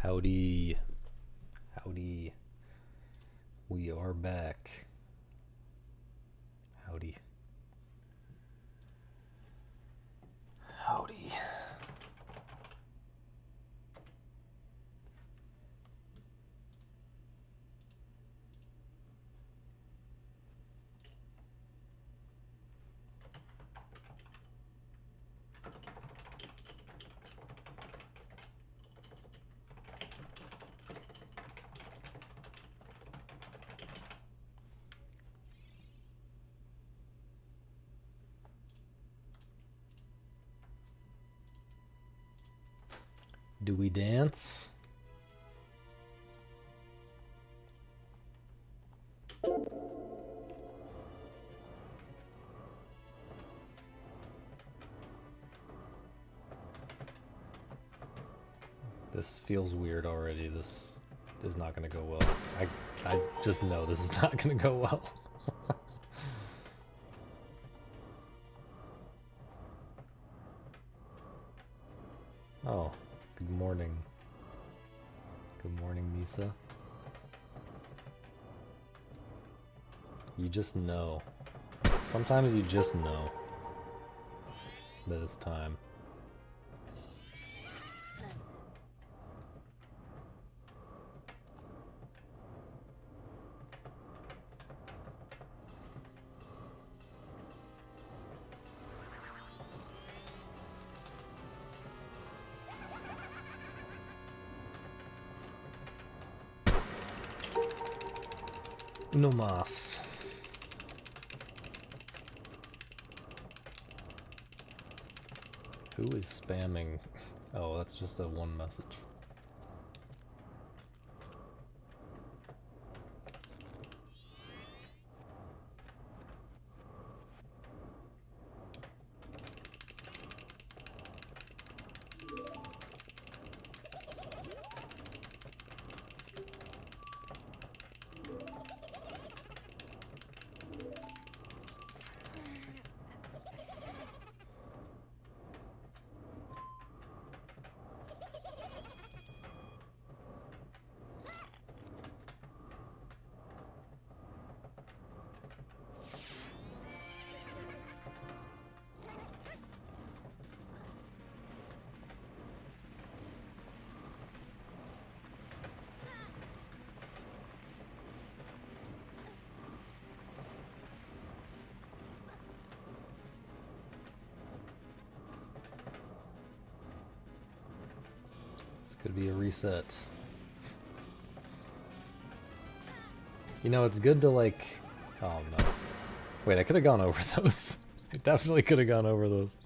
Howdy. Howdy. We are back. Howdy. Howdy. Do we dance? This feels weird already. This is not gonna go well. I just know this is not gonna go well. Oh, good morning. Good morning, Misa. You just know. Sometimes you just know that it's time. No mas. Who is spamming? Oh, that's just a one message. Could be a reset. You know, it's good to like... Oh no. Wait, I could have gone over those. I definitely could have gone over those.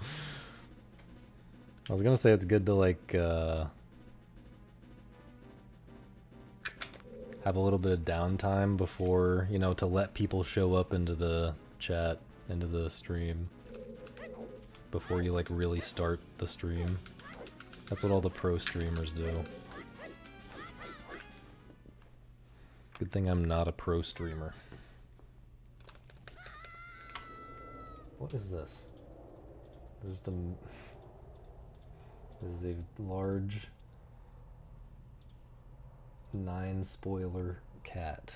I was gonna say it's good to like have a little bit of downtime before, you know, to let people show up into the chat, into the stream, before you like really start the stream. That's what all the pro streamers do. Good thing I'm not a pro streamer. What is this? This is a large 9-spoiler cat.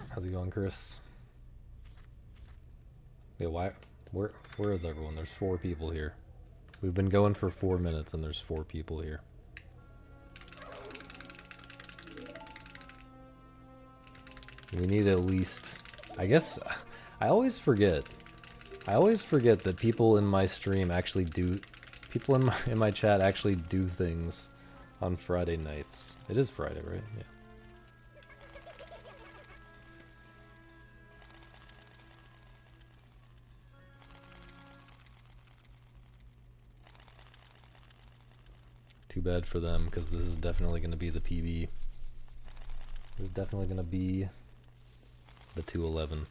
How's it going, Chris? Yeah, why? Where is everyone? There's 4 people here. We've been going for 4 minutes and there's 4 people here. We need at least... I guess... I always forget. I always forget that people in my stream actually do... People in my chat actually do things on Friday nights. It is Friday, right? Yeah. Too bad for them, because this is definitely going to be the PB. This is definitely going to be the 211.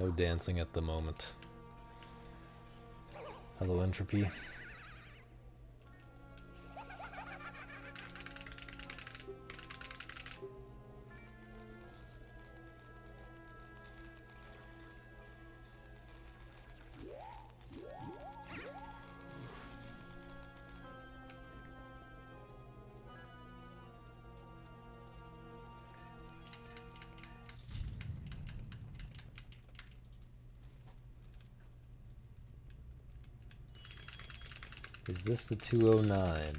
No dancing at the moment. Hello, Entropy. Is this the 209?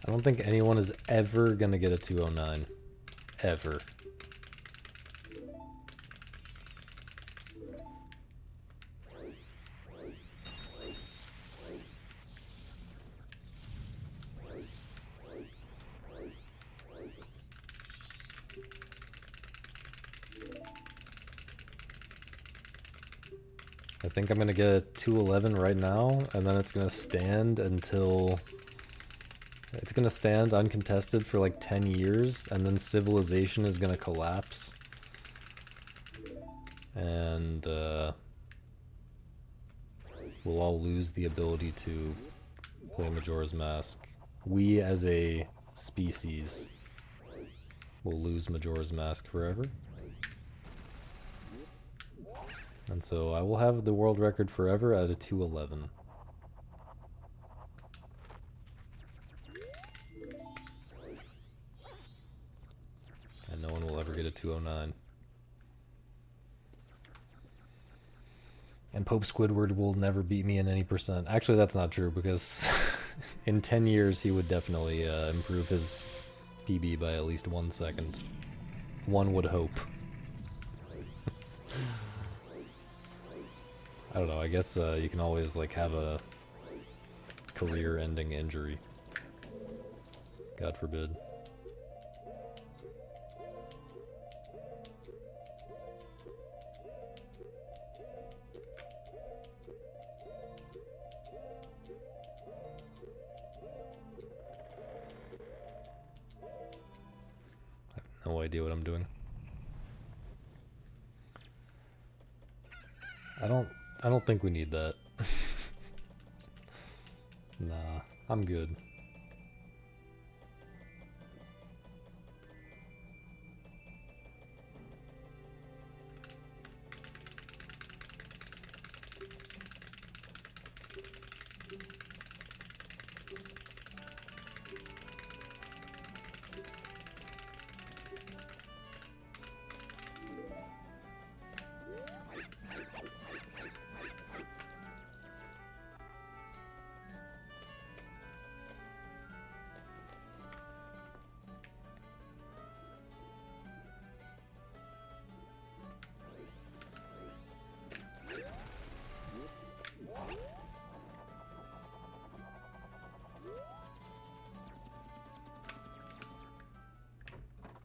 I don't think anyone is ever gonna get a 209. Ever. I think I'm gonna get a 211 right now, and then it's gonna stand until... It's gonna stand uncontested for like 10 years, and then civilization is gonna collapse. And, we'll all lose the ability to play Majora's Mask. We, as a species, will lose Majora's Mask forever. And so I will have the world record forever at a 211. And no one will ever get a 209. And Pope Squidward will never beat me in any percent. Actually, that's not true, because in 10 years he would definitely improve his PB by at least 1 second. One would hope. I don't know, I guess you can always like have a career-ending injury. God forbid. I have no idea what I'm doing. I don't think we need that. Nah, I'm good.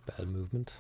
Bad movement.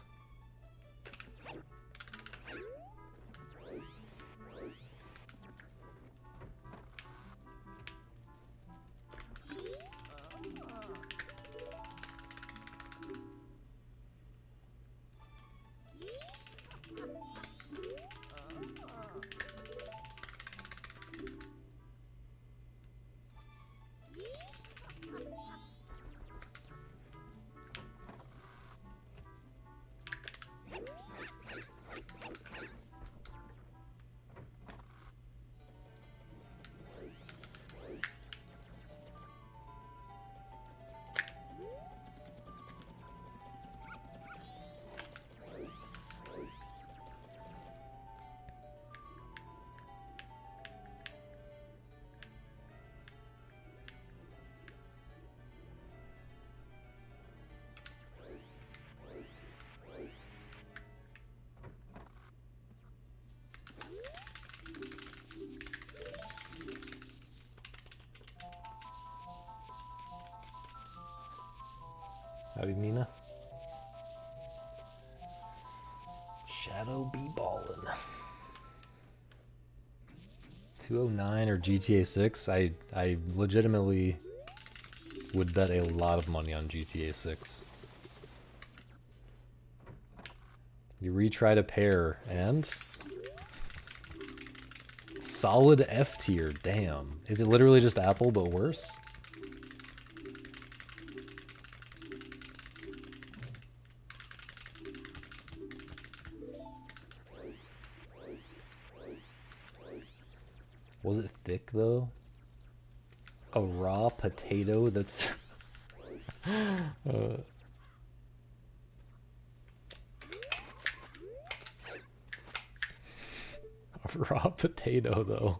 Howdy, Nina. Shadow be ballin'. 209 or GTA 6? I legitimately would bet a lot of money on GTA 6. You retried a pair and solid F tier. Damn. Is it literally just Apple but worse? Was it thick though? A raw potato that's a raw potato though.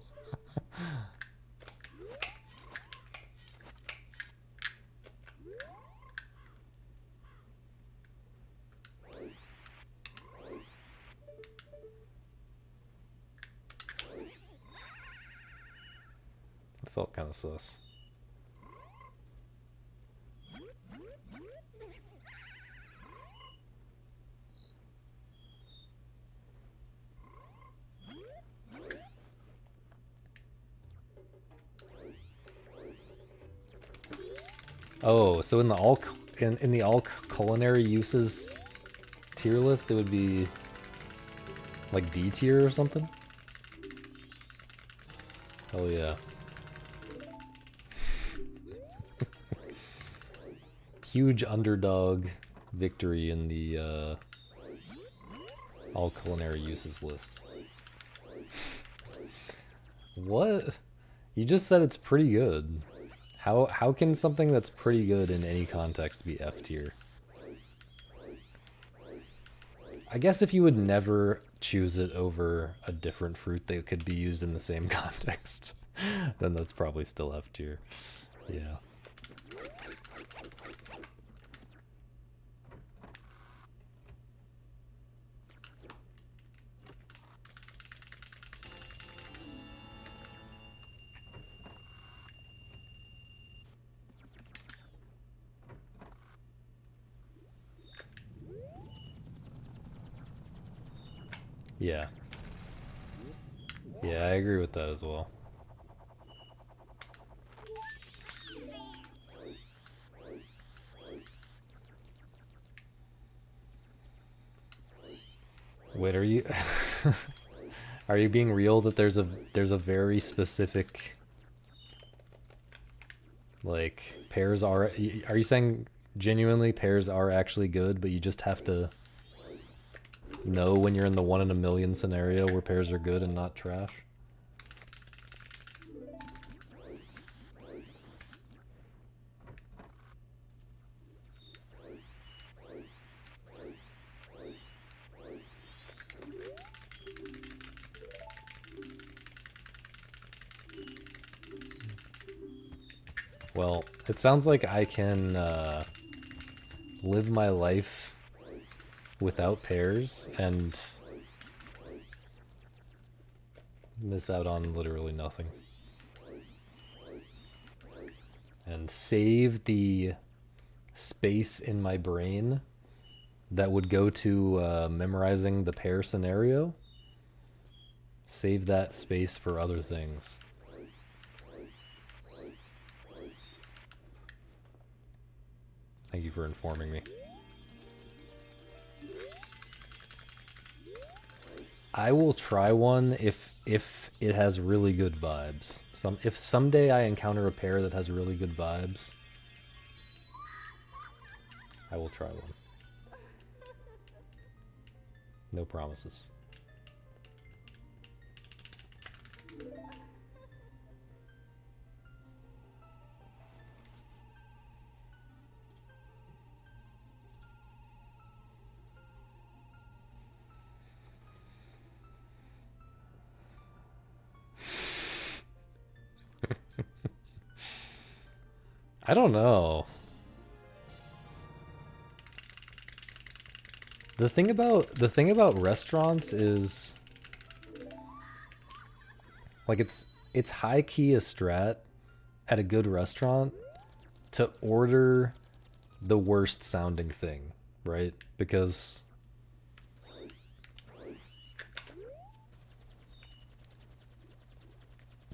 I felt kind of sus. Oh, so in the all culinary uses tier list, it would be like D tier or something? Oh yeah. Huge underdog victory in the all culinary uses list. What? You just said it's pretty good. How can something that's pretty good in any context be F tier? I guess if you would never choose it over a different fruit that could be used in the same context, then that's probably still F tier. Yeah. Yeah. Yeah, I agree with that as well. Wait, are you are you being real that there's a very specific like pears are you saying genuinely pears are actually good, but you just have to know when you're in the 1 in a million scenario where pears are good and not trash? Well, it sounds like I can live my life without pears and miss out on literally nothing. And save the space in my brain that would go to memorizing the pear scenario. Save that space for other things. Thank you for informing me. I will try one if it has really good vibes. If someday I encounter a pair that has really good vibes, I will try one. No promises. I don't know. The thing about restaurants is like it's high key a strat at a good restaurant to order the worst sounding thing, right? Because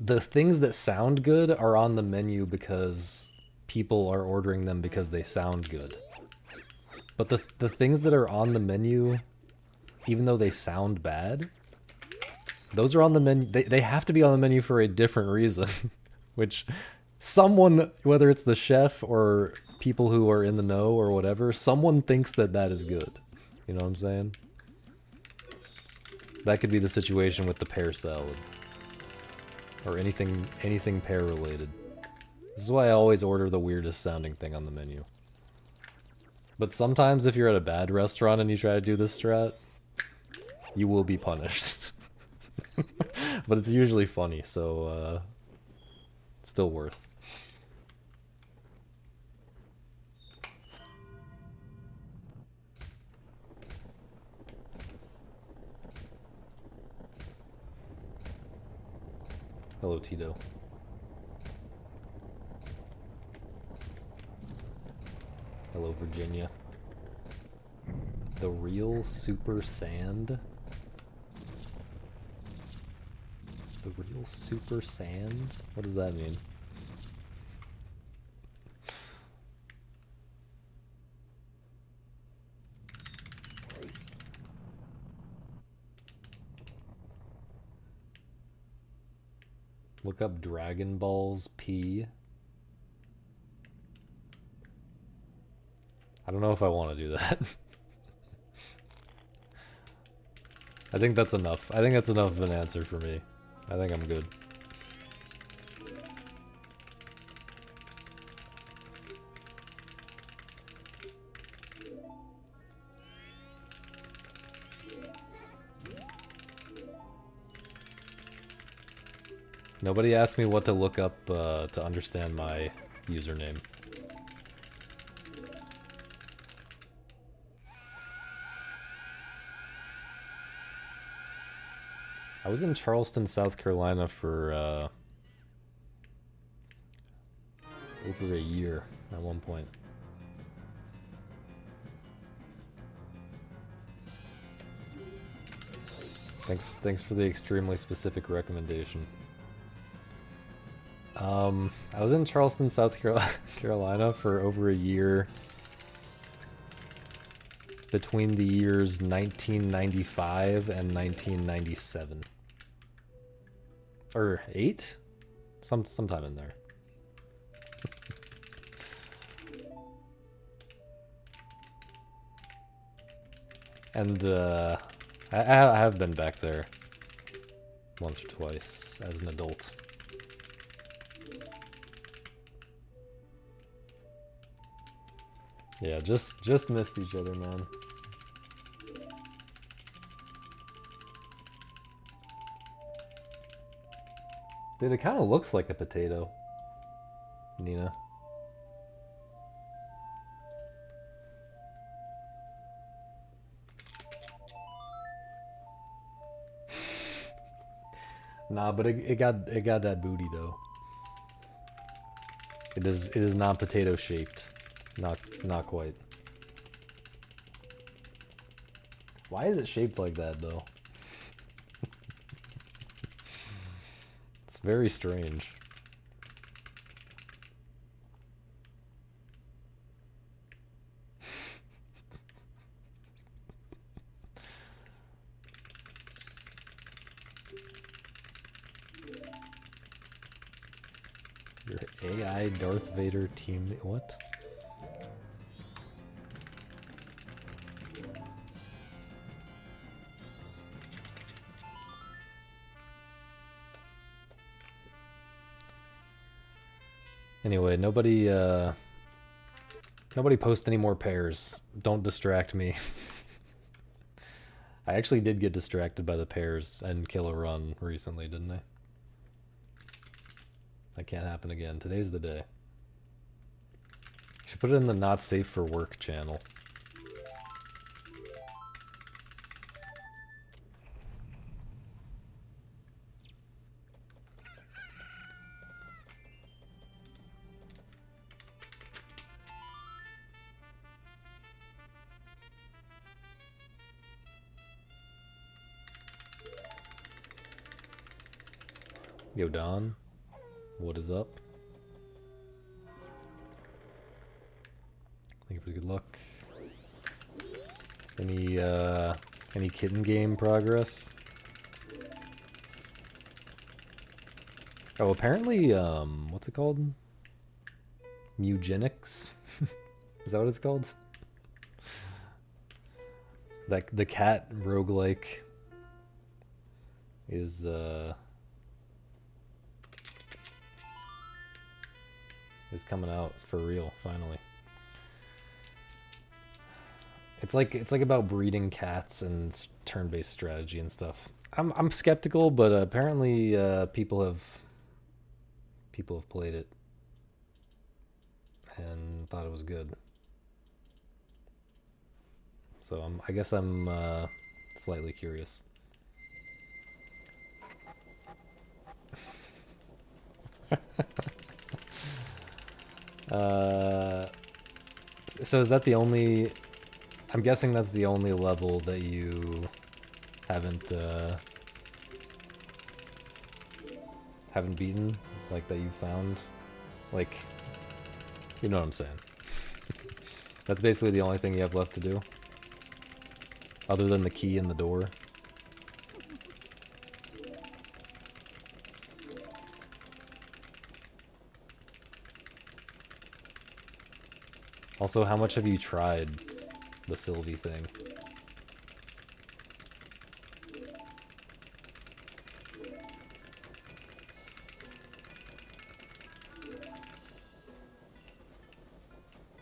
The things that sound good are on the menu because people are ordering them because they sound good. But the things that are on the menu, even though they sound bad, those are on the menu. They have to be on the menu for a different reason. Which someone, whether it's the chef or people who are in the know or whatever, someone thinks that that is good. You know what I'm saying? That could be the situation with the pear salad. Or anything pear related. This is why I always order the weirdest sounding thing on the menu. But sometimes if you're at a bad restaurant and you try to do this strat, you will be punished. But it's usually funny, so still worth. Hello, Tito. Hello, Virginia. The real super sand? The real super sand? What does that mean? Look up Dragon Balls P. I don't know if I want to do that. I think that's enough. I think that's enough of an answer for me. I think I'm good. Nobody asked me what to look up to understand my username. I was in Charleston, South Carolina for over a year at one point. Thanks for the extremely specific recommendation. I was in Charleston, South Carolina for over a year between the years 1995 and 1997. Or 8? Sometime in there. And I have been back there once or twice as an adult. Yeah, just missed each other, man. Dude, it kind of looks like a potato, Nina. Nah, but it got that booty though. It is not potato shaped. Not quite. Why is it shaped like that though? It's very strange. Your AI Darth Vader team, what? Anyway, nobody post any more pairs. Don't distract me. I actually did get distracted by the pairs and kill a run recently, didn't I? That can't happen again. Today's the day. Should put it in the not safe for work channel. Yo, Don. What is up? Thank you for the good luck. Any kitten game progress? Oh, apparently, what's it called? Mugenics? Is that what it's called? Like the cat roguelike is coming out for real finally. It's like about breeding cats and turn-based strategy and stuff. I'm skeptical, but apparently people have played it and thought it was good. So I guess I'm slightly curious. So is that the only? I'm guessing that's the only level that you haven't beaten, like that you found, like, you know what I'm saying. That's basically the only thing you have left to do, other than the key in the door. Also, how much have you tried the Sylvie thing?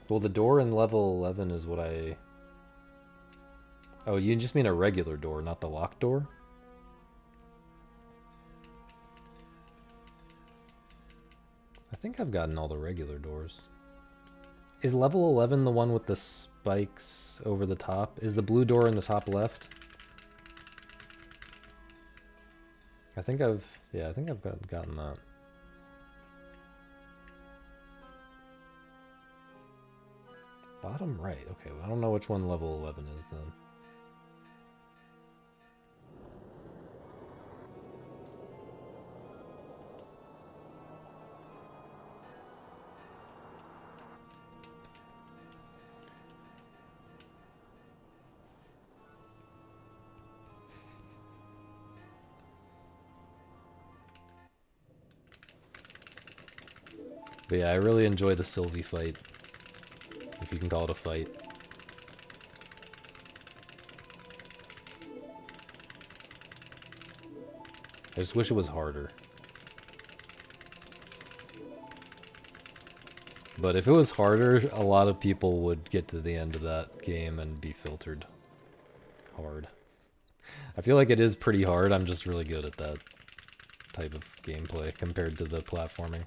Well, the door in level 11 is what I... Oh, you just mean a regular door, not the locked door? I think I've gotten all the regular doors. Is level 11 the one with the spikes over the top? Is the blue door in the top left? I think I've gotten that. Bottom right. Okay, well, I don't know which one level 11 is then. But yeah, I really enjoy the Sylvie fight, if you can call it a fight. I just wish it was harder. But if it was harder, a lot of people would get to the end of that game and be filtered hard. I feel like it is pretty hard, I'm just really good at that type of gameplay compared to the platforming.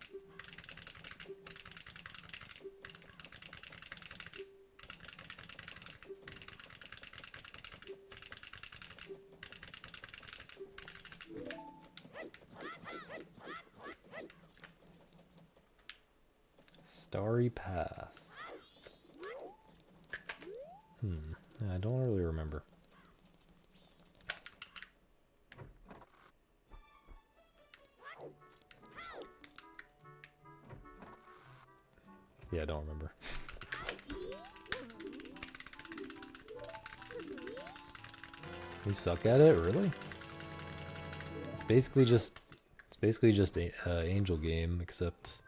Starry Path. Yeah, I don't really remember. Yeah, I don't remember. You suck at it, really? It's basically just a Angel game, except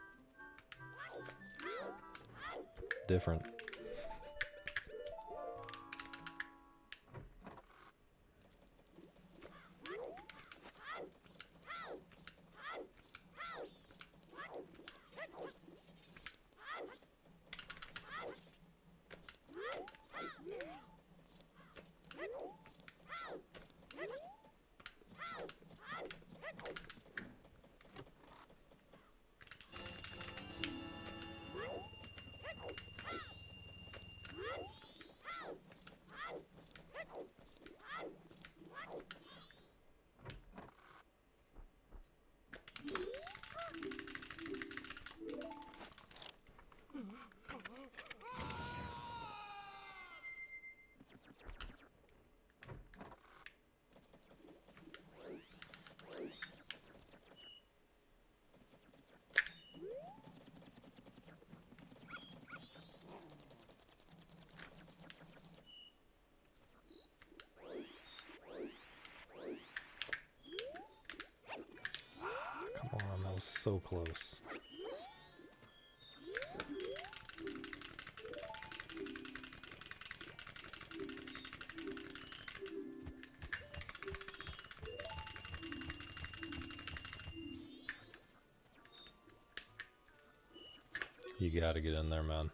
different. was so close. You gotta get in there, man.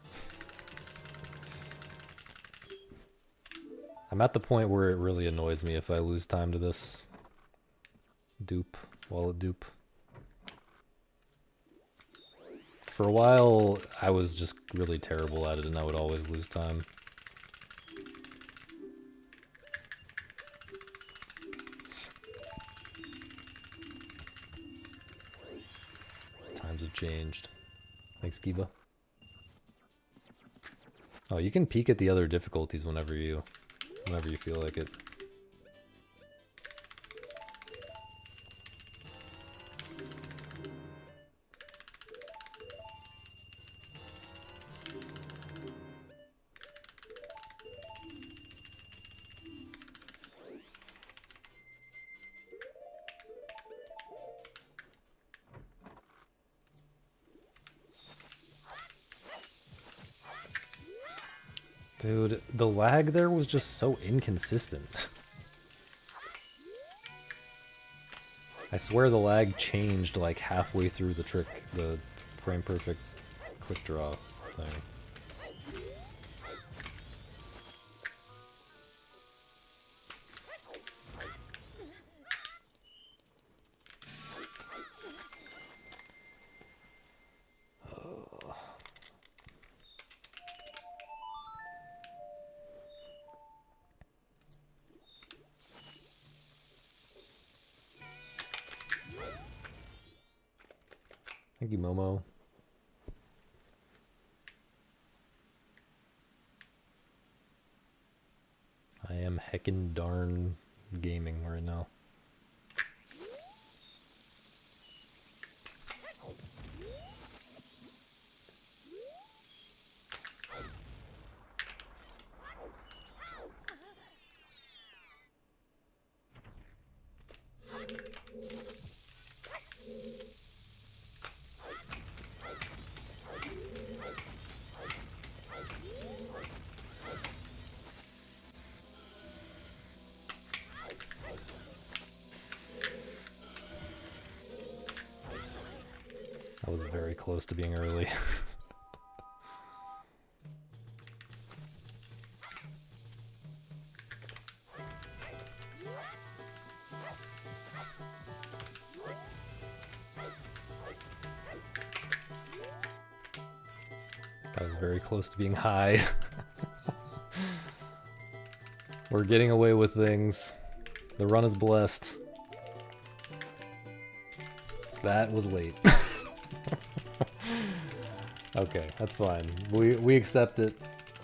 I'm at the point where it really annoys me if I lose time to this. Dupe, wallet dupe. For a while, I was just really terrible at it and I would always lose time. Times have changed. Thanks, Kiba. Oh, you can peek at the other difficulties whenever you feel like it. Dude, the lag there was just so inconsistent. I swear the lag changed like halfway through the trick, the frame perfect quick draw thing. Thank you, Momo. I am heckin' darn gaming right now. I was very close to being early. I was very close to being high. We're getting away with things. The run is blessed. That was late. Okay, that's fine. We accept it.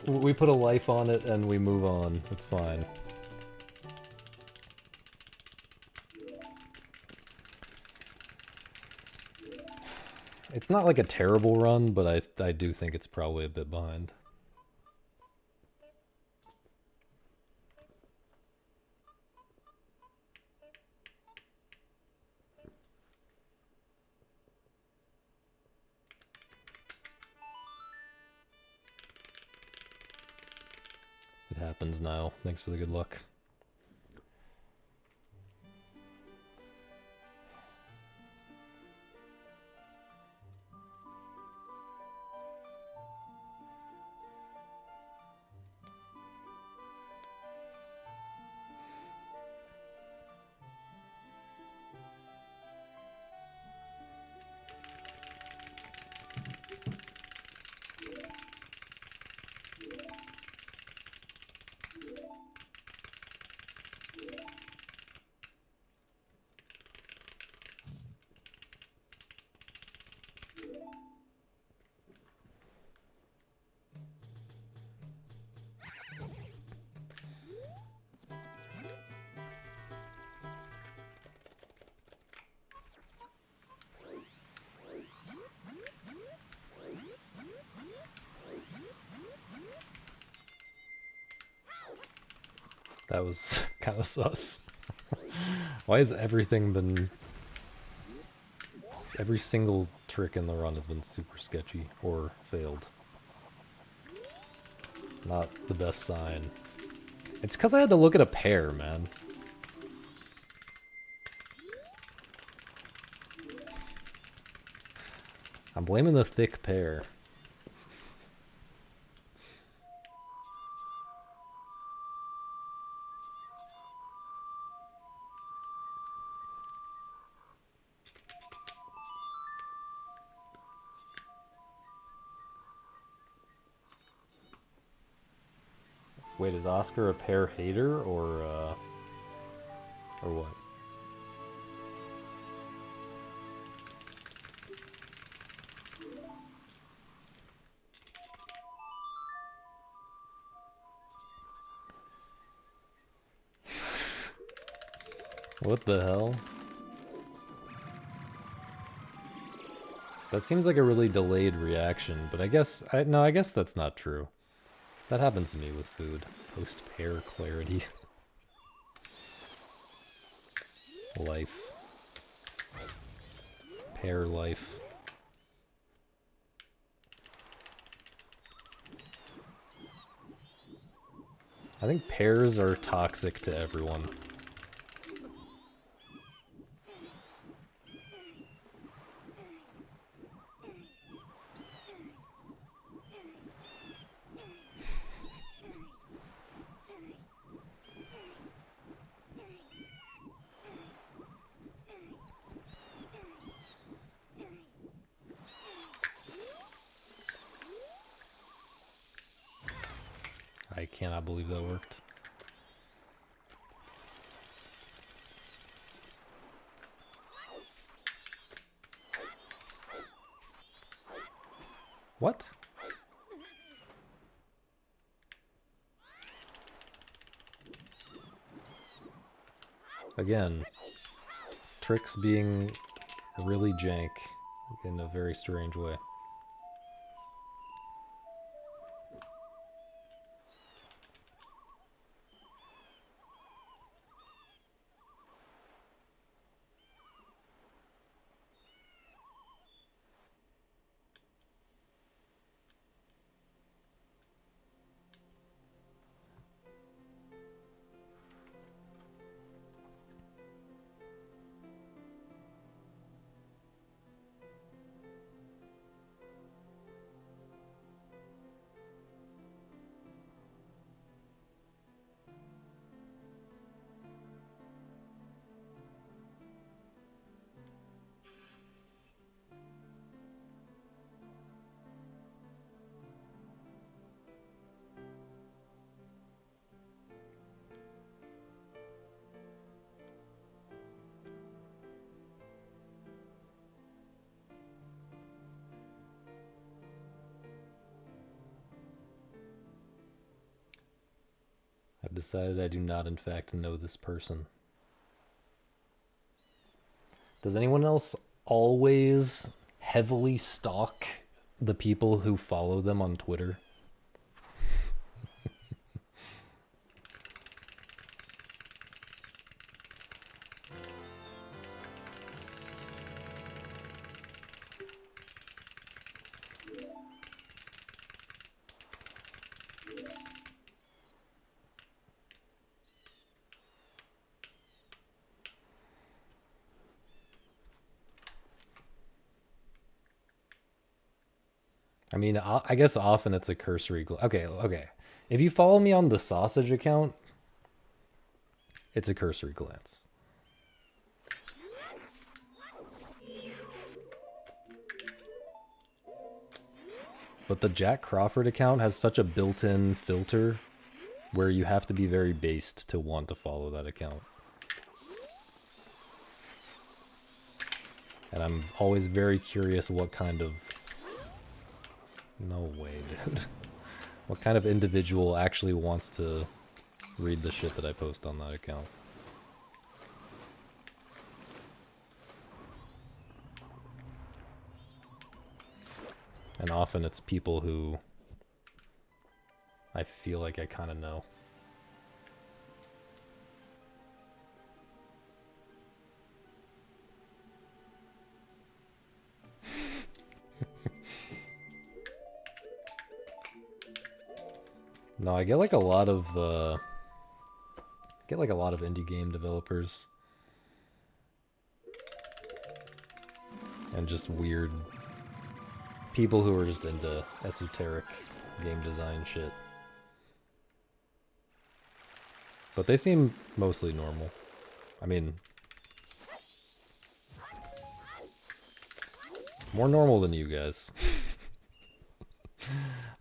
We put a life on it and we move on. It's fine. It's not like a terrible run, but I do think it's probably a bit behind. It happens now. Thanks for the good luck. That was kind of sus. Why has everything been Every single trick in the run has been super sketchy or failed. Not the best sign. It's because I had to look at a pair, man. I'm blaming the thick pair. Wait, is Oscar a pear hater or what? What the hell? That seems like a really delayed reaction, but I guess that's not true. That happens to me with food. Post-pear clarity. Life. Pear life. I think pears are toxic to everyone. I cannot believe that worked. What? Again, tricks being really jank in a very strange way. I've decided I do not, in fact, know this person. Does anyone else always heavily stalk the people who follow them on Twitter? I mean, I guess often it's a cursory okay. If you follow me on the sausage account, it's a cursory glance. But the Jack Crawford account has such a built-in filter where you have to be very based to want to follow that account. And I'm always very curious what kind of... No way, dude. What kind of individual actually wants to read the shit that I post on that account? And often it's people who I feel like I kind of know. No, I get like a lot of indie game developers and just weird people who are just into esoteric game design shit. But they seem mostly normal. I mean, more normal than you guys.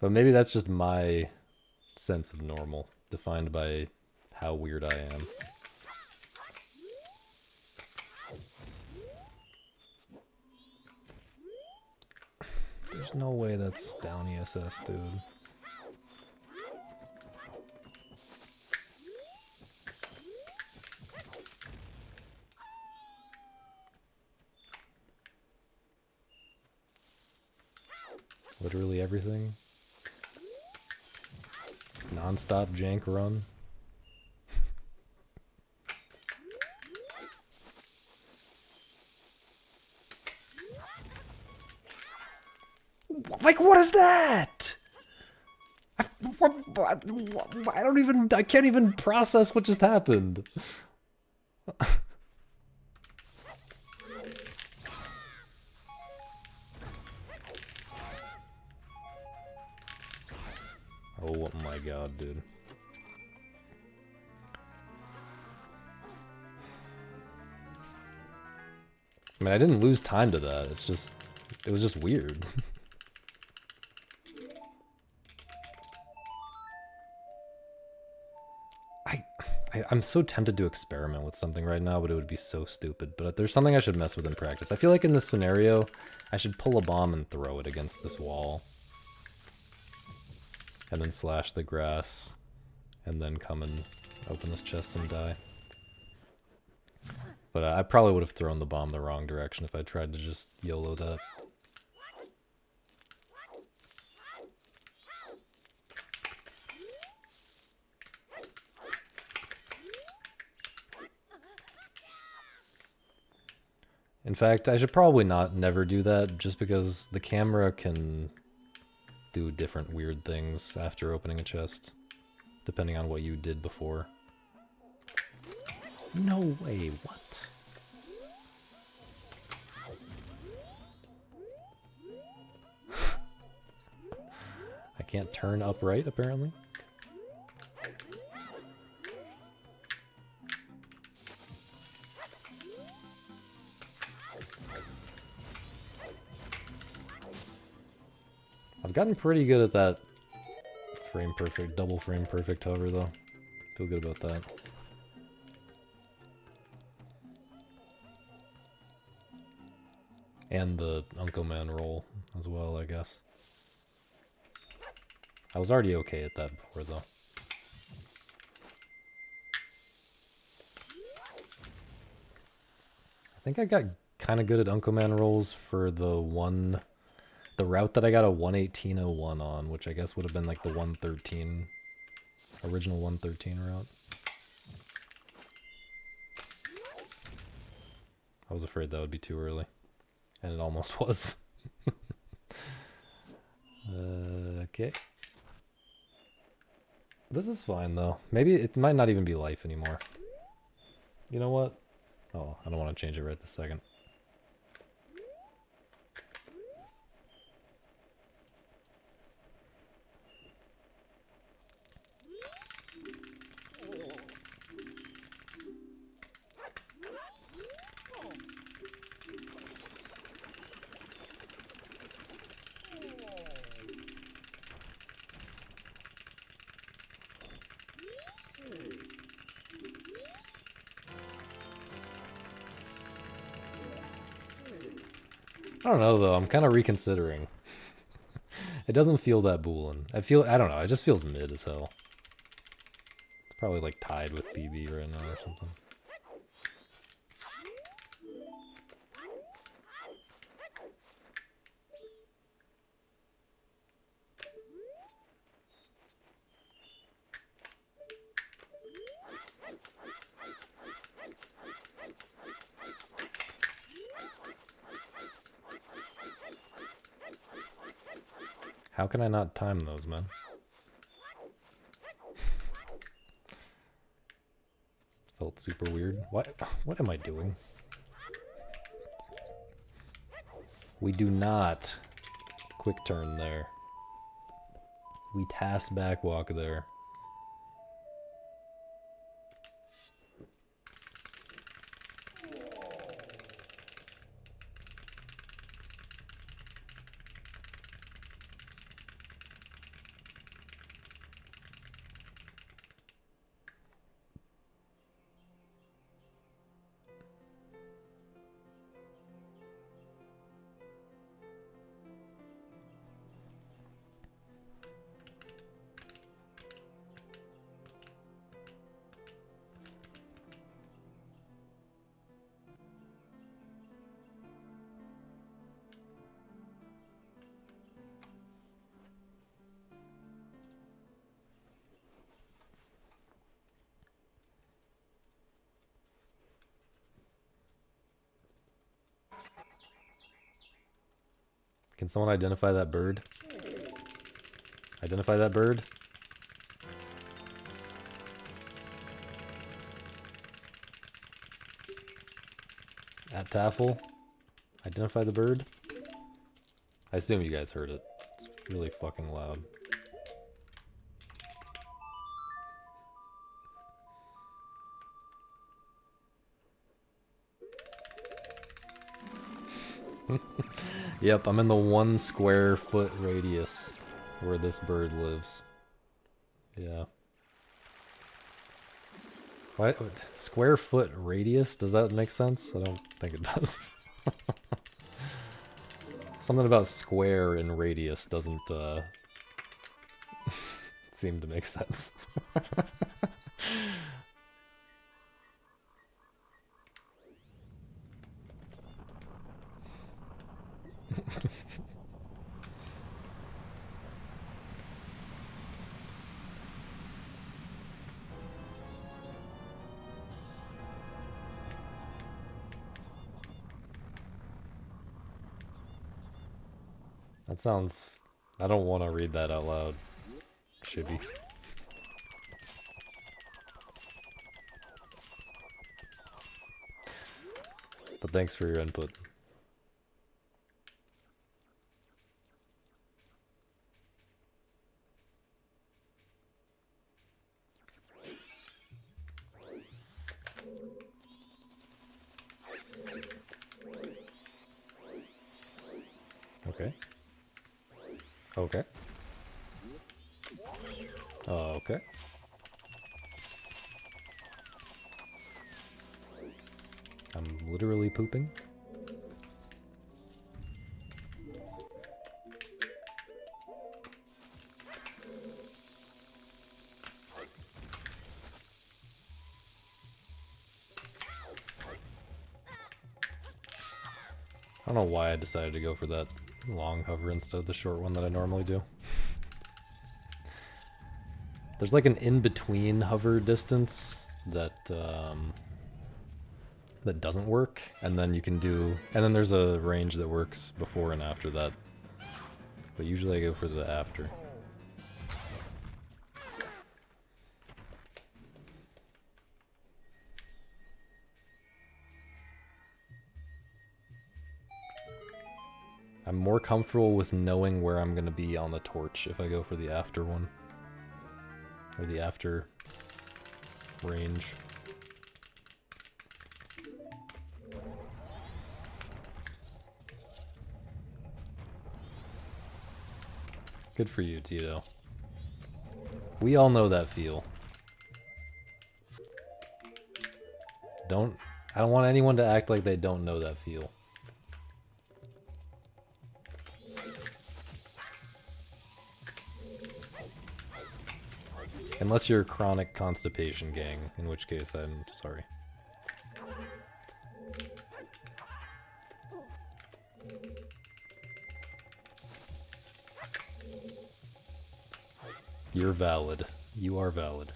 But maybe that's just my sense of normal, defined by how weird I am. There's no way that's down ESS, dude. Literally everything. Non-stop jank run. Like, what is that? I can't even process what just happened. Oh my god, dude. I mean, I didn't lose time to that. It's just, it was just weird. I'm so tempted to experiment with something right now, but it would be so stupid. But there's something I should mess with in practice. I feel like in this scenario, I should pull a bomb and throw it against this wall. And then slash the grass. And then come and open this chest and die. But I probably would have thrown the bomb the wrong direction if I tried to just YOLO that. In fact, I should probably never do that, just because the camera can do different weird things after opening a chest, depending on what you did before. No way, what? I can't turn upright, apparently. I've gotten pretty good at that double frame perfect hover though. Feel good about that. And the Uncle Man roll as well, I guess. I was already okay at that before though. I think I got kind of good at Uncle Man rolls for the route that I got a 118.01 on, which I guess would have been like the 113, original 113 route. I was afraid that would be too early, and it almost was. Okay. This is fine though. Maybe it might not even be life anymore. You know what? Oh, I don't want to change it right this second. I don't know though, I'm kind of reconsidering. It doesn't feel that Boolean. I don't know, it just feels mid as hell. It's probably like tied with BB right now or something. How can I not time those, man? felt super weird. What am I doing? We do not quick turn there. We task backwalk there. Can someone identify that bird? Identify that bird? At Taffel? Identify the bird? I assume you guys heard it. It's really fucking loud. Yep, I'm in the 1 square foot radius where this bird lives. Yeah. What? Square foot radius? Does that make sense? I don't think it does. Something about square and radius doesn't seem to make sense. That sounds... I don't want to read that out loud, Shibby. But thanks for your input. Okay. Okay. Okay. I'm literally pooping. I don't know why I decided to go for that long hover instead of the short one that I normally do. There's like an in-between hover distance that that doesn't work, and then you can do, and then there's a range that works before and after that. But usually I go for the after. I'm more comfortable with knowing where I'm going to be on the torch if I go for the after one. Or the after range. Good for you, Tito. We all know that feel. I don't want anyone to act like they don't know that feel. Unless you're chronic constipation gang, in which case I'm sorry. You're valid. You are valid.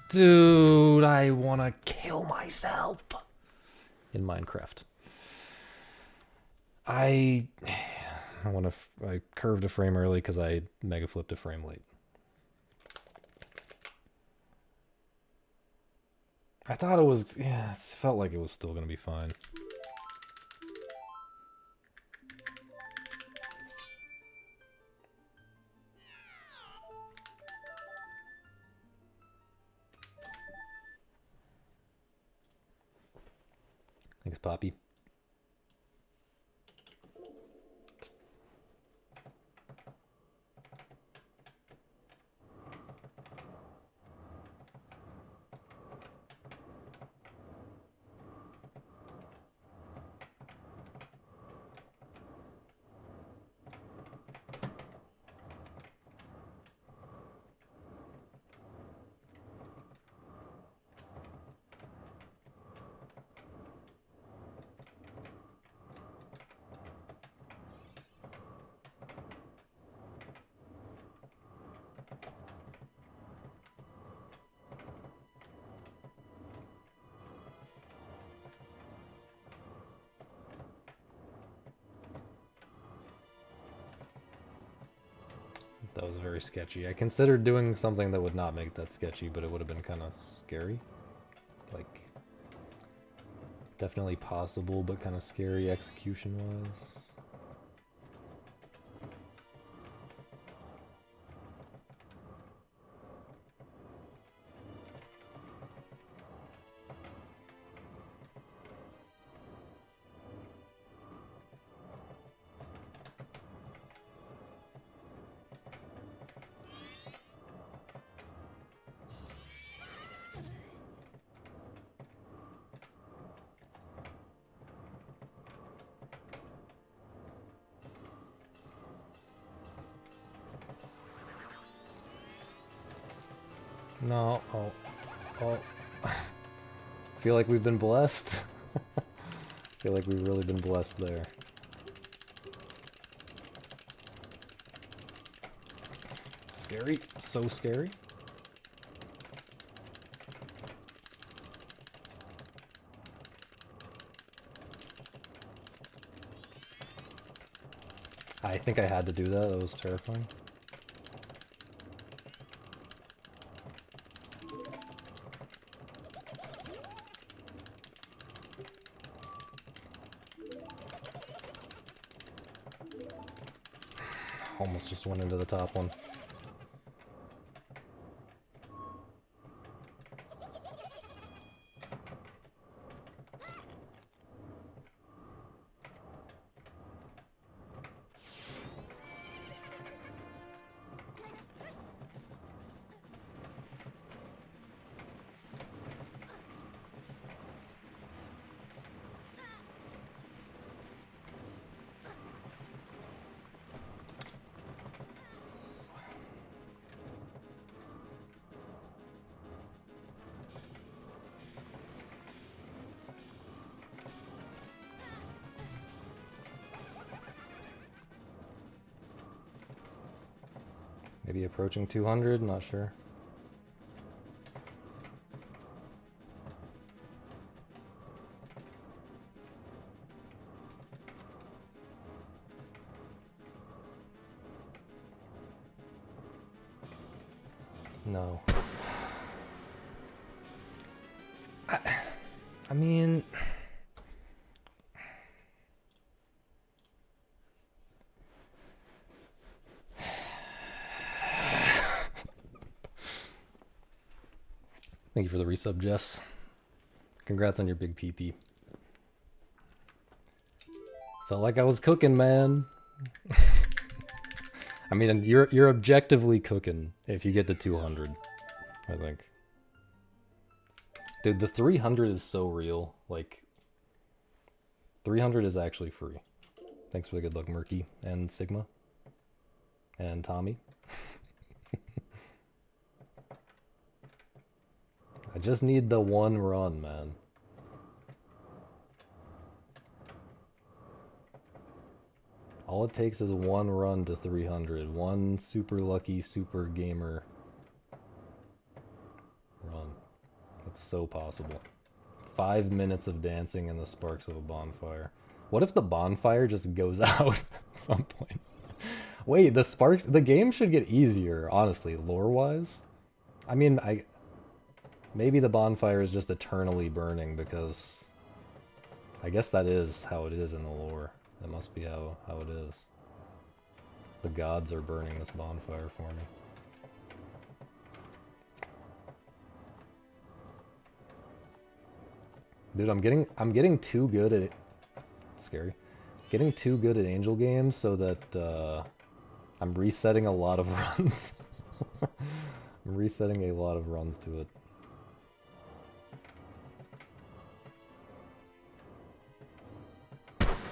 Dude, I wanna kill myself in Minecraft. I curved a frame early because I mega flipped a frame late. I thought it was, yeah, it felt like it was still gonna be fine. Thanks, Poppy. That was very sketchy. I considered doing something that would not make that sketchy, but it would have been kind of scary. Like, definitely possible, but kind of scary execution-wise. No, oh. Feel like we've been blessed. Feel like we've really been blessed there. Scary, so scary. I think I had to do that, that was terrifying. Almost just went into the top one. Maybe approaching 200, not sure. No. I mean... Thank you for the resub, Jess. Congrats on your big PP. Felt like I was cooking, man. I mean, you're objectively cooking if you get to 200, I think. Dude, the 300 is so real. Like, 300 is actually free. Thanks for the good luck, Murky and Sigma and Tommy. I just need the one run, man. All it takes is one run to 300. One super lucky, super gamer run. It's so possible. 5 minutes of dancing in the sparks of a bonfire. What if the bonfire just goes out at some point? Wait, the sparks... The game should get easier, honestly, lore-wise. I mean, maybe the bonfire is just eternally burning because... I guess that is how it is in the lore. That must be how it is. The gods are burning this bonfire for me. Dude, I'm getting too good at it. Scary. Getting too good at angel games so that I'm resetting a lot of runs. I'm resetting a lot of runs to it.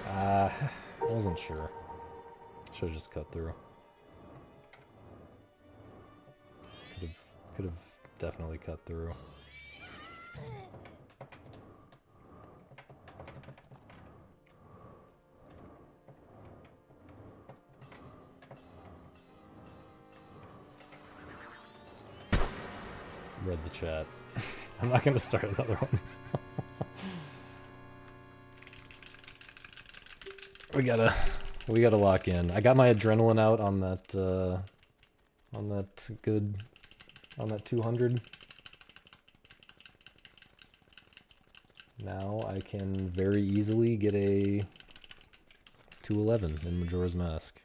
I wasn't sure. Should've just cut through. Could've definitely cut through. Read the chat. I'm not gonna start another one. We gotta lock in. I got my adrenaline out on that 200. Now I can very easily get a 211 in Majora's Mask.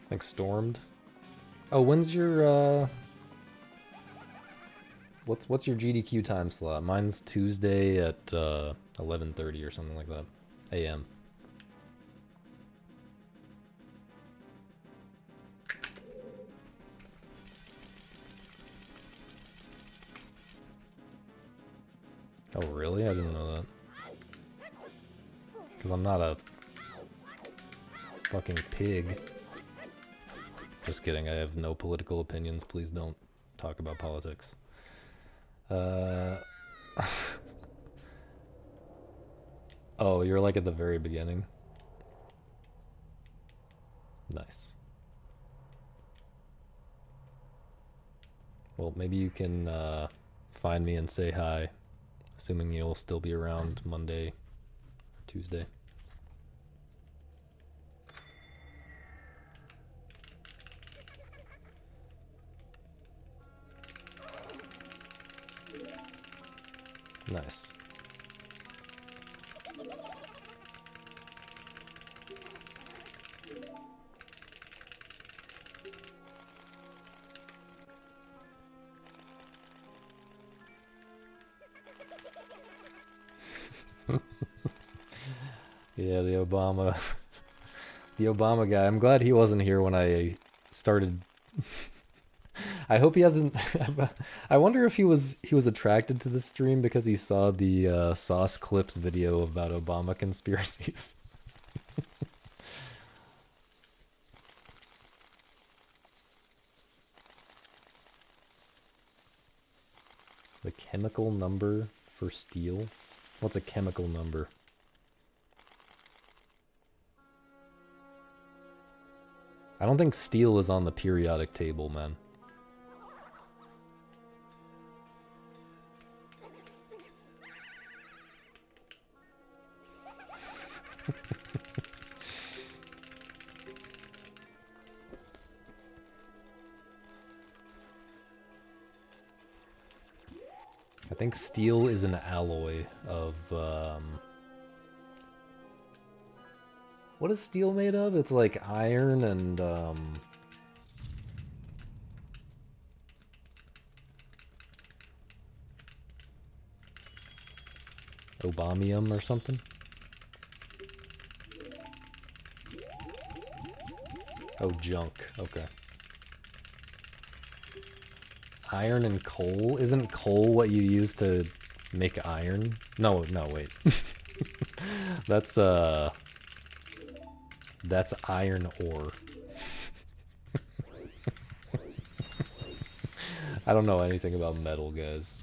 Like Stormed. Oh, when's your what's your GDQ time slot? Mine's Tuesday at 11:30 or something like that. AM. Oh, really? I didn't know that. Because I'm not a fucking pig. Just kidding, I have no political opinions. Please don't talk about politics. Oh, you're like at the very beginning? Nice. Well, maybe you can find me and say hi, assuming you'll still be around Monday or Tuesday. Nice. Yeah, the Obama guy. I'm glad he wasn't here when I started. I hope he hasn't. I wonder if he was attracted to the stream because he saw the Sauce Clips video about Obama conspiracies. The chemical number for steel? What's a chemical number? I don't think steel is on the periodic table, man. I think steel is an alloy of, what is steel made of? It's like iron and, Obamium or something? Oh, junk. Okay. Iron and coal? Isn't coal what you use to make iron? No, no, wait. That's iron ore. I don't know anything about metal, guys.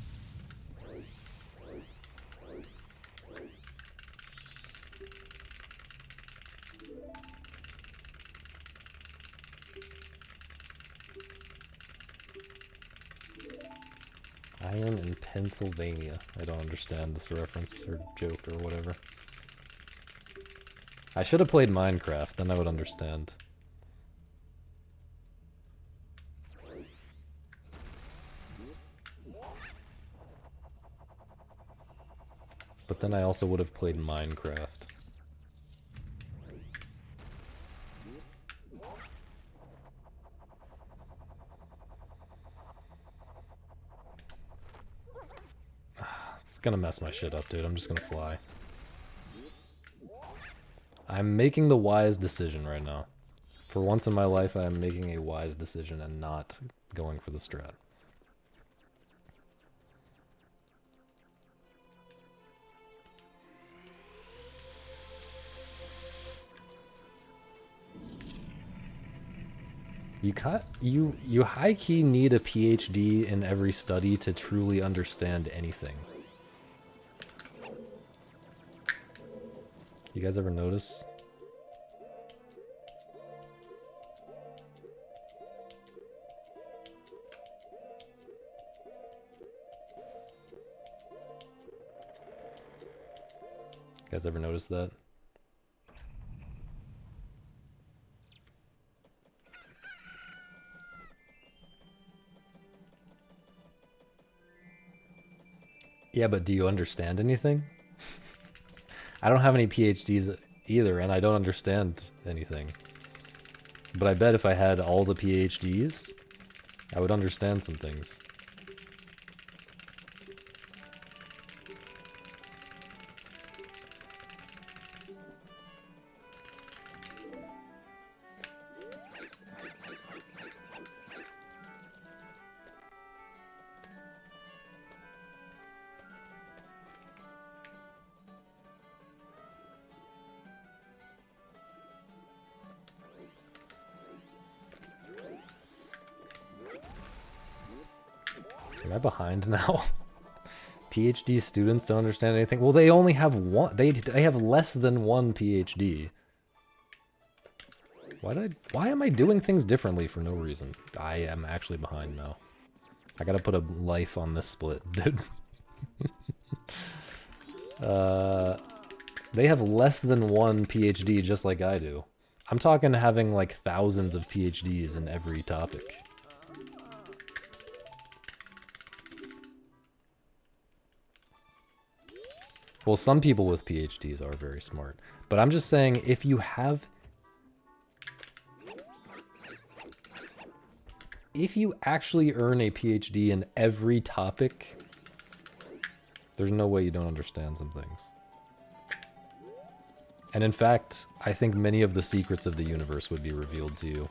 Iron in Pennsylvania. I don't understand this reference or joke or whatever. I should have played Minecraft, then I would understand. But then I also would have played Minecraft. It's gonna mess my shit up, dude. I'm just gonna fly. I'm making the wise decision right now. For once in my life, I am making a wise decision and not going for the strat. You high-key need a PhD in every study to truly understand anything. You guys ever notice? You guys ever notice that? Yeah, but do you understand anything? I don't have any PhDs either, and I don't understand anything. But I bet if I had all the PhDs, I would understand some things. Am I behind now? PhD students don't understand anything. Well, they only have one. They have less than one PhD. Why am I doing things differently for no reason? I am actually behind now. I gotta put a life on this split, dude. They have less than one PhD just like I do. I'm talking having like thousands of PhDs in every topic. Well, some people with PhDs are very smart. But I'm just saying, if you actually earn a PhD in every topic, there's no way you don't understand some things. And in fact, I think many of the secrets of the universe would be revealed to you.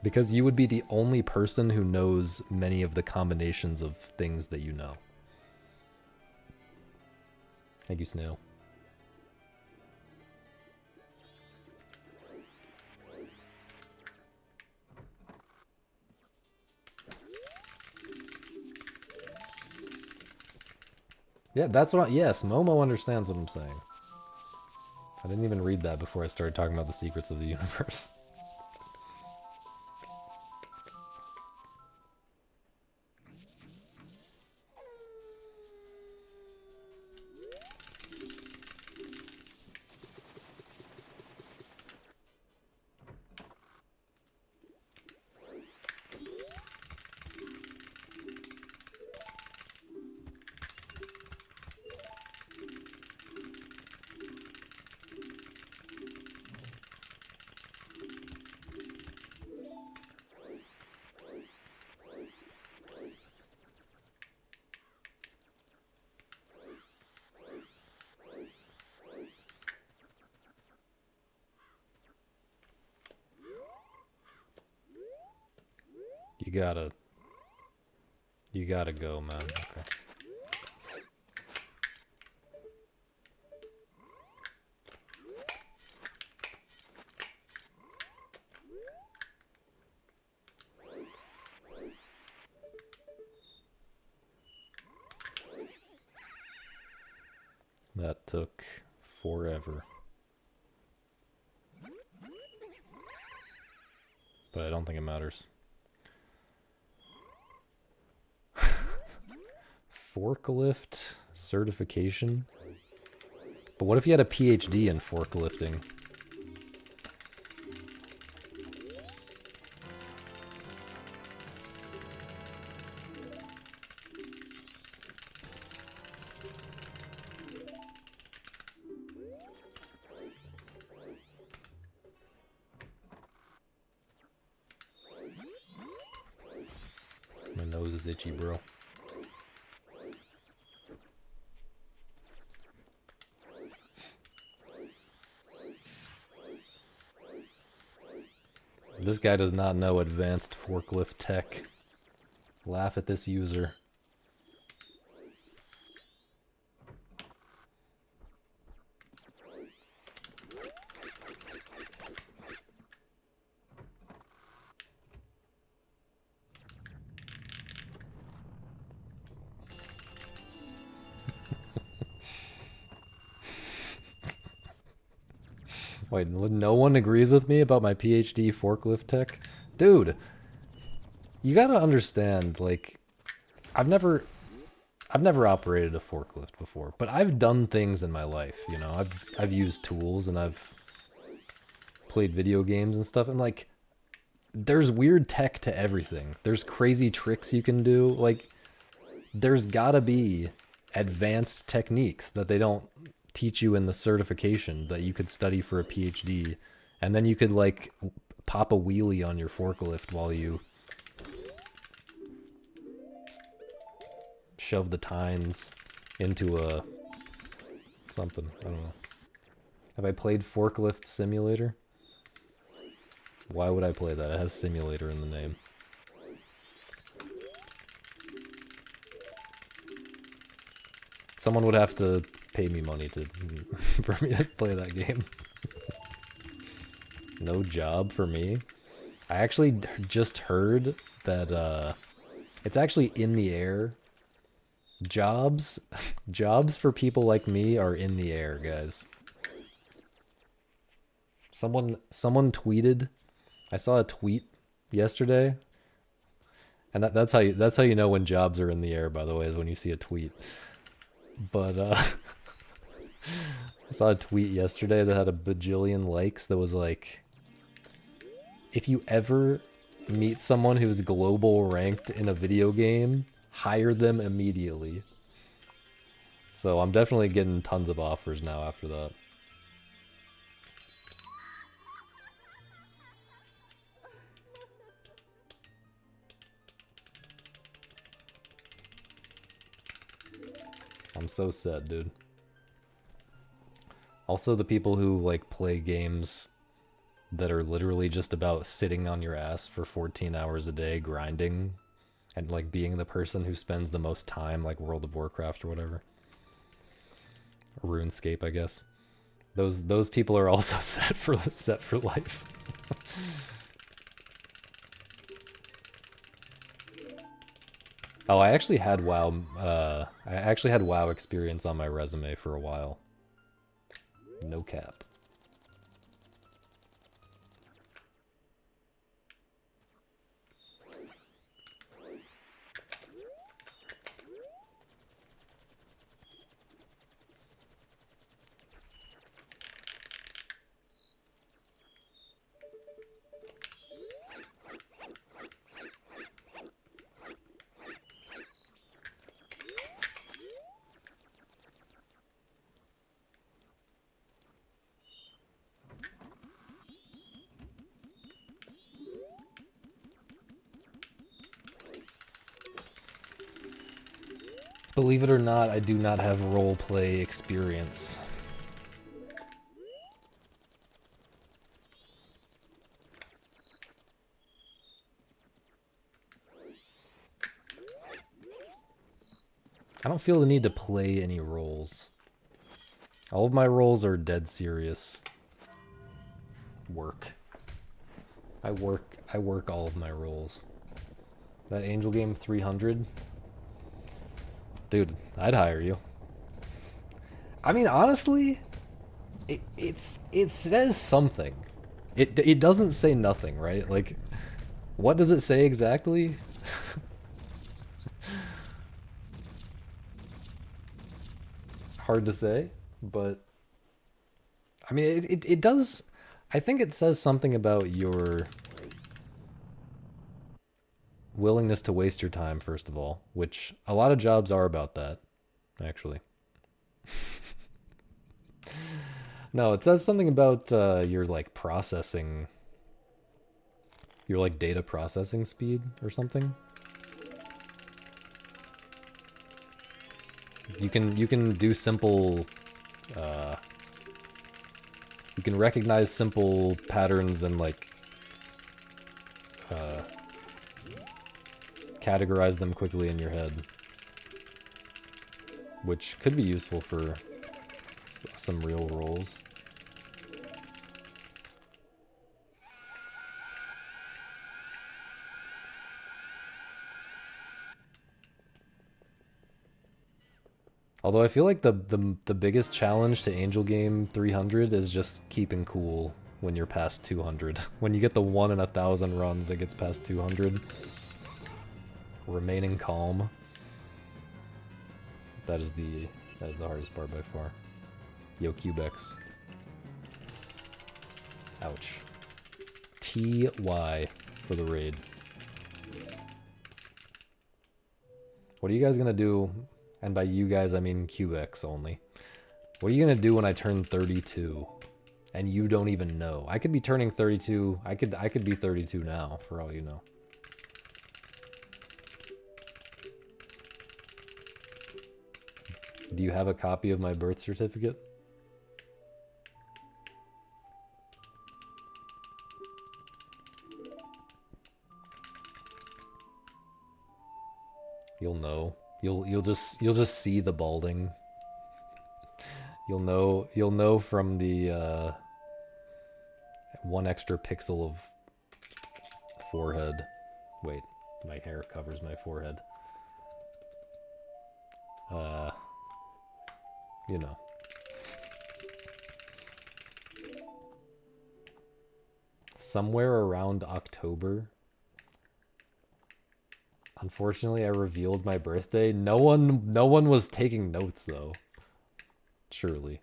Because you would be the only person who knows many of the combinations of things that you know. Thank you, Snail. Yeah, that's what yes, Momo understands what I'm saying. I didn't even read that before I started talking about the secrets of the universe. You gotta go, man. Okay. That took forever. But I don't think it matters. Forklift certification? But what if you had a PhD in forklifting? My nose is itchy, bro. This guy does not know advanced forklift tech. Laugh at this user. Wait, no one agrees with me about my PhD forklift tech? Dude, you gotta understand, like, I've never operated a forklift before, but I've done things in my life, you know. I've used tools and I've played video games and stuff, and like, there's weird tech to everything. There's crazy tricks you can do. Like, there's gotta be advanced techniques that they don't teach you in the certification that you could study for a PhD, and then you could like pop a wheelie on your forklift while you shove the tines into a something. I don't know. Have I played Forklift Simulator? Why would I play that? It has simulator in the name. Someone would have to pay me money to for me to play that game. No job for me. I actually just heard that it's actually in the air. Jobs for people like me are in the air, guys. Someone tweeted. I saw a tweet yesterday, and that's how you know when jobs are in the air. By the way, is when you see a tweet. But I saw a tweet yesterday that had a bajillion likes that was like, if you ever meet someone who's global ranked in a video game, hire them immediately. So I'm definitely getting tons of offers now after that. I'm so sad, dude. Also, the people who like play games that are literally just about sitting on your ass for 14 hours a day grinding and like being the person who spends the most time, like World of Warcraft or whatever. Or RuneScape, I guess. Those people are also set for life. Oh, I actually had WoW experience on my resume for a while. No cap. Believe it or not, I do not have roleplay experience. I don't feel the need to play any roles. All of my roles are dead serious work. I work all of my roles. That Angel Game 300? Dude, I'd hire you. I mean, honestly, it says something. It doesn't say nothing, right? Like, what does it say exactly? Hard to say, but I mean, it does. I think it says something about your willingness to waste your time, first of all, which a lot of jobs are about that, actually. No, it says something about your like processing, your like data processing speed or something. You can do simple, you can recognize simple patterns and like categorize them quickly in your head, which could be useful for some real roles. Although I feel like the biggest challenge to Angel Game 300 is just keeping cool when you're past 200. When you get the 1 in 1,000 runs that gets past 200. Remaining calm. That is the hardest part by far. Yo, Cubex. Ouch. TY for the raid. What are you guys gonna do? And by you guys, I mean Cubex only. What are you gonna do when I turn 32? And you don't even know. I could be turning 32. I could be 32 now, for all you know. Do you have a copy of my birth certificate? You'll know. You'll just see the balding. You'll know from the 1 extra pixel of forehead. Wait, my hair covers my forehead. You know. Somewhere around October. Unfortunately, I revealed my birthday. No one was taking notes though. Surely.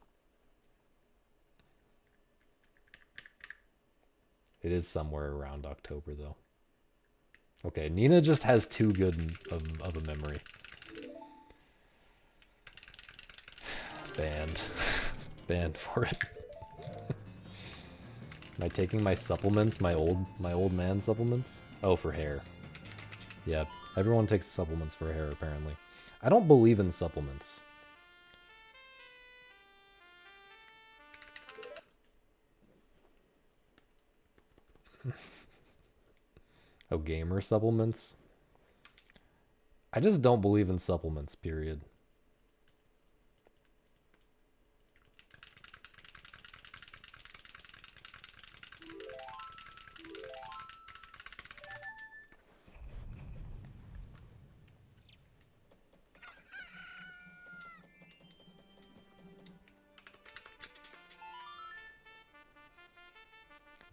It is somewhere around October though. Okay, Nina just has too good of a memory. Banned. Banned for it. Am I taking my supplements? My old man supplements? Oh, for hair. Yeah, everyone takes supplements for hair apparently. I don't believe in supplements. Oh, gamer supplements? I just don't believe in supplements, period.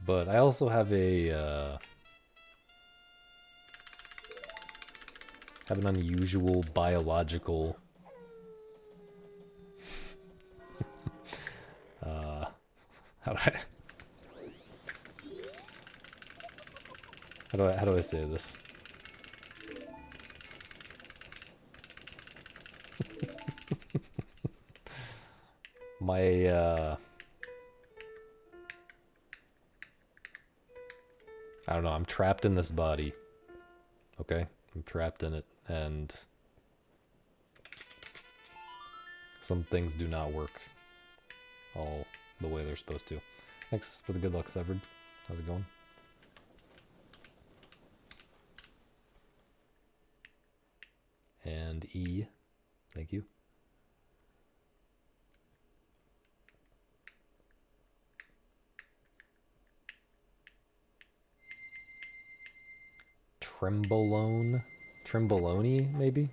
But I also have a have an unusual biological how do I say this? My I don't know, I'm trapped in this body. Okay? I'm trapped in it, and some things do not work all the way they're supposed to. Thanks for the good luck, Severed. How's it going? And E. Thank you. Trembolone? Trembolone, maybe?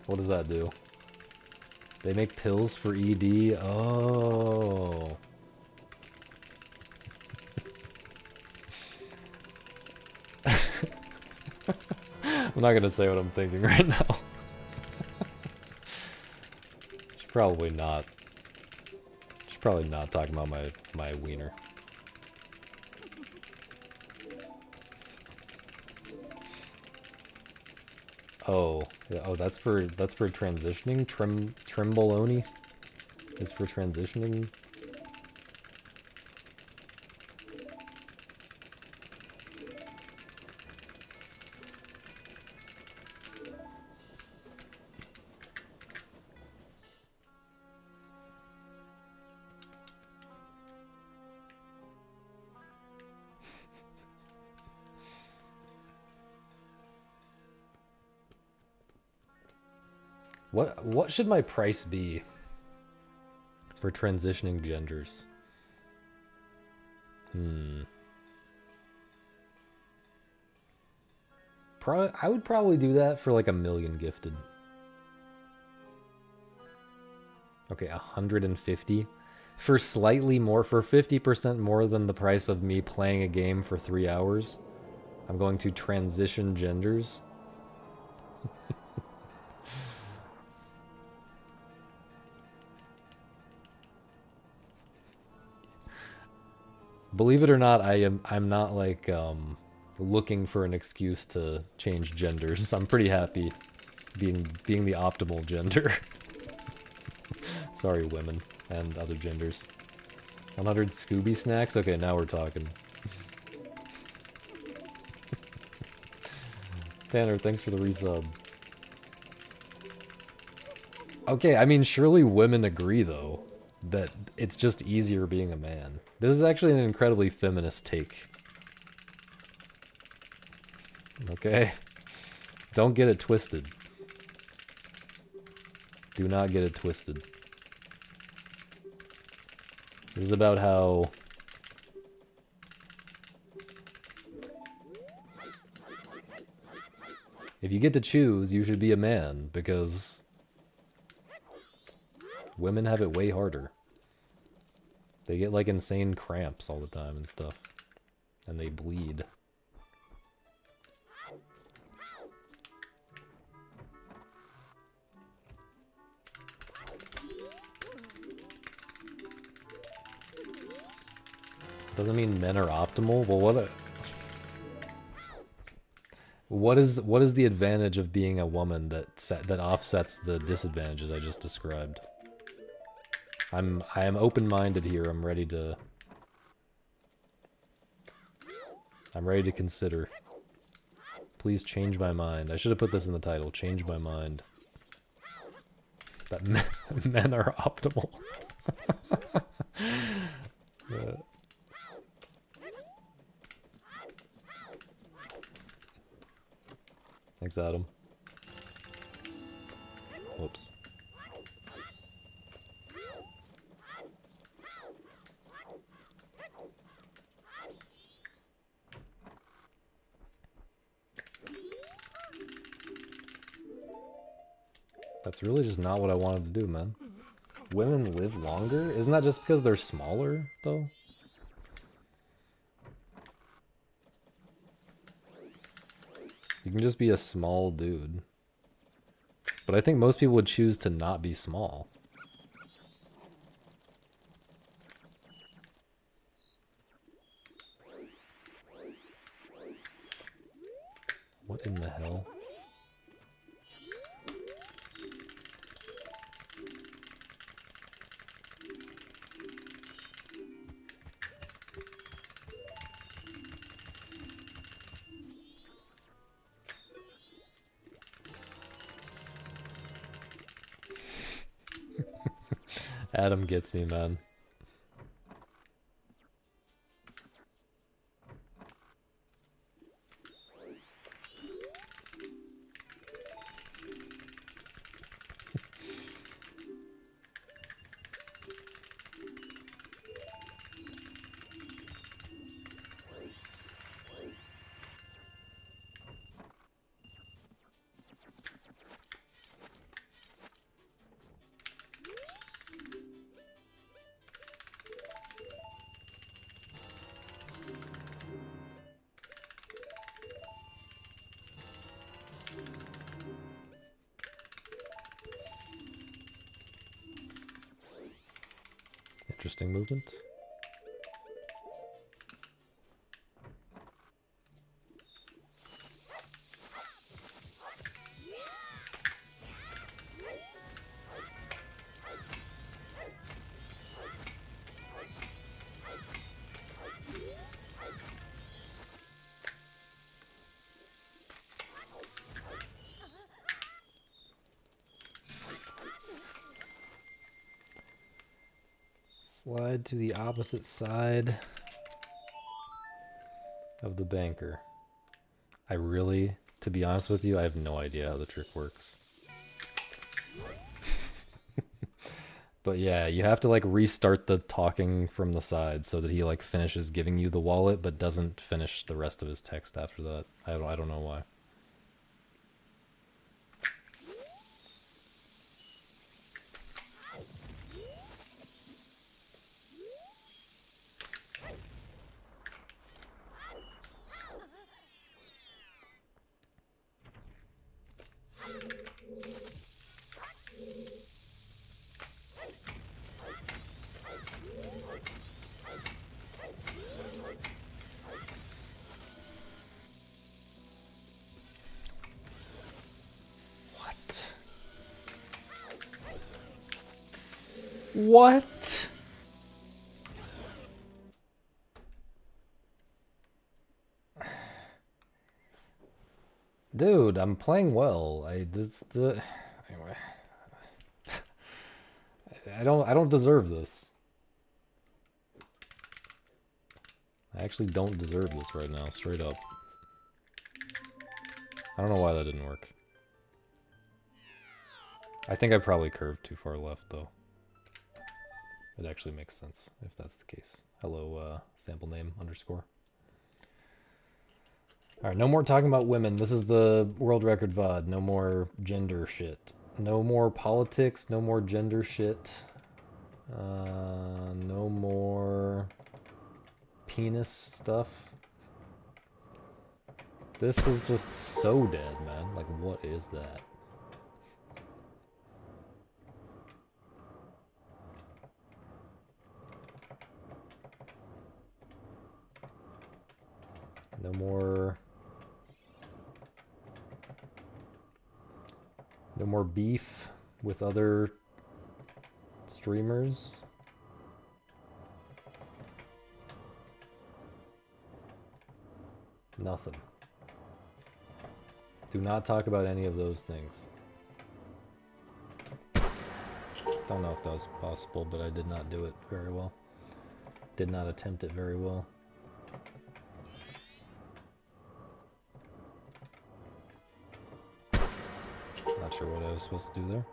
What does that do? They make pills for ED? Oh. I'm not gonna say what I'm thinking right now. Should probably not. Should probably not talk about my wiener. Oh, oh, that's for transitioning. Trembolone is for transitioning. What should my price be for transitioning genders? I would probably do that for like 1,000,000 gifted. Okay, 150 for slightly more, for 50% more than the price of me playing a game for 3 hours. I'm going to transition genders. Believe it or not, I'm not like looking for an excuse to change genders. I'm pretty happy being the optimal gender. Sorry, women and other genders. 100 Scooby snacks? Okay, now we're talking. Tanner, thanks for the resub. Okay, I mean, surely women agree, though, that it's just easier being a man. This is actually an incredibly feminist take. Okay? Don't get it twisted. Do not get it twisted. This is about how... if you get to choose, you should be a man, because... women have it way harder. They get, like, insane cramps all the time and stuff. And they bleed. Doesn't mean men are optimal? Well, what is the advantage of being a woman that offsets the disadvantages I just described? I am open-minded here. I'm ready to consider. Please change my mind. I should have put this in the title. Change my mind. That men are optimal. Yeah. Thanks, Adam. Whoops. That's really just not what I wanted to do, man. Women live longer? Isn't that just because they're smaller, though? You can just be a small dude. But I think most people would choose to not be small. What in the hell? Adam gets me, man. Interesting movement. Slide to the opposite side of the banker. I really, to be honest with you, I have no idea how the trick works. But yeah, you have to like restart the talking from the side so that he like finishes giving you the wallet but doesn't finish the rest of his text after that. I don't know why. What? Dude, I'm playing well. Anyway. I don't deserve this. I actually don't deserve this right now, straight up. I don't know why that didn't work. I think I probably curved too far left though. It actually makes sense if that's the case. Hello, sample name underscore. Alright, no more talking about women. This is the world record VOD. No more gender shit. No more politics. No more gender shit. No more penis stuff. This is just so dead, man. Like, what is that? No more... No more beef with other streamers. Nothing. Do not talk about any of those things. Don't know if that was possible, but I did not do it very well. Did not attempt it very well. Not sure what I was supposed to do there.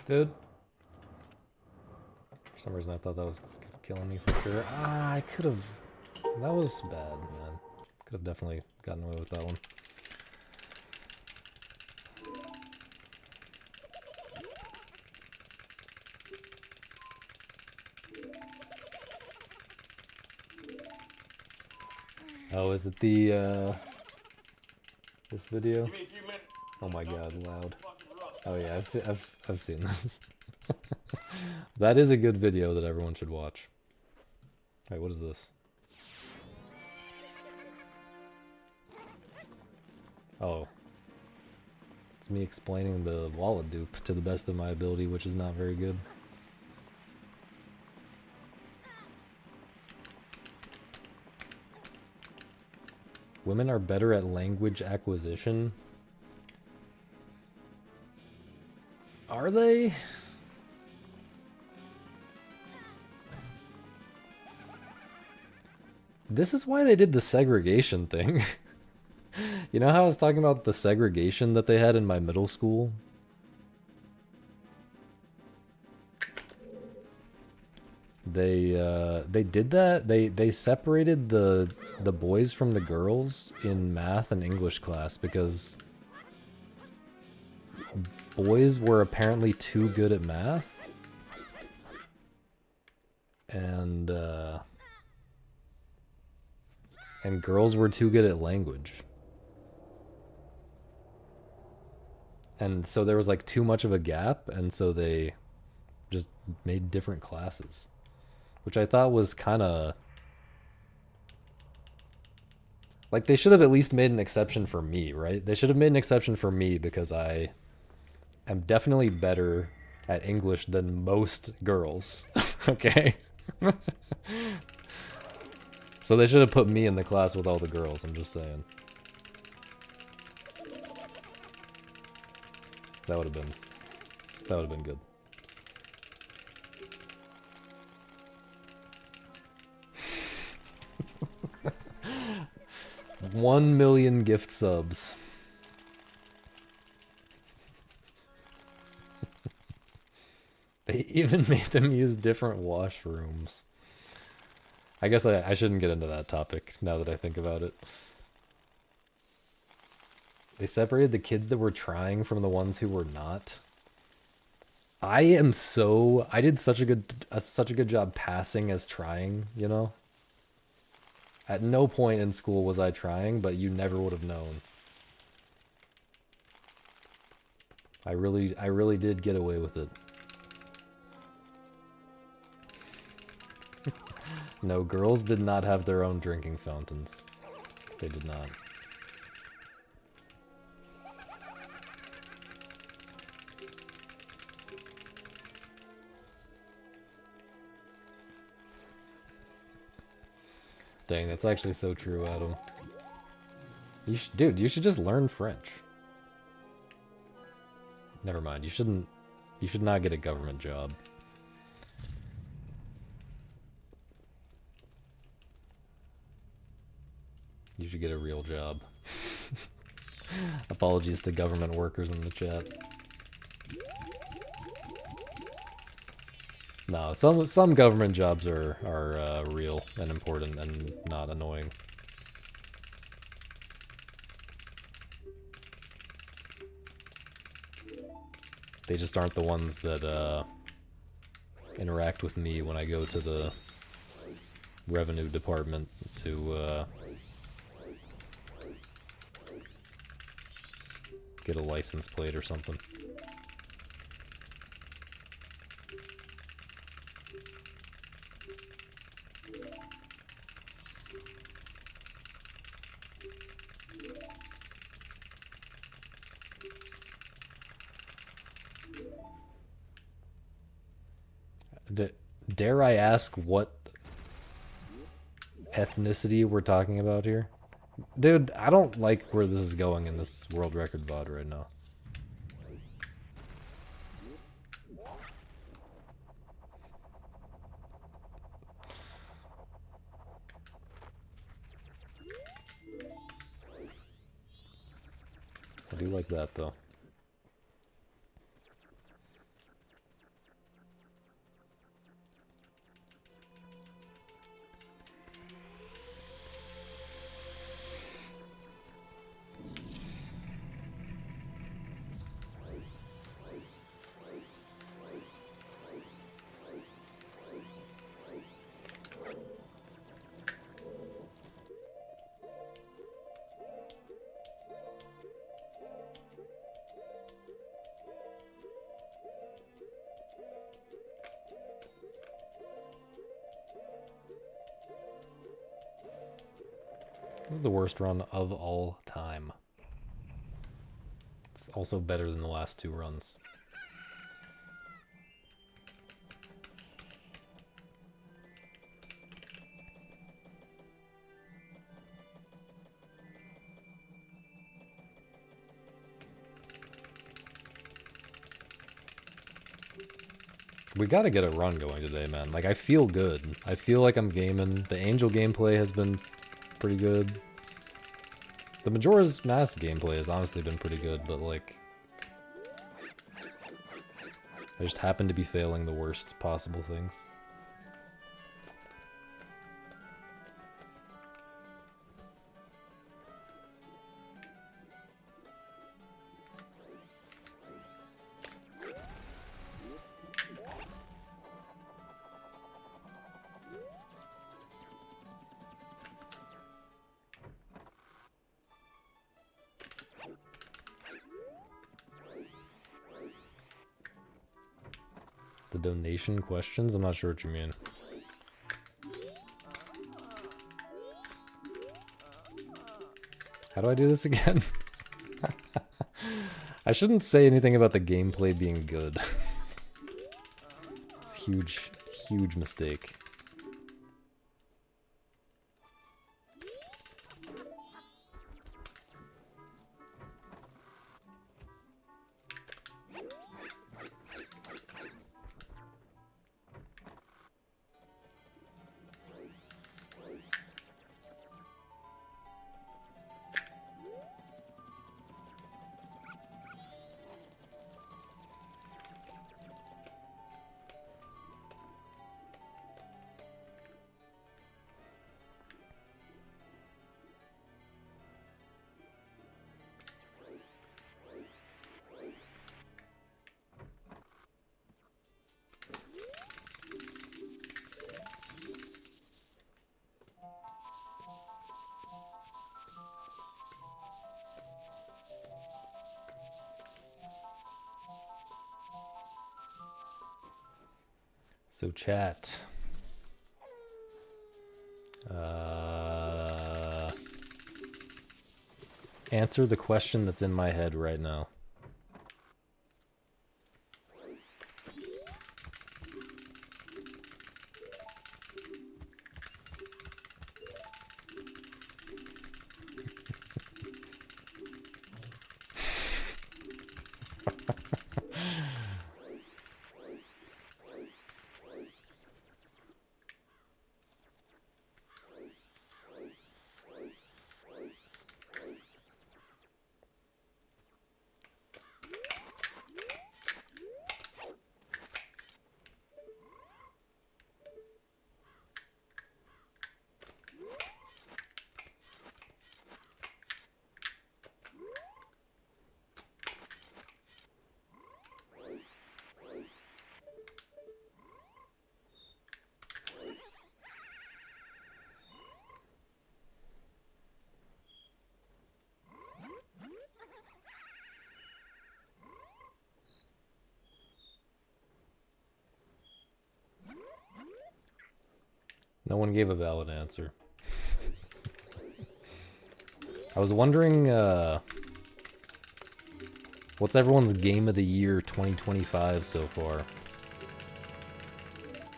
Dude. For some reason I thought that was killing me for sure. Ah, I could have... That was bad, man. Could have definitely gotten away with that one. Oh, is it the, this video? Oh my god, loud. Oh yeah, I've seen this. That is a good video that everyone should watch. Alright, what is this? Oh. It's me explaining the wallet dupe to the best of my ability, which is not very good. Women are better at language acquisition. Are they? This is why they did the segregation thing. You know how I was talking about the segregation that they had in my middle school? They did that. They separated the boys from the girls in math and English class because boys were apparently too good at math. And girls were too good at language. And so there was like too much of a gap, and so they just made different classes. Which I thought was kind of... Like, they should have at least made an exception for me, right? They should have made an exception for me because I am definitely better at English than most girls. Okay? So they should have put me in the class with all the girls, I'm just saying. That would have been good. One million gift subs. They even made them use different washrooms. I guess I shouldn't get into that topic now that I think about it. They separated the kids that were trying from the ones who were not. I did such a good job passing as trying, you know? At no point in school was I trying, but you never would have known. I really did get away with it. No, girls did not have their own drinking fountains. They did not. Dang, that's actually so true, Adam. Dude, you should just learn French. Never mind, you should not get a government job. You should get a real job. Apologies to government workers in the chat. No, some government jobs are real and important and not annoying. They just aren't the ones that interact with me when I go to the revenue department to get a license plate or something. Dare I ask what ethnicity we're talking about here? Dude, I don't like where this is going in this world record VOD right now. I do like that though. This is the worst run of all time. It's also better than the last two runs. We gotta get a run going today, man. Like, I feel good. I feel like I'm gaming. The Angel gameplay has been pretty good. The Majora's Mask gameplay has honestly been pretty good, but like... I just happen to be failing the worst possible things. The donation questions? I'm not sure what you mean. How do I do this again? I shouldn't say anything about the gameplay being good. It's a huge, huge mistake. So chat. Answer the question that's in my head right now. No one gave a valid answer. I was wondering, what's everyone's Game of the Year 2025 so far?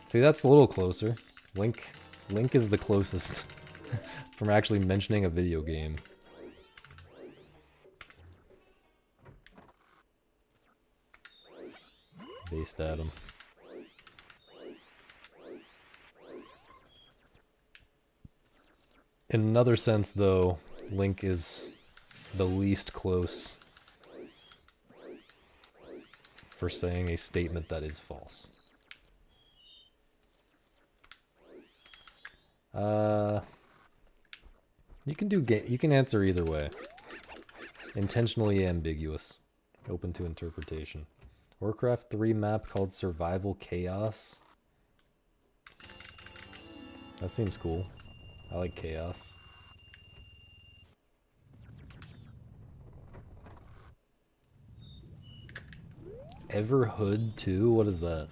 See, that's a little closer. Link is the closest from actually mentioning a video game. Based at him. In another sense, though, Link is the least close for saying a statement that is false. You can answer either way. Intentionally ambiguous. Open to interpretation. Warcraft 3 map called Survival Chaos. That seems cool. I like chaos. Everhood 2? What is that?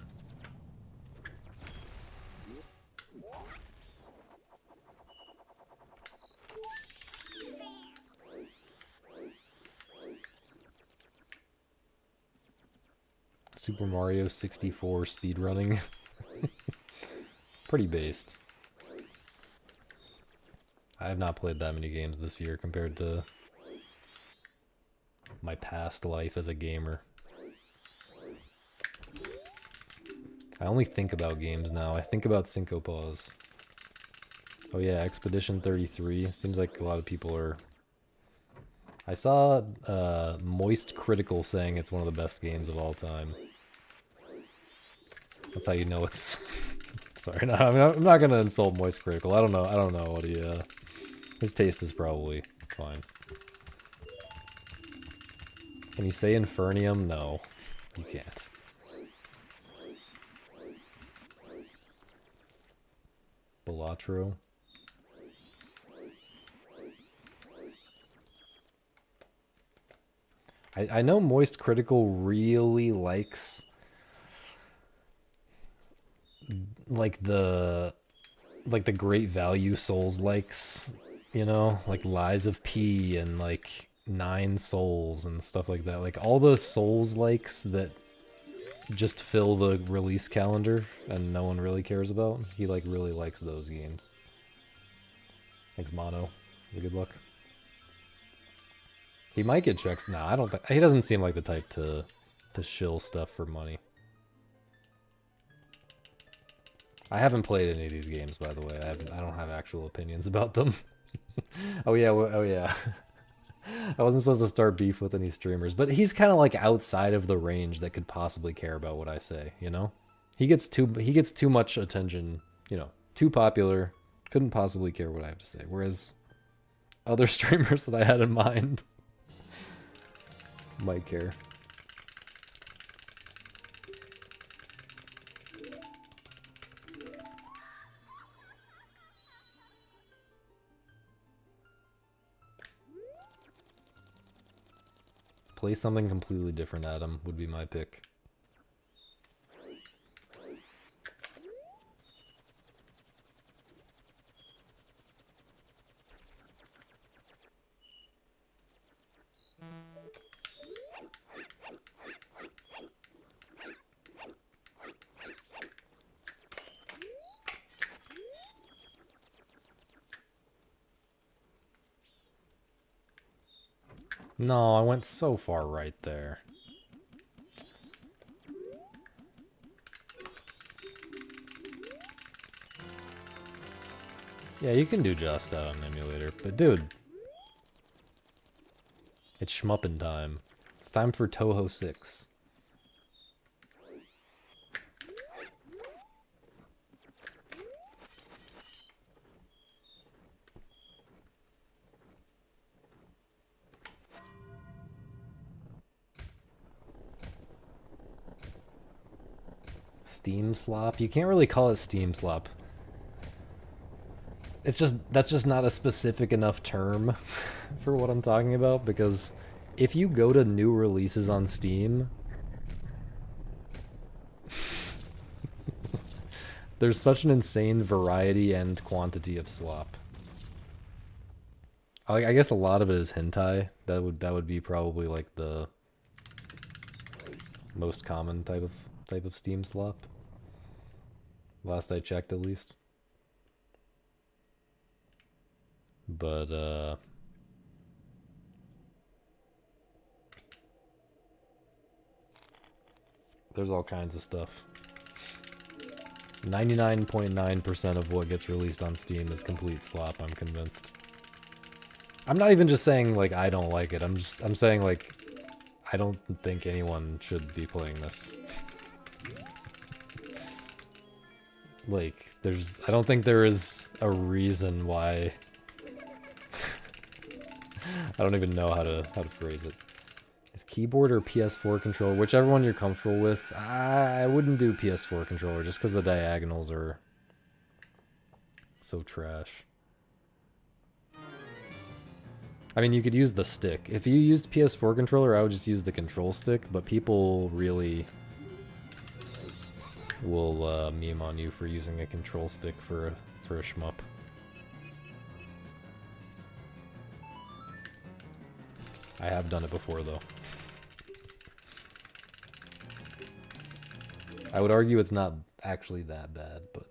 Super Mario 64 speedrunning. Pretty based. I have not played that many games this year compared to my past life as a gamer. I only think about games now. I think about Cinco Paws. Oh yeah, Expedition 33. Seems like a lot of people are... I saw Moist Critical saying it's one of the best games of all time. That's how you know it's... Sorry, no, I mean, I'm not gonna insult Moist Critical. I don't know what he... His taste is probably fine. Can you say Infernium? No, you can't. Balatro. I know Moist Critical really likes like the great value Souls likes, you know, like Lies of P and like 9 Souls and stuff like that. Like all the Souls likes that just fill the release calendar and no one really cares about. He like really likes those games. Thanks, Mono. Good luck. He might get checks. Nah, I don't think he doesn't seem like the type to shill stuff for money. I haven't played any of these games, by the way. I don't have actual opinions about them. Oh yeah, oh yeah. I wasn't supposed to start beef with any streamers, but he's kind of like outside of the range that could possibly care about what I say, you know? He gets too much attention, you know, too popular, couldn't possibly care what I have to say. Whereas other streamers that I had in mind might care. Play something completely different, Adam, would be my pick. No, I went so far right there. Yeah, you can do just that on emulator, but dude, it's shmuppin' time. It's time for Toho 6. Steam slop? You can't really call it Steam slop. It's just, that's just not a specific enough term for what I'm talking about, because if you go to new releases on Steam, there's such an insane variety and quantity of slop. I guess a lot of it is hentai. That would be probably like the most common type of Steam slop. Last I checked, at least. But there's all kinds of stuff. 99.9% of what gets released on Steam is complete slop, I'm convinced. I'm not even just saying like I don't like it. I'm saying like I don't think anyone should be playing this. Like I don't think there is a reason why. I don't even know how to phrase it. Is keyboard or PS4 controller, whichever one you're comfortable with. I wouldn't do PS4 controller just because the diagonals are so trash. I mean, you could use the stick. If you used PS4 controller, I would just use the control stick, but people really will meme on you for using a control stick for a shmup. I have done it before, though. I would argue it's not actually that bad, but...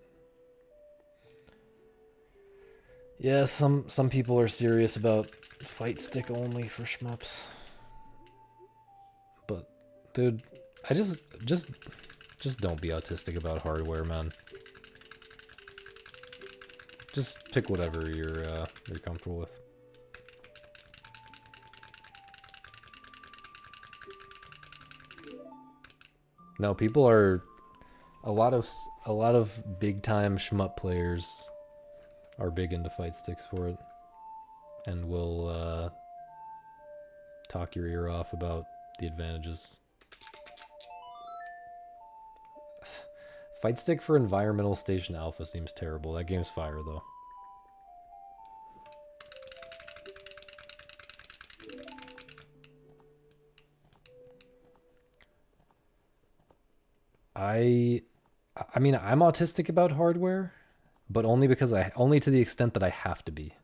Yeah, some people are serious about fight stick only for shmups. But, dude, just Just don't be autistic about hardware, man. Just pick whatever you're comfortable with. No, people are a lot of big time shmup players are big into fight sticks for it, and will talk your ear off about the advantages. Fight stick for Environmental Station Alpha seems terrible. That game's fire though. I mean, I'm autistic about hardware, but only because only to the extent that I have to be.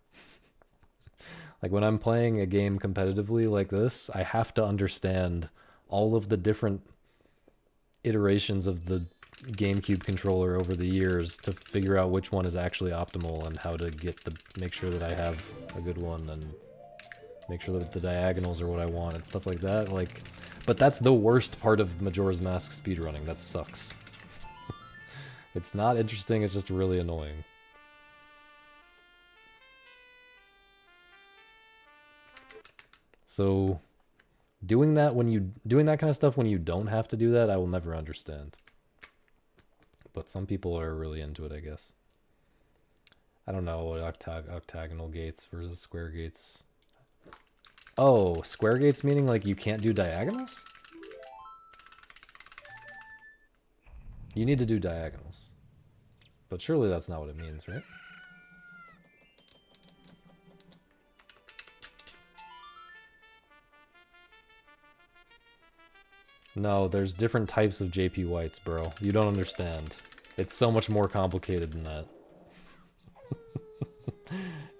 Like when I'm playing a game competitively like this, I have to understand all of the different iterations of the GameCube controller over the years to figure out which one is actually optimal and how to make sure that I have a good one and make sure that the diagonals are what I want and stuff like that. Like, but that's the worst part of Majora's Mask speedrunning. That sucks. It's not interesting, it's just really annoying. So doing that kind of stuff when you don't have to do that, I will never understand. But some people are really into it, I guess. I don't know what octagonal gates versus square gates. Oh, square gates meaning like you can't do diagonals? You need to do diagonals. But surely that's not what it means, right? No, there's different types of JP Whites, bro. You don't understand. It's so much more complicated than that.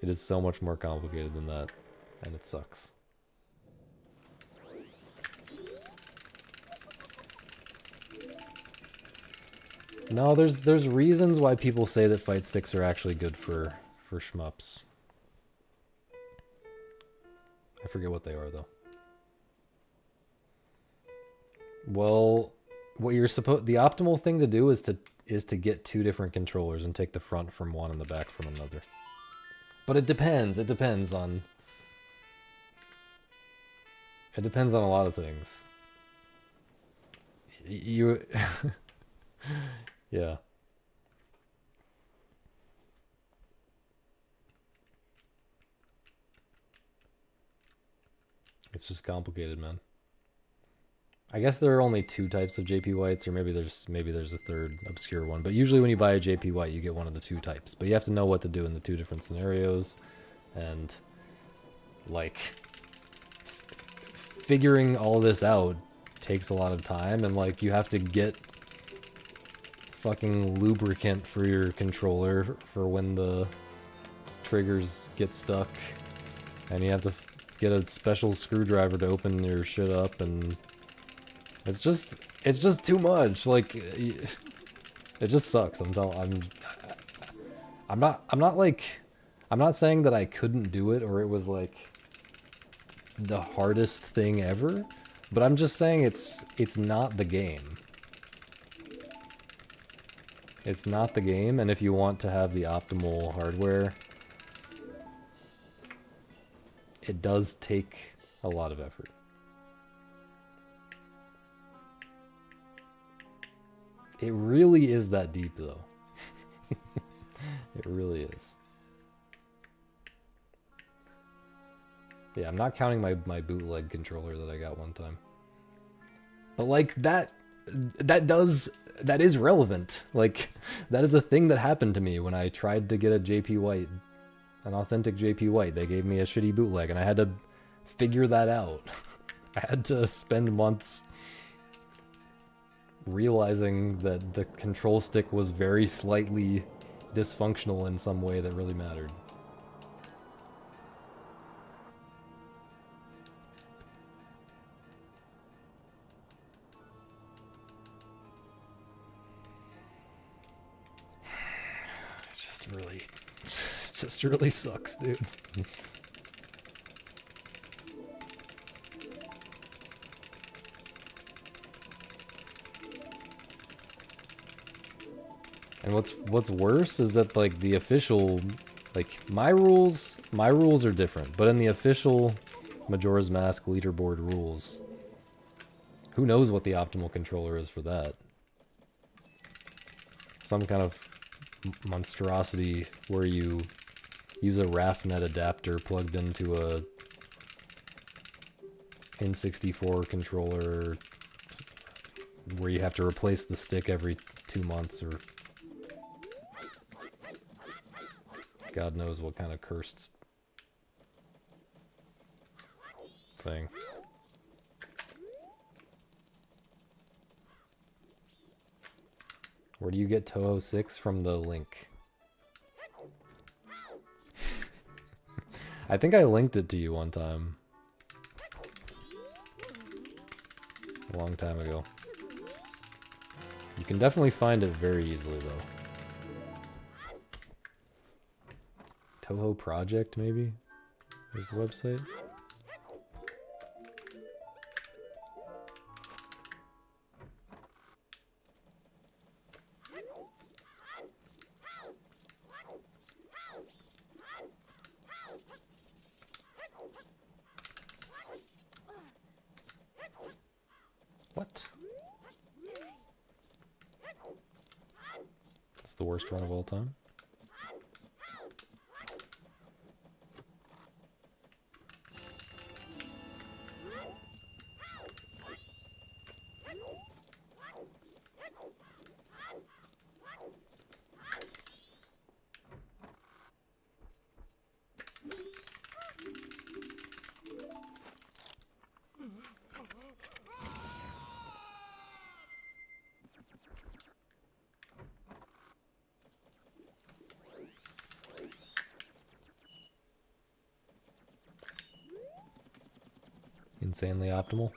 It is so much more complicated than that. And it sucks. No, there's reasons why people say that fight sticks are actually good for shmups. I forget what they are though. Well, what you're the optimal thing to do is to get two different controllers and take the front from one and the back from another. But it depends. It depends on a lot of things. You yeah. It's just complicated, man. I guess there are only two types of JP Whites, or maybe there's a third obscure one. But usually when you buy a JP White, you get one of the two types. But you have to know what to do in the two different scenarios, and like figuring all this out takes a lot of time, and like you have to get fucking lubricant for your controller for when the triggers get stuck, and you have to get a special screwdriver to open your shit up, and it's just too much. Like it just sucks. I'm not saying that I couldn't do it or it was like the hardest thing ever, but I'm just saying it's not the game. It's not the game, and if you want to have the optimal hardware, it does take a lot of effort. It really is that deep, though. It really is. Yeah, I'm not counting my bootleg controller that I got one time. But like that is relevant. Like that is a thing that happened to me when I tried to get a JP White, an authentic JP White. They gave me a shitty bootleg and I had to figure that out. I had to spend months realizing that the control stick was very slightly dysfunctional in some way that really mattered. It just really sucks, dude. And what's worse is that like the official, like my rules are different, but in the official Majora's Mask leaderboard rules, who knows what the optimal controller is for that? Some kind of monstrosity where you use a RAFnet adapter plugged into a N64 controller where you have to replace the stick every 2 months or God knows what kind of cursed thing. Where do you get Toho 6 from the link? I think I linked it to you one time. A long time ago. You can definitely find it very easily though. Toho Project maybe is the website. What? It's the worst run of all time. Insanely optimal.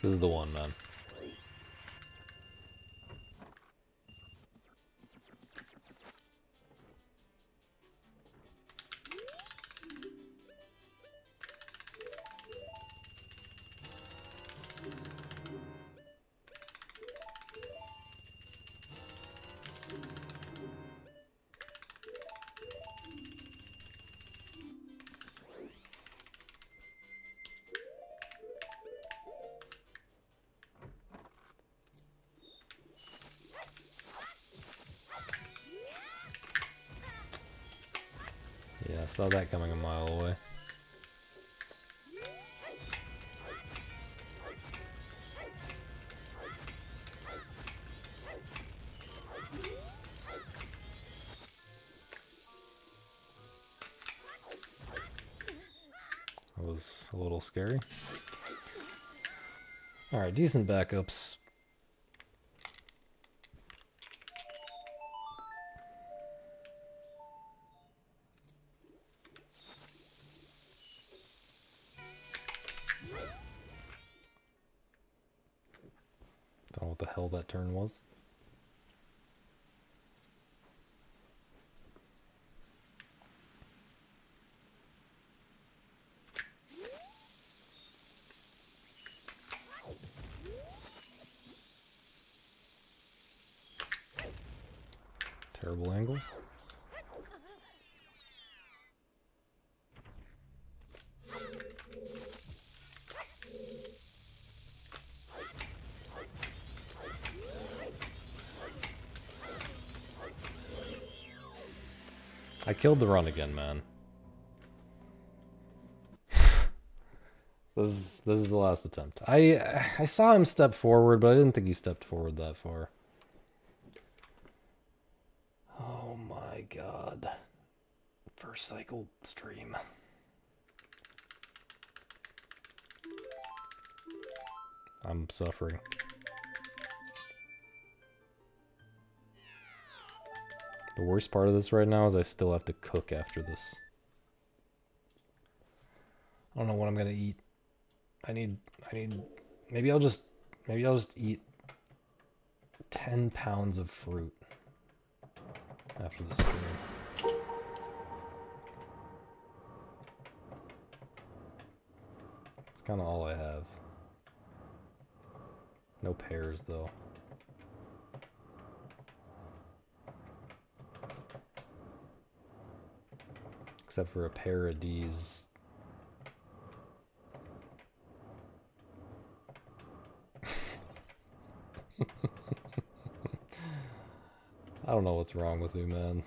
This is the one, man. Yeah, I saw that coming a mile away. That was a little scary. Alright, decent backups. Don't know what the hell that turn was. Terrible angle. I killed the run again, man. This is the last attempt. I saw him step forward, but I didn't think he stepped forward that far. Oh my god. First cycle stream. I'm suffering. The worst part of this right now is I still have to cook after this. I don't know what I'm gonna eat. I need maybe I'll just eat 10 pounds of fruit after the stream. That's kind of all I have. No pears though. Except for a pair of D's. I don't know what's wrong with me, man.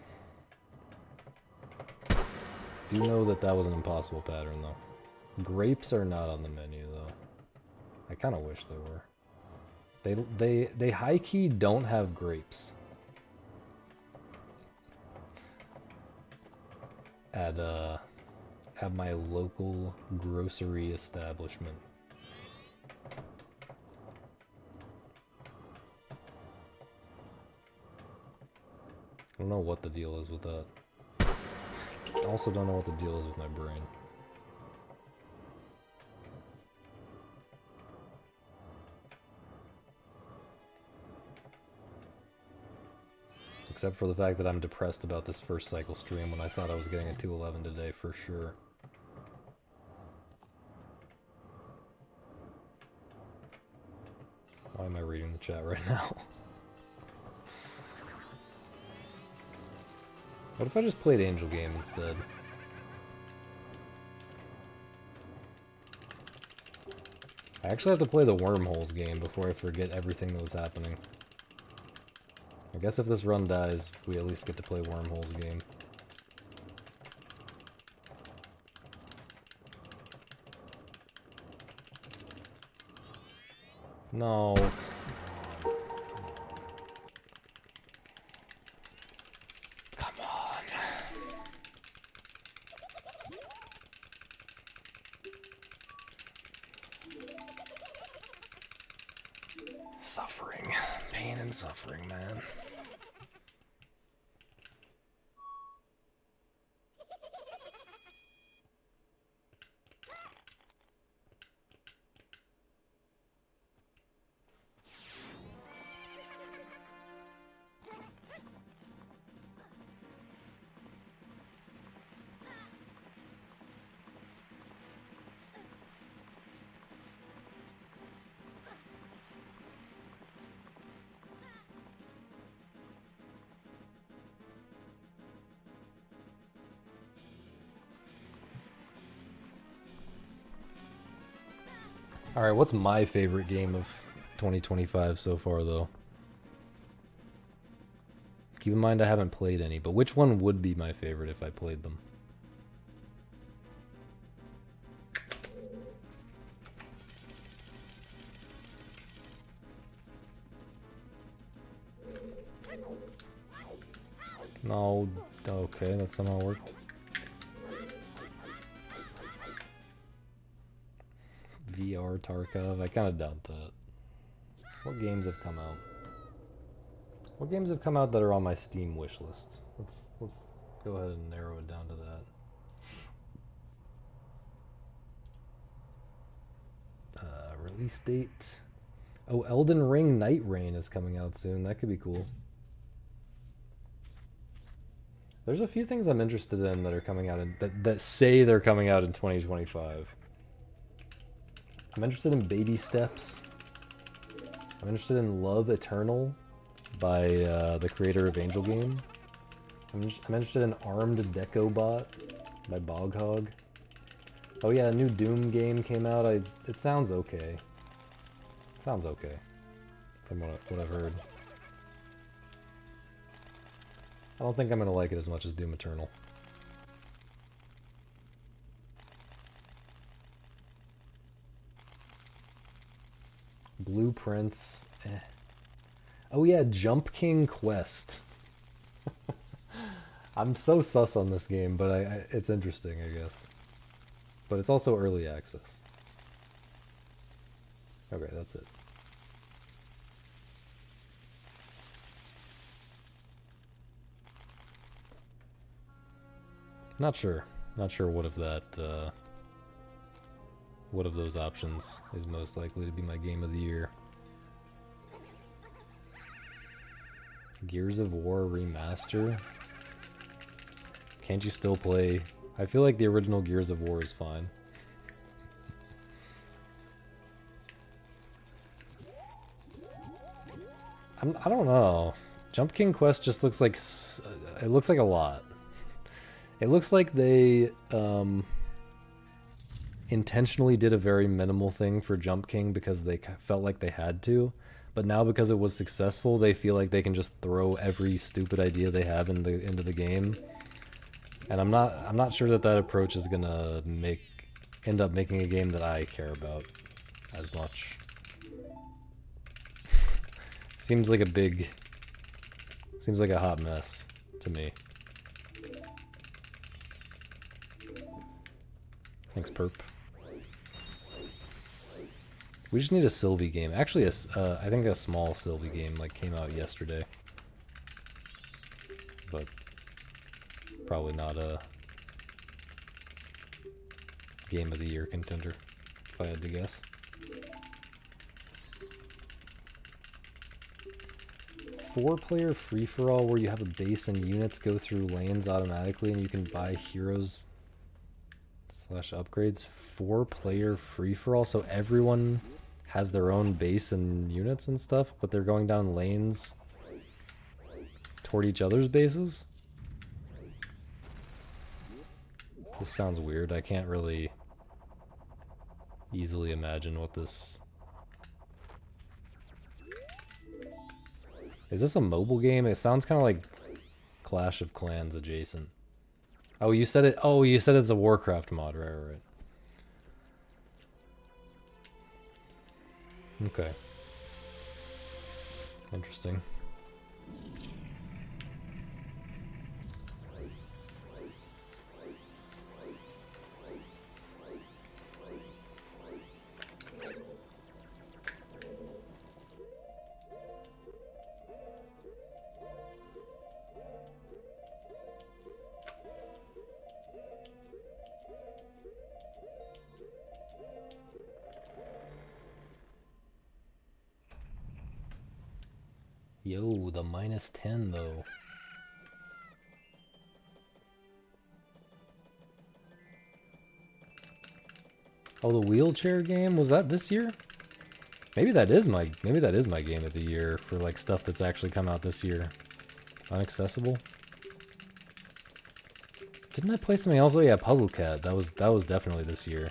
Do know that that was an impossible pattern, though. Grapes are not on the menu, though. I kind of wish they were. They high-key don't have grapes. At my local grocery establishment. I don't know what the deal is with that. I also don't know what the deal is with my brain. Except for the fact that I'm depressed about this first cycle stream when I thought I was getting a 211 today for sure. Why am I reading the chat right now? What if I just played Angel Game instead? I actually have to play the Wormholes game before I forget everything that was happening. I guess if this run dies, we at least get to play Wormholes game. No. Come on. Suffering. Pain and suffering, man. Alright, what's my favorite game of 2025 so far, though? Keep in mind I haven't played any, but which one would be my favorite if I played them? No, okay, that somehow worked. VR Tarkov, I kind of doubt that. What games have come out? What games have come out that are on my Steam wish list? Let's go ahead and narrow it down to that. Release date. Oh, Elden Ring Night Rain is coming out soon. That could be cool. There's a few things I'm interested in that are coming out in that say they're coming out in 2025. I'm interested in Baby Steps. I'm interested in Love Eternal by the creator of Angel Game. I'm interested in Armed Deco Bot by Boghog. Oh yeah, a new Doom game came out. It sounds okay. Sounds okay, from what I've heard. I don't think I'm gonna like it as much as Doom Eternal. Blueprints. Oh yeah, Jump King Quest. I'm so sus on this game, but it's interesting, I guess. But it's also early access. Okay, that's it. Not sure. Not sure what of that, what of those options is most likely to be my game of the year. Gears of War Remaster? Can't you still play? I feel like the original Gears of War is fine. I don't know. Jump King Quest just looks like... It looks like a lot. It looks like they intentionally did a very minimal thing for Jump King because they felt like they had to. But now because it was successful, they feel like they can just throw every stupid idea they have into the game. And I'm not sure that that approach is gonna end up making a game that I care about as much. Seems like a hot mess to me. Thanks, Perp. We just need a Sylvie game. Actually, I think a small Sylvie game like came out yesterday, but probably not a game of the year contender, if I had to guess. Four-player free-for-all where you have a base and units go through lanes automatically, and you can buy heroes / upgrades. Four-player free-for-all, so everyone has their own base and units and stuff, but they're going down lanes toward each other's bases? This sounds weird. I can't really easily imagine what this... Is this a mobile game? It sounds kind of like Clash of Clans adjacent. Oh, you said it. Oh, you said it's a Warcraft mod, right. Okay. Interesting. Yo, the -10 though. Oh, the wheelchair game? Was that this year? Maybe that is my game of the year for like stuff that's actually come out this year. Unaccessible. Didn't I play something else? Oh yeah, Puzzle Cat. That was definitely this year.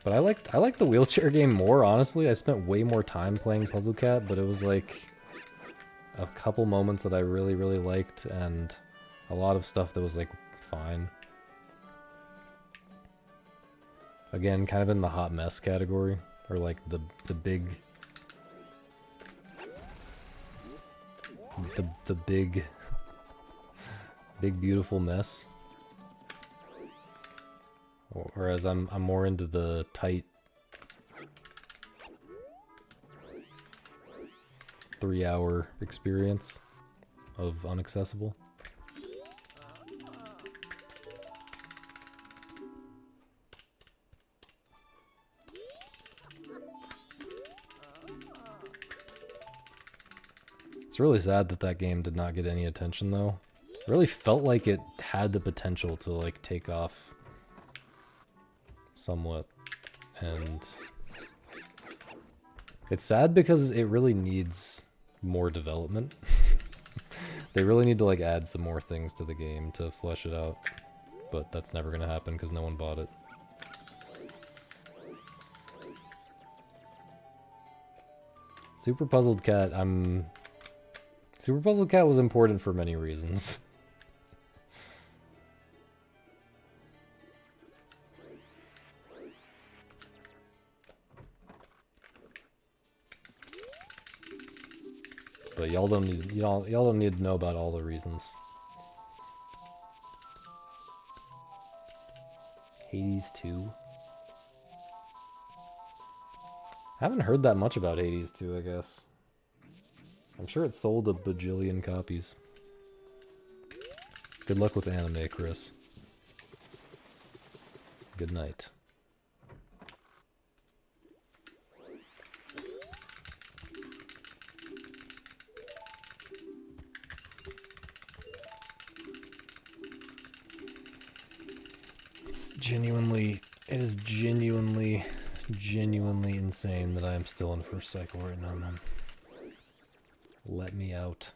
But I liked the wheelchair game more, honestly. I spent way more time playing Puzzle Cat, but it was like a couple moments that I really, really liked, and a lot of stuff that was like fine. Again, kind of in the hot mess category, or like the big beautiful mess. Whereas I'm more into the tight 3-hour experience of Unaccessible. It's really sad that that game did not get any attention though. It really felt like it had the potential to like take off somewhat, and it's sad because it really needs more development. They really need to like add some more things to the game to flesh it out, but that's never gonna happen because no one bought it. Super Puzzled Cat, Super Puzzled Cat was important for many reasons. but y'all don't need y'all don't need to know about all the reasons. Hades 2. I haven't heard that much about Hades 2, I guess. I'm sure it sold a bajillion copies. Good luck with anime, Chris. Good night. It is genuinely insane that I am still in first cycle right now, man. Let me out.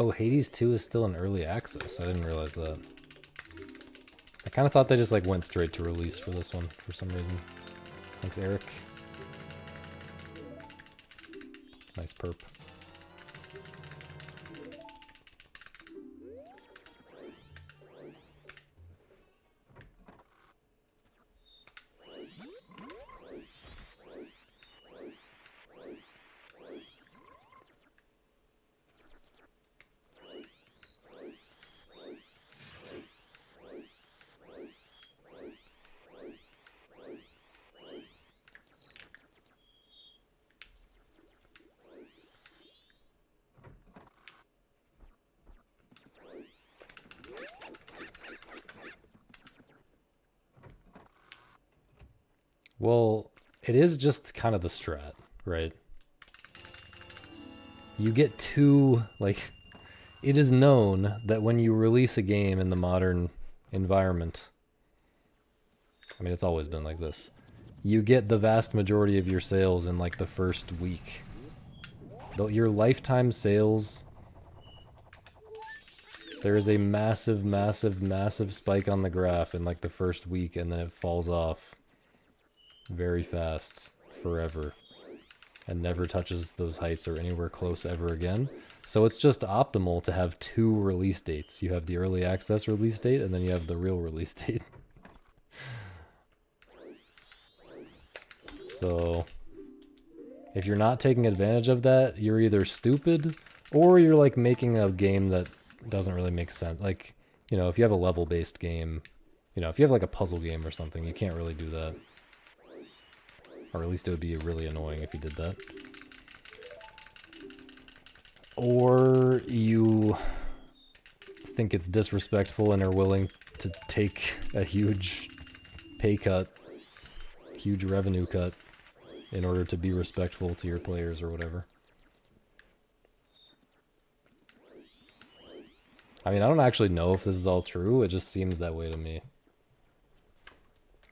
Oh, Hades 2 is still in early access. I didn't realize that. I kind of thought they just like went straight to release for this one for some reason. Thanks, Eric. Nice perp. Well, it is just kind of the strat, right? You get two, like, it is known that when you release a game in the modern environment, I mean, it's always been like this, you get the vast majority of your sales in like the first week. Your lifetime sales, there is a massive, massive, massive spike on the graph in like the first week, and then it falls off very fast, forever, and never touches those heights or anywhere close ever again. So it's just optimal to have two release dates. You have the early access release date, and then you have the real release date. So if you're not taking advantage of that, you're either stupid, or you're like making a game that doesn't really make sense. Like, you know, if you have a level-based game, you know, if you have like a puzzle game or something, you can't really do that. Or at least it would be really annoying if you did that. Or you think it's disrespectful and are willing to take a huge pay cut, huge revenue cut, in order to be respectful to your players or whatever. I mean, I don't actually know if this is all true, it just seems that way to me.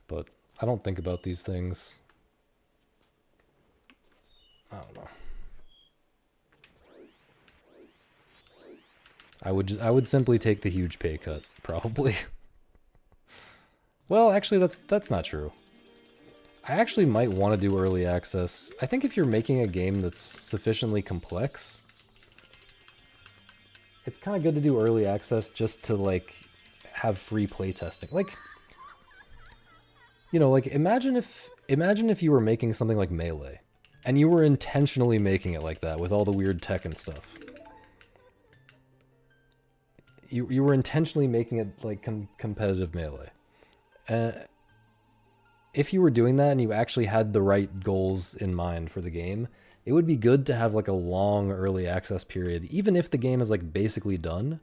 But I don't think about these things. I don't know. I would simply take the huge pay cut, probably. Well, actually that's not true. I actually might want to do early access. I think if you're making a game that's sufficiently complex, it's kind of good to do early access just to like have free playtesting. Like, you know, like imagine if you were making something like Melee. And you were intentionally making it like that with all the weird tech and stuff. You were intentionally making it like competitive Melee. If you were doing that and you actually had the right goals in mind for the game, it would be good to have like a long early access period. Even if the game is like basically done,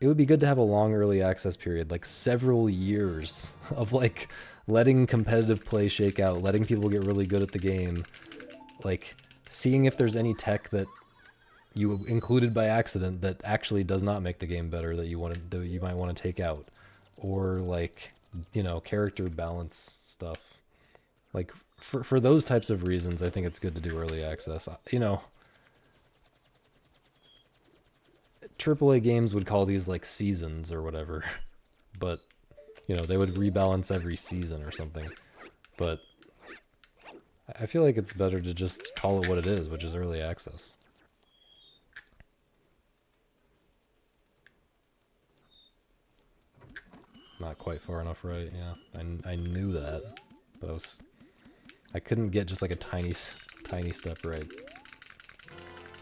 it would be good to have a long early access period, like several years of like letting competitive play shake out, letting people get really good at the game, like seeing if there's any tech that you included by accident that actually does not make the game better that you might want to take out, or like, you know, character balance stuff. Like for those types of reasons, I think it's good to do early access. You know, AAA games would call these like seasons or whatever, but you know, they would rebalance every season or something. But I feel like it's better to just call it what it is, which is early access. Not quite far enough right, yeah. I knew that, but I couldn't get just like a tiny step right.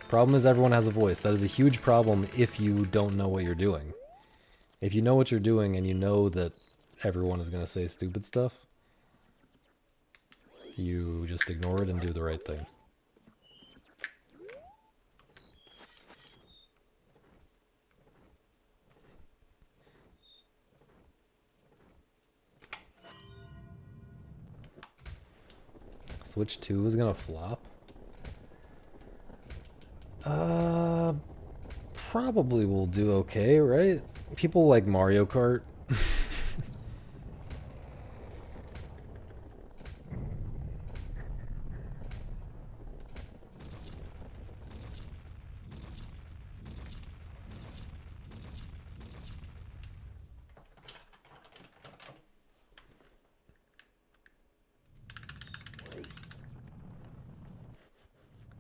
Problem is everyone has a voice. That is a huge problem if you don't know what you're doing. If you know what you're doing and you know that everyone is going to say stupid stuff, you just ignore it and do the right thing. Switch 2 is gonna flop? Probably will do okay, right? People like Mario Kart.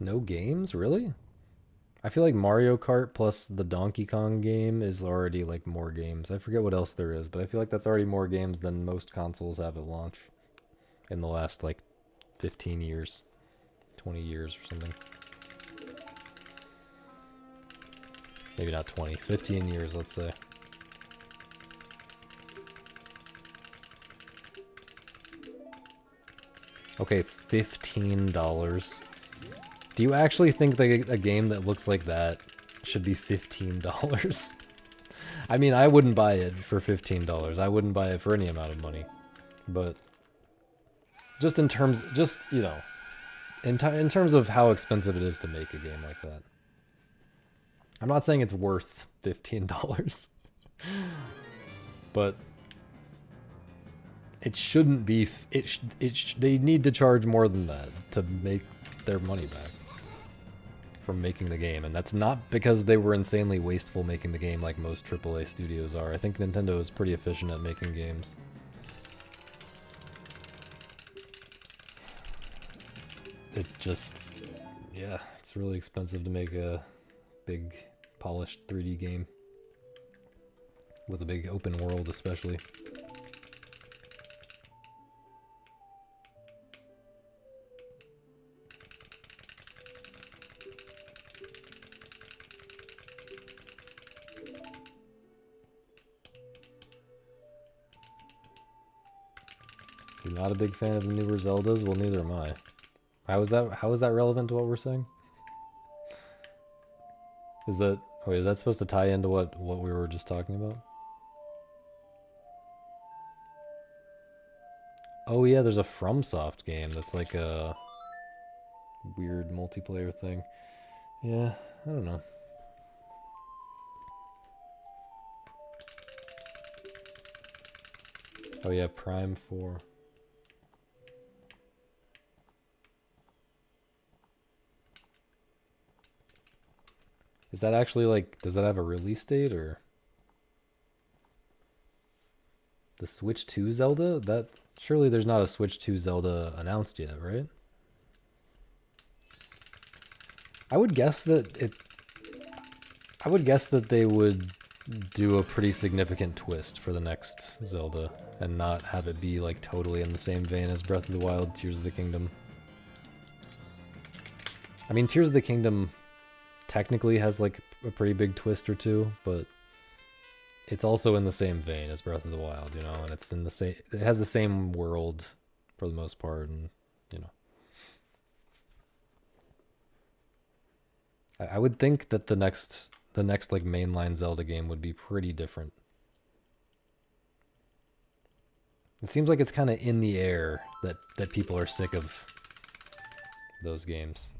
No games? Really? I feel like Mario Kart plus the Donkey Kong game is already like more games. I forget what else there is, but I feel like that's already more games than most consoles have at launch in the last like 15 years, 20 years or something. Maybe not 20, 15 years, let's say. Okay, $15. Do you actually think that a game that looks like that should be $15? I mean, I wouldn't buy it for $15. I wouldn't buy it for any amount of money. But just in terms, you know, in terms of how expensive it is to make a game like that. I'm not saying it's worth $15. But it shouldn't be, they need to charge more than that to make their money back from making the game, and that's not because they were insanely wasteful making the game like most AAA studios are. I think Nintendo is pretty efficient at making games. It just, yeah, it's really expensive to make a big polished 3D game with a big open world especially. You're not a big fan of the newer Zeldas? Well, neither am I. How is that relevant to what we're saying? Wait, is that supposed to tie into what we were just talking about? Oh yeah, there's a FromSoft game that's like a weird multiplayer thing. Yeah, I don't know. Oh yeah, Prime 4. Is that actually like, does that have a release date or? The Switch 2 Zelda? That, surely there's not a Switch 2 Zelda announced yet, right? I would guess that they would do a pretty significant twist for the next Zelda and not have it be like totally in the same vein as Breath of the Wild, Tears of the Kingdom. I mean, Tears of the Kingdom technically has like a pretty big twist or two, but it's also in the same vein as Breath of the Wild, you know, and it's in the same, it has the same world for the most part, and you know. I would think that the next like mainline Zelda game would be pretty different. It seems like it's kind of in the air that people are sick of those games.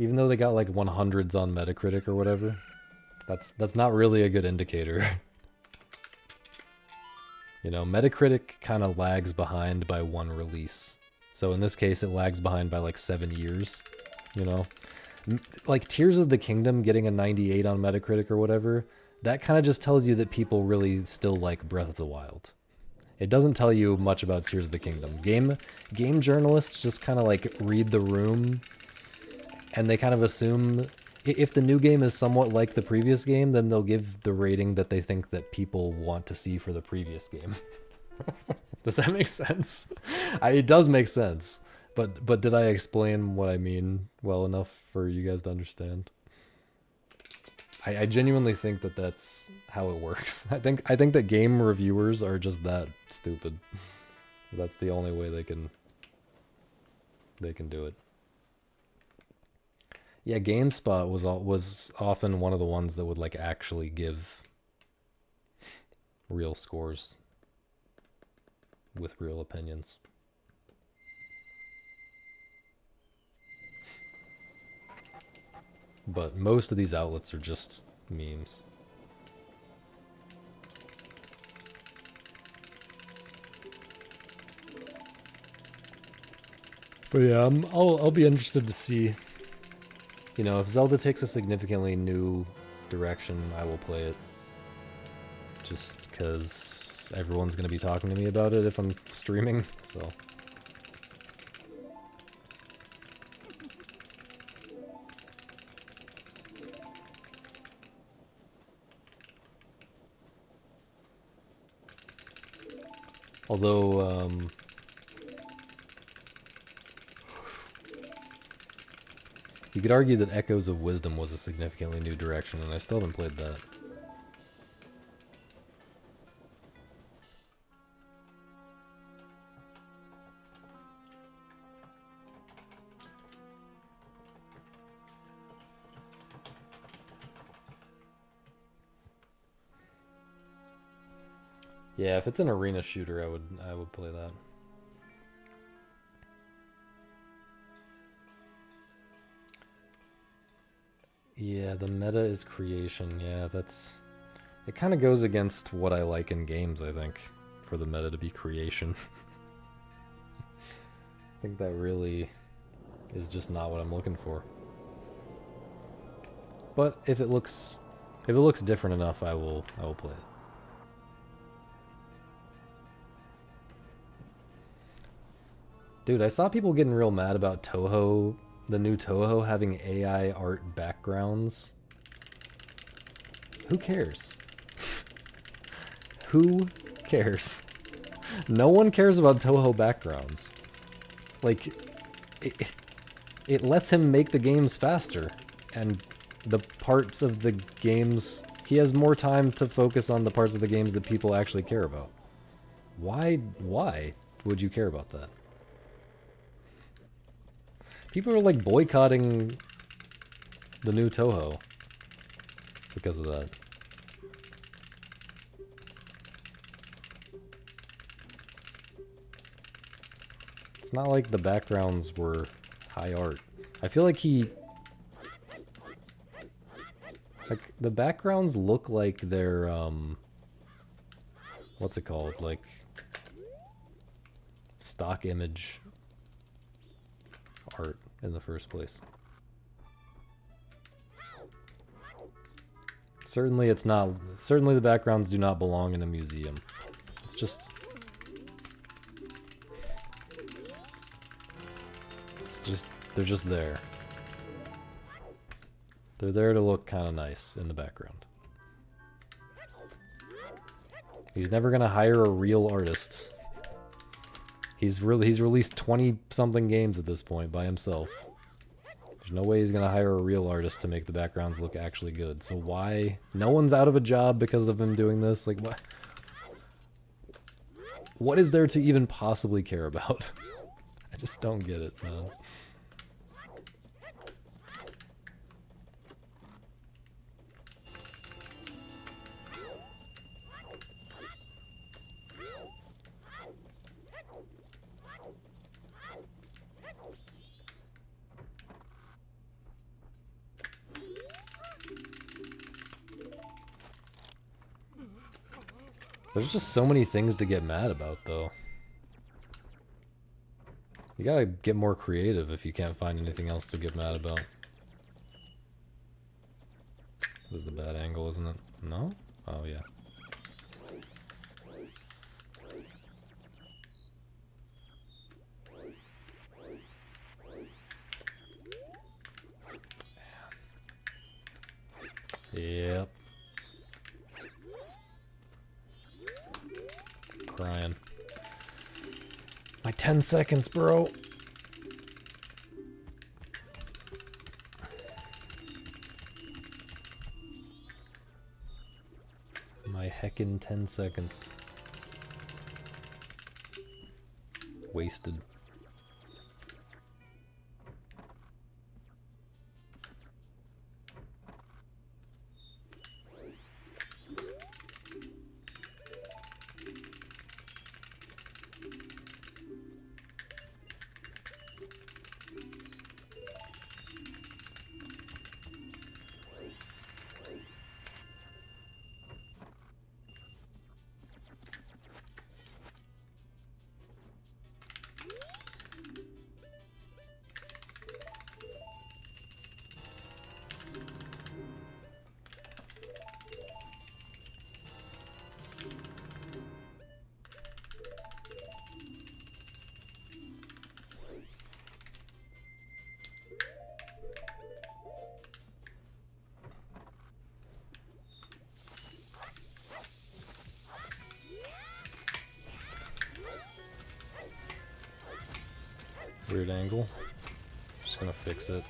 Even though they got like 100s on Metacritic or whatever, that's not really a good indicator. You know, Metacritic kind of lags behind by one release. So in this case, it lags behind by like 7 years, you know? Like Tears of the Kingdom getting a 98 on Metacritic or whatever, that kind of just tells you that people really still like Breath of the Wild. It doesn't tell you much about Tears of the Kingdom. Game journalists just kind of like read the room, and they kind of assume if the new game is somewhat like the previous game, then they'll give the rating that they think that people want to see for the previous game. Does that make sense? It does make sense. But did I explain what I mean well enough for you guys to understand? I genuinely think that that's how it works. I think that game reviewers are just that stupid. That's the only way they can do it. Yeah, GameSpot was often one of the ones that would like actually give real scores with real opinions. But most of these outlets are just memes. But yeah, I'll be interested to see. You know, if Zelda takes a significantly new direction, I will play it. Just because everyone's going to be talking to me about it if I'm streaming, so... Although, you could argue that Echoes of Wisdom was a significantly new direction, and I still haven't played that. Yeah, if it's an arena shooter, I would play that. Yeah, the meta is creation. Yeah, that's... It kind of goes against what I like in games, I think, for the meta to be creation. I think that really is just not what I'm looking for. But if it looks different enough, I will play it. Dude, I saw people getting real mad about Toho, the new Toho having AI art backgrounds. Who cares? Who cares? No one cares about Toho backgrounds. Like, it lets him make the games faster, and the parts of the games... He has more time to focus on the parts of the games that people actually care about. Why would you care about that? People are like boycotting the new Toho because of that. It's not like the backgrounds were high art. I feel like like the backgrounds look like they're what's it called? Like stock image art in the first place. Certainly it's not, certainly the backgrounds do not belong in a museum. It's just they're just there. They're there to look kind of nice in the background. He's never gonna hire a real artist. He's released 20-something games at this point by himself. There's no way he's gonna hire a real artist to make the backgrounds look actually good. So why? No one's out of a job because of him doing this? Like, what? What is there to even possibly care about? I just don't get it, man. There's just so many things to get mad about, though. You gotta get more creative if you can't find anything else to get mad about. This is the bad angle, isn't it? No? Oh, yeah. Yep. Crying. My 10 seconds, bro. My heckin' 10 seconds. Wasted. Weird angle. Just gonna fix it.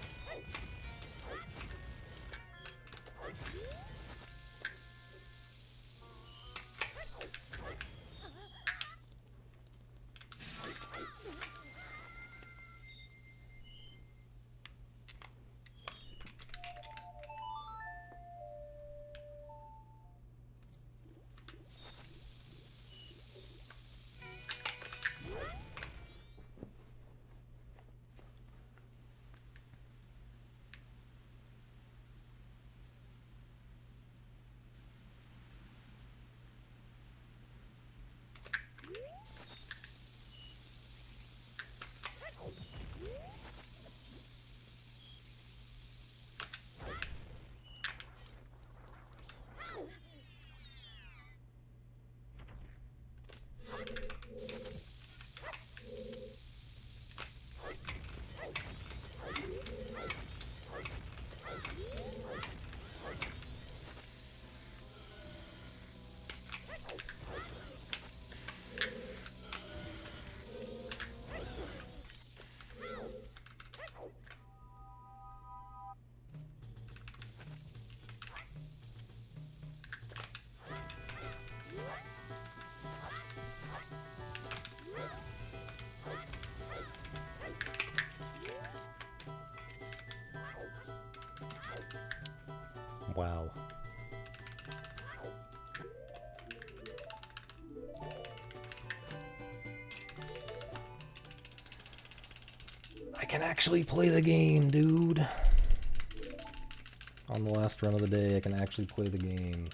Wow. I can actually play the game, dude. On the last run of the day, I can actually play the game.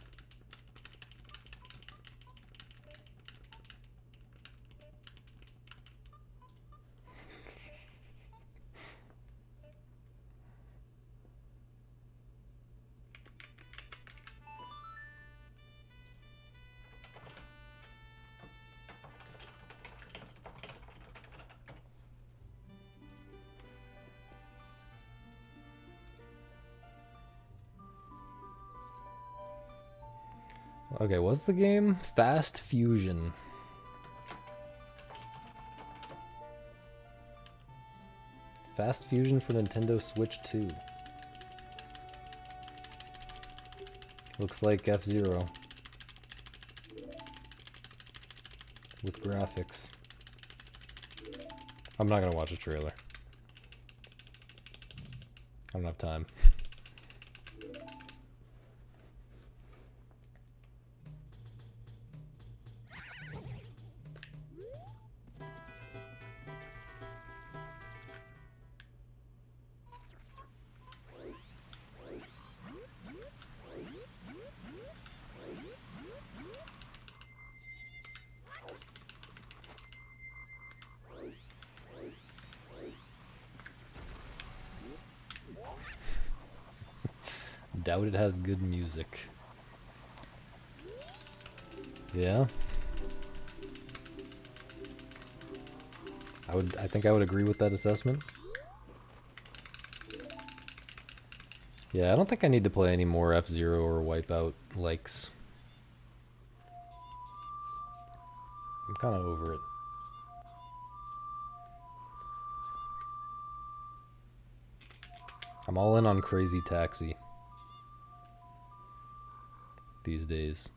Okay, what's the game? Fast Fusion. Fast Fusion for Nintendo Switch 2. Looks like F-Zero. With graphics. I'm not gonna watch a trailer. I don't have time. doubt it has good music. Yeah. I think I would agree with that assessment. Yeah, I don't think I need to play any more F-Zero or Wipeout likes. I'm kind of over it. I'm all in on Crazy Taxi these days.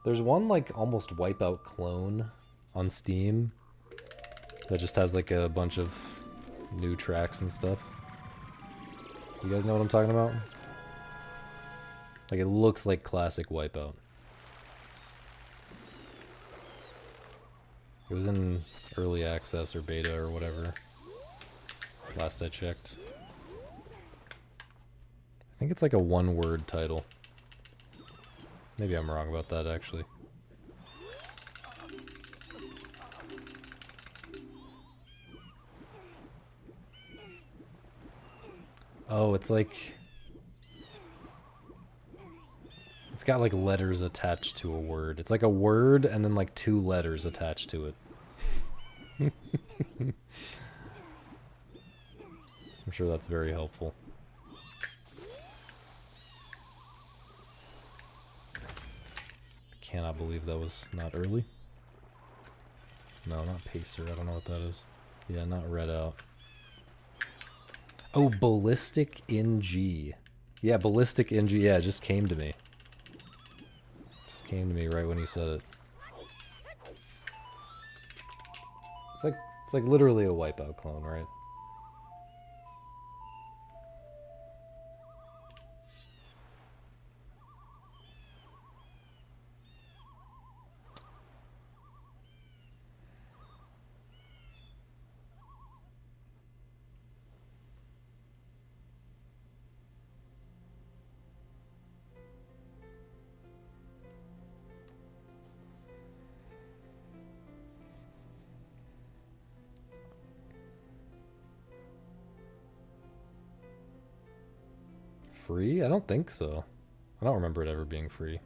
There's one like almost Wipeout clone on Steam that just has like a bunch of new tracks and stuff. You guys know what I'm talking about? Like it looks like classic Wipeout. It was in early access or beta or whatever. Last I checked. I think it's like a one-word title. Maybe I'm wrong about that, actually. Oh, it's like... It's got like letters attached to a word. It's like a word and then like 2 letters attached to it. I'm sure that's very helpful. Cannot believe that was not early. No, not Pacer. I don't know what that is. Yeah, not Red Out. Oh, Ballistic NG. Yeah, Ballistic NG. Yeah, it just came to me. Just came to me right when you said it. It's like literally a Wipeout clone, right? Free? I don't think so. I don't remember it ever being free.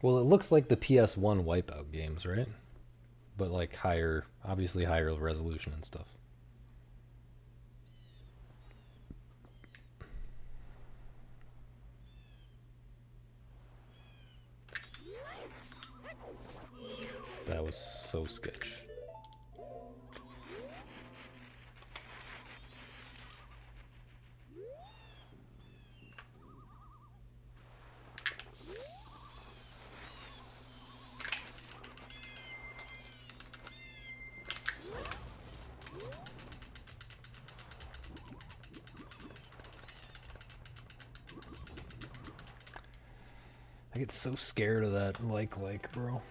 Well, it looks like the PS1 Wipeout games, right? But like higher, obviously higher resolution and stuff. That was so sketch. I get so scared of that like, bro.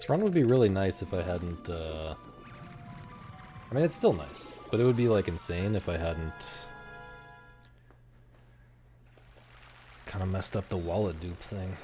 This run would be really nice if I hadn't, I mean, it's still nice, but it would be, like, insane if I hadn't kind of messed up the wallet dupe thing.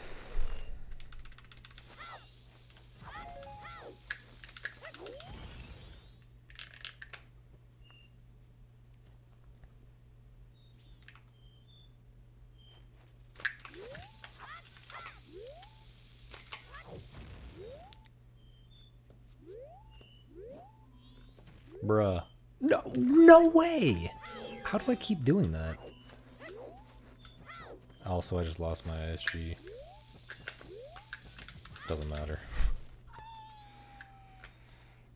Bruh. No, no way! How do I keep doing that? Also, I just lost my ISG. Doesn't matter.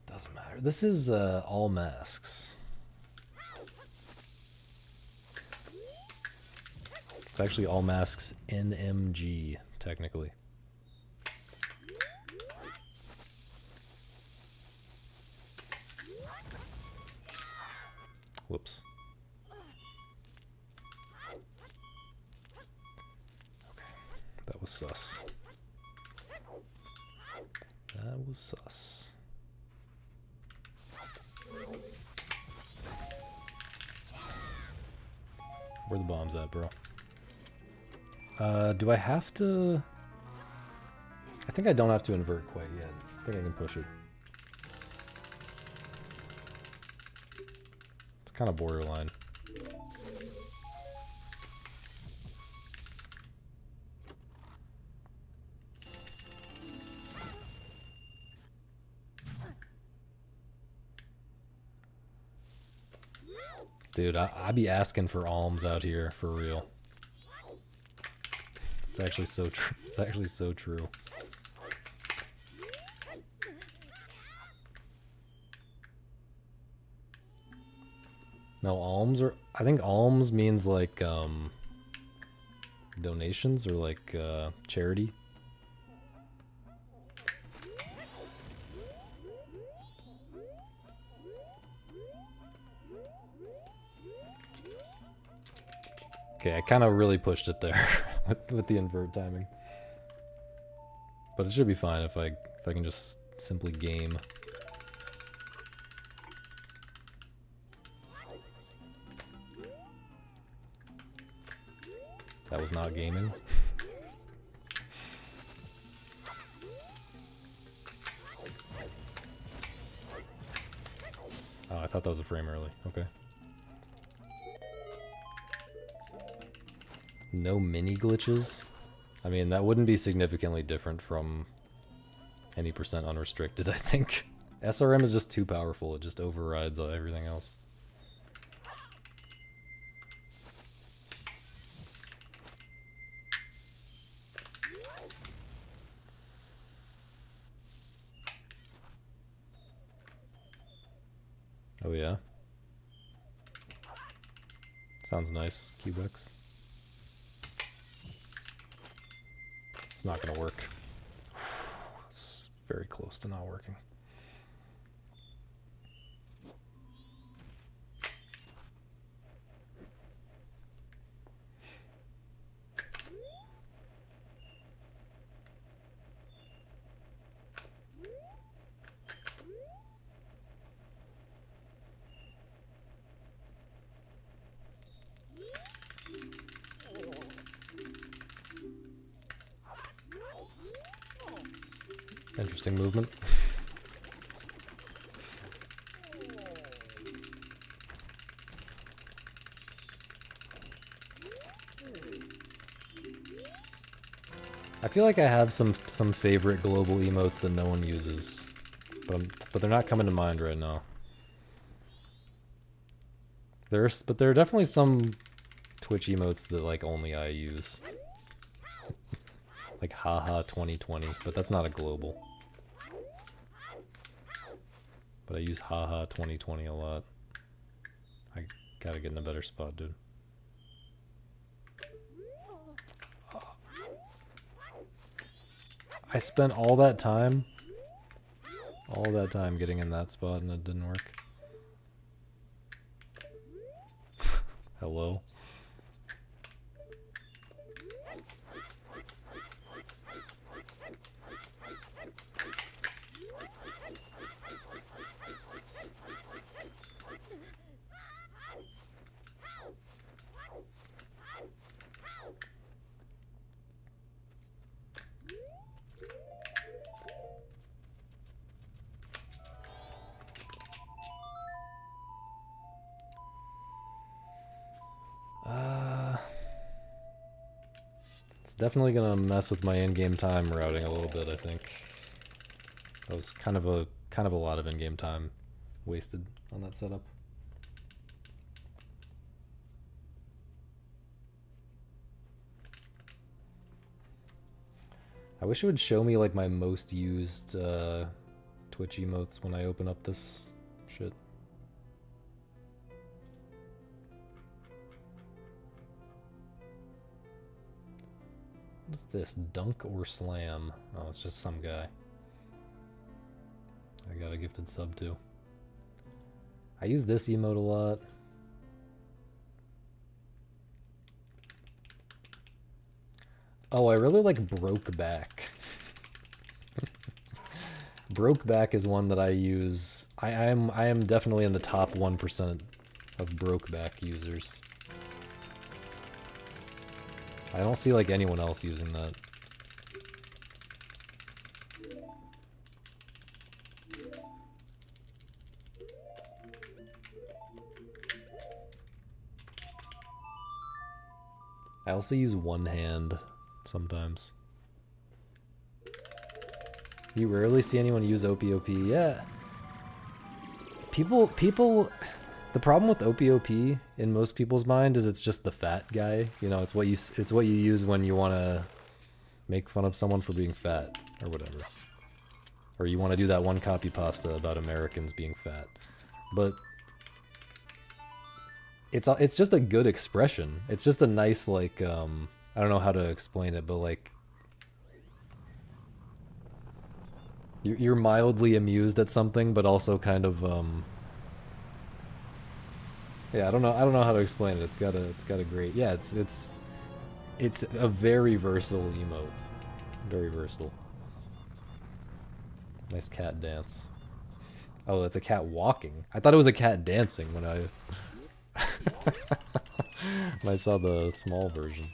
Doesn't matter. This is all masks. It's actually all masks NMG, technically. Whoops. Okay, that was sus. That was sus. Where the bombs at, bro? Do I have to... I think I don't have to invert quite yet. I think I can push it. It's kind of borderline. Dude, I be asking for alms out here, for real. It's actually so true. It's actually so true. No, alms are... I think alms means like, donations or like, charity. Okay, I kind of really pushed it there with the invert timing. But it should be fine if I can just simply game. That was not gaming. Oh, I thought that was a frame early. Okay. No mini glitches? I mean, that wouldn't be significantly different from any percent unrestricted, I think. SRM is just too powerful. It just overrides everything else. Oh yeah? Sounds nice, Cubex. It's not gonna work. It's very close to not working. Interesting movement. I feel like I have some favorite global emotes that no one uses, but they're not coming to mind right now. But there are definitely some Twitch emotes that like only I use. Like haha 2020, but that's not a global. But I use haha 2020 a lot. I gotta get in a better spot, dude. I spent all that time getting in that spot and it didn't work. Hello? It's definitely gonna mess with my in-game time routing a little bit, I think. That was kind of a lot of in-game time wasted on that setup. I wish it would show me like my most used Twitch emotes when I open up this shit. What is this? Dunk or slam? Oh, it's just some guy. I got a gifted sub too. I use this emote a lot. Oh, I really like broke back. Broke back is one that I use. I am definitely in the top 1% of broke back users. I don't see like anyone else using that. I also use one hand sometimes. You rarely see anyone use OPOP. Yeah. People, the problem with OPOP in most people's mind is it's just the fat guy. You know, it's what you use when you want to make fun of someone for being fat or whatever. Or you want to do that one copy pasta about Americans being fat. But it's just a good expression. It's just a nice, like, I don't know how to explain it, but like you're mildly amused at something, but also kind of yeah, I don't know how to explain it. It's got a great, yeah, it's a very versatile emote. Very versatile. Nice cat dance. Oh, that's a cat walking. I thought it was a cat dancing when I when I saw the small version.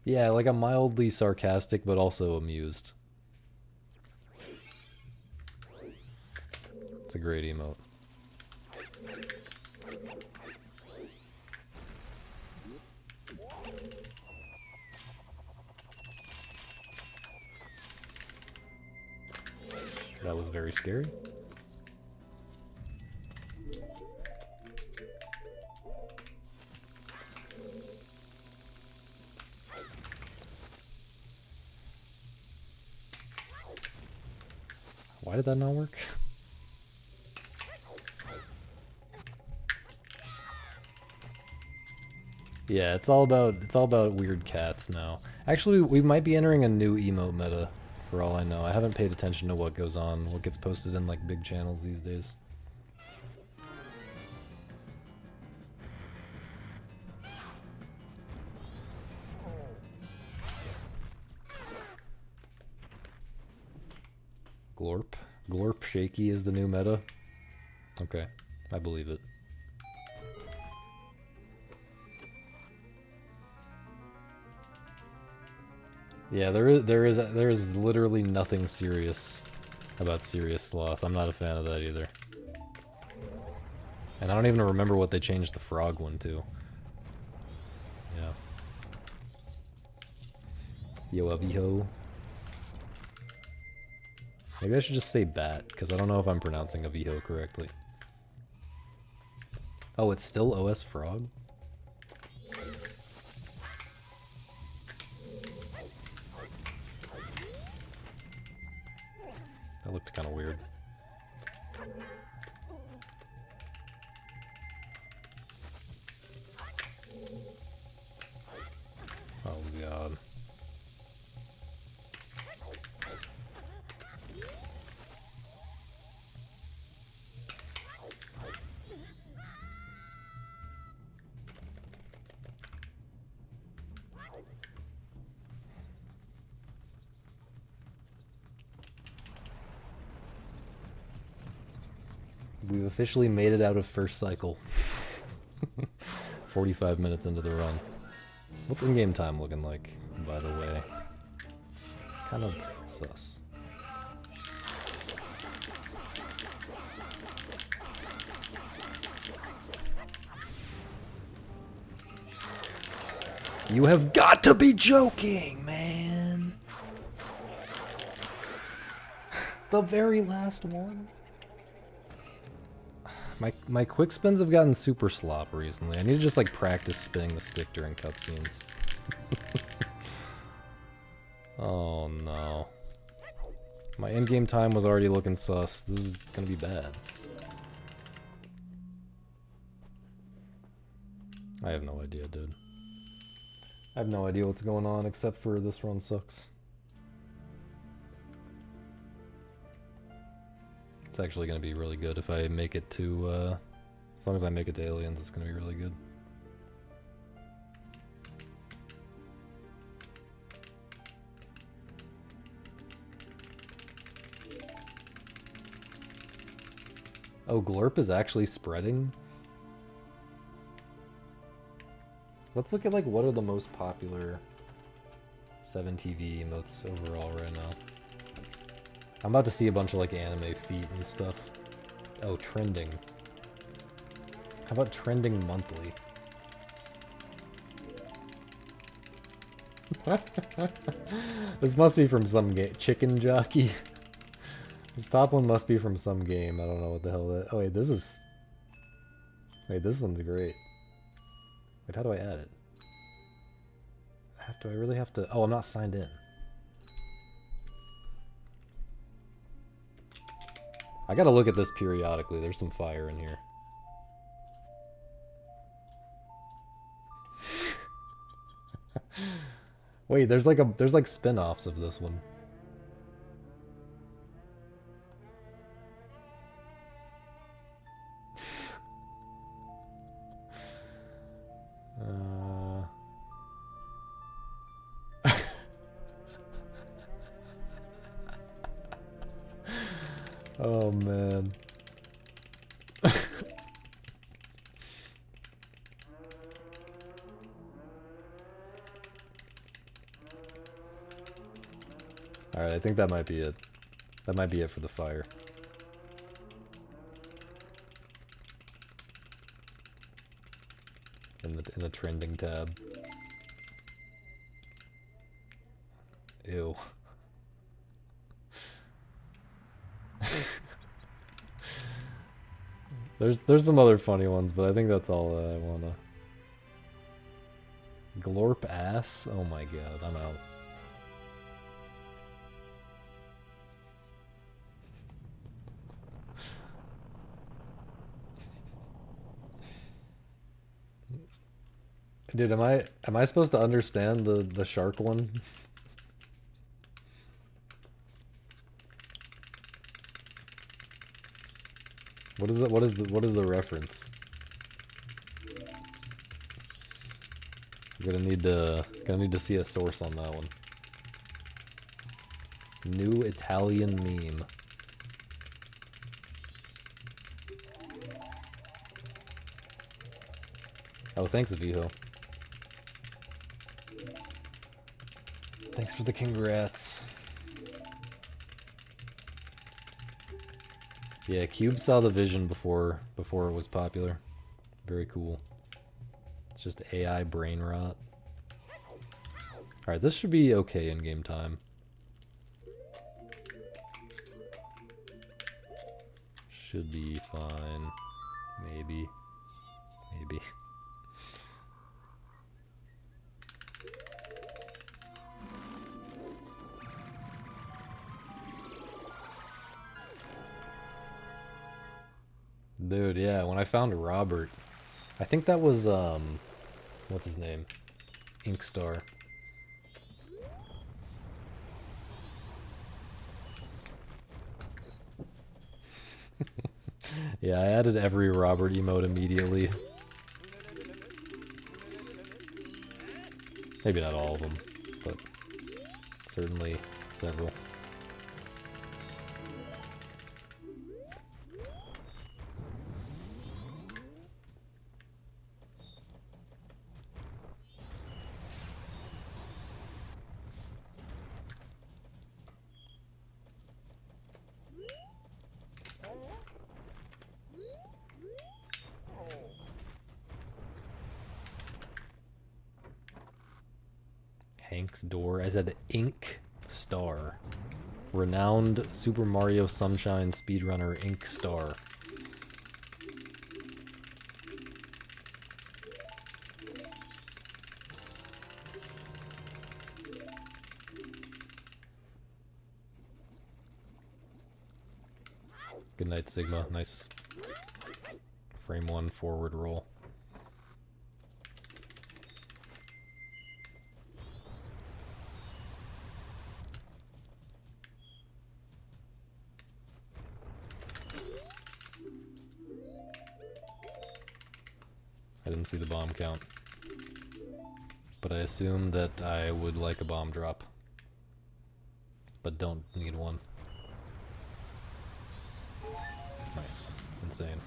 Yeah, like I'm mildly sarcastic, but also amused. It's a great emote. That was very scary. Why did that not work? Yeah, it's all about weird cats now. Actually, we might be entering a new emote meta, for all I know. I haven't paid attention to what goes on, what gets posted in like big channels these days. Glorp? Glorp Shaky is the new meta? Okay, I believe it. Yeah, there is literally nothing serious about Serious Sloth. I'm not a fan of that either. And I don't even remember what they changed the frog one to. Yeah. Yo, Aviho. Maybe I should just say bat, because I don't know if I'm pronouncing Aviho correctly. Oh, it's still OS Frog? That looked kind of weird. Oh god. We've officially made it out of first cycle. 45 minutes into the run. What's in-game time looking like, by the way? Kind of sus. You have got to be joking, man. The very last one. My quick spins have gotten super slop recently. I need to just like practice spinning the stick during cutscenes. Oh no. My in-game time was already looking sus. This is gonna be bad. I have no idea, dude. I have no idea what's going on except for this run sucks. It's actually going to be really good if I make it to, as long as I make it to Aliens, it's going to be really good. Oh, Glorp is actually spreading? Let's look at, like, what are the most popular 7TV emotes overall right now. I'm about to see a bunch of like anime feet and stuff. Oh, trending. How about trending monthly? This must be from some game. Chicken Jockey. This top one must be from some game. I don't know what the hell that. Oh wait, this is. Wait, this one's great. Wait, how do I add it? Do I really have to? Oh, I'm not signed in. I gotta look at this periodically. There's some fire in here. Wait, there's like spin-offs of this one. Oh man. Alright, I think that might be it. That might be it for the fire. In the trending tab. Ew. There's some other funny ones, but I think that's all I wanna. Glorp ass? Oh my god, I'm out. Dude, am I supposed to understand the shark one? What is it? What is the reference? I'm gonna need to see a source on that one. New Italian meme. Oh, thanks, Viho. Thanks for the congrats. Yeah, Cube saw the vision before it was popular. Very cool. It's just AI brain rot. Alright, this should be okay in game time. Should be fine. Maybe. Maybe. Dude, yeah, when I found Robert, I think that was, what's his name? Inkstar. Yeah, I added every Robert emote immediately. Maybe not all of them, but certainly several. Ink's door. I said Ink Star. Renowned Super Mario Sunshine speedrunner Ink Star. Good night, Sigma. Nice frame one forward roll. I didn't see the bomb count, but I assume that I would like a bomb drop, but don't need one. Nice. Insane.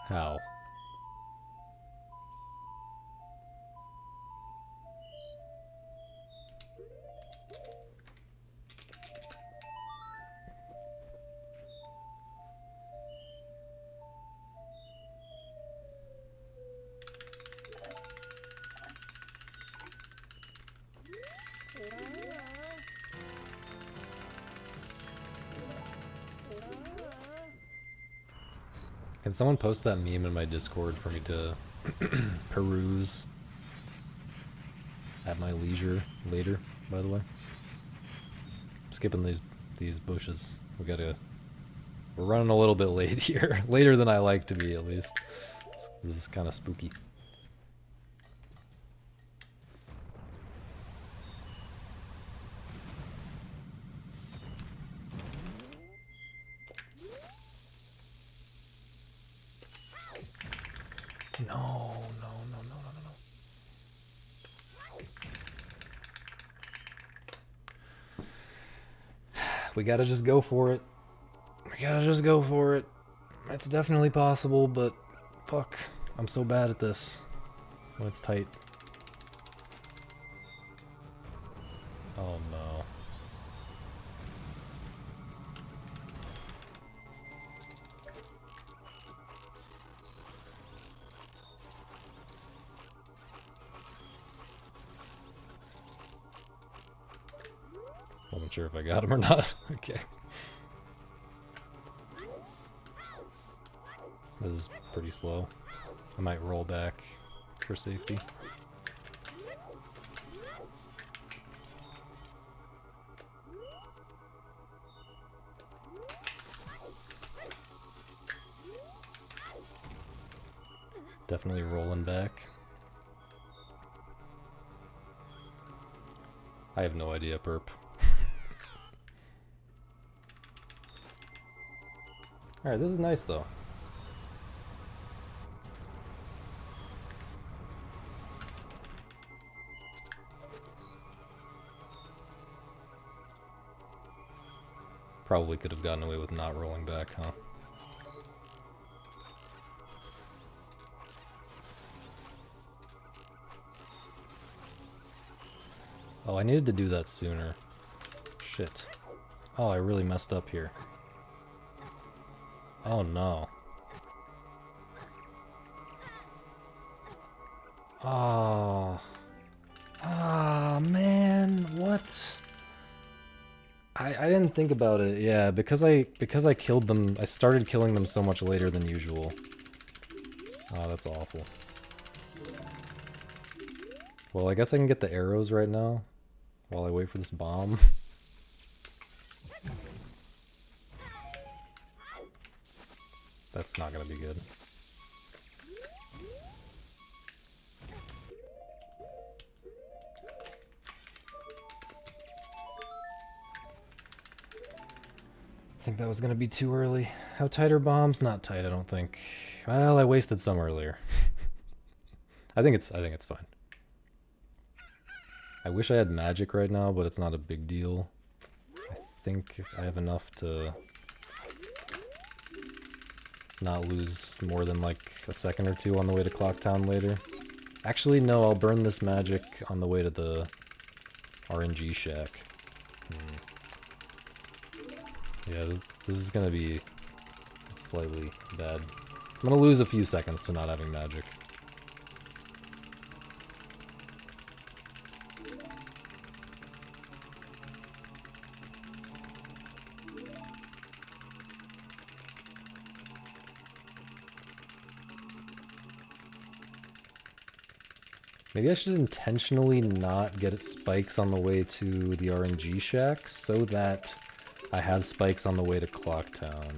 How? Can someone post that meme in my Discord for me to peruse at my leisure later, by the way? I'm skipping these bushes. We're running a little bit late here. Later than I like to be, at least. This is kind of spooky. No. We gotta just go for it. We gotta just go for it. It's definitely possible, but fuck. I'm so bad at this when it's tight. Oh no. Wasn't sure if I got him or not. Okay. This is pretty slow. I might roll back for safety. Definitely rolling back. I have no idea, perp. Alright, this is nice though. Probably could have gotten away with not rolling back, huh? Oh, I needed to do that sooner. Shit. Oh, I really messed up here. Oh no. Oh. Ah, man, what? I didn't think about it. Yeah, because I killed them, I started killing them so much later than usual. Oh, that's awful. Well, I guess I can get the arrows right now while I wait for this bomb. That's not gonna be good. I think that was gonna be too early. How tight are bombs? Not tight, I don't think. Well, I wasted some earlier. I think it's fine. I wish I had magic right now, but it's not a big deal. I think I have enough to not lose more than like a second or two on the way to Clocktown later. Actually, no, I'll burn this magic on the way to the RNG shack. Yeah, this is gonna be slightly bad. I'm gonna lose a few seconds to not having magic. Maybe I should intentionally not get spikes on the way to the RNG shack so that I have spikes on the way to Clocktown.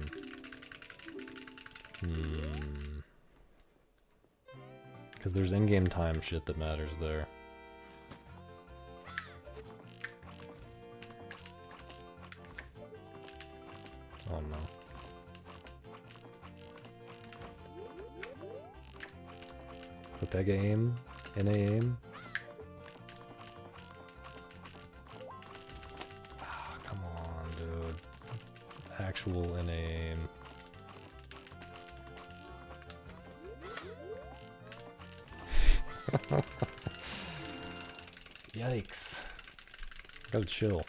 Because there's in-game time shit that matters there. Oh no. Pega aim? NA aim? Ah, come on, dude. Actual NA aim. Yikes. Gotta chill.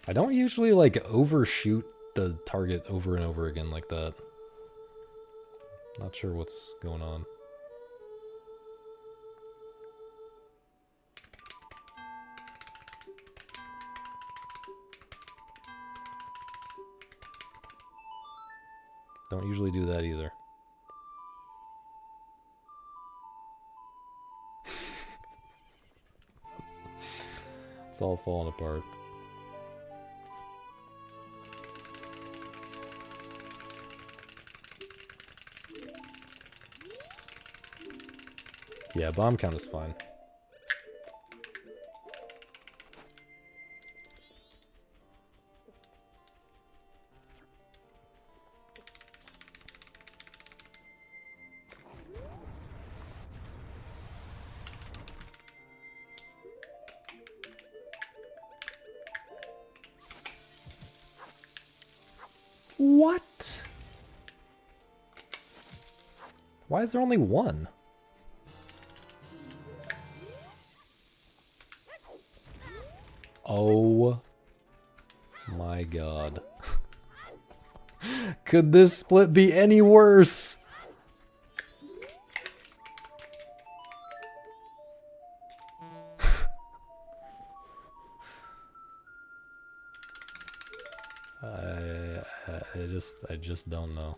I don't usually like overshoot the target over and over again like that. Not sure what's going on. Don't usually do that either. It's all falling apart. Yeah, bomb count is fine. What? Why is there only one? Oh my god. Could this split be any worse? I just don't know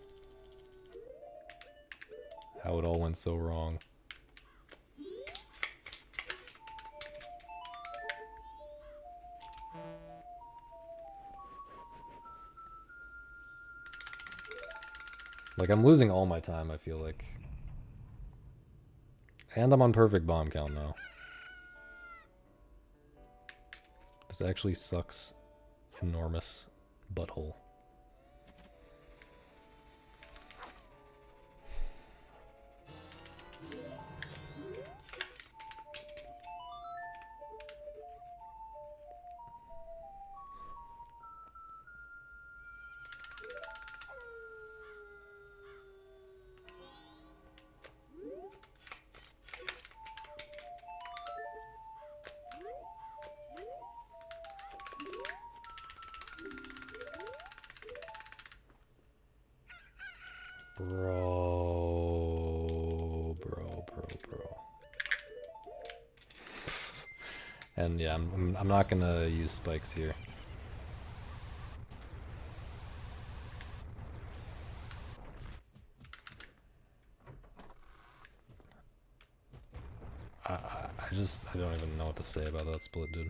how it all went so wrong. Like, I'm losing all my time, I feel like. And I'm on perfect bomb count now. This actually sucks. Enormous butthole. Bro. And yeah, I'm not gonna use spikes here. I don't even know what to say about that split, dude.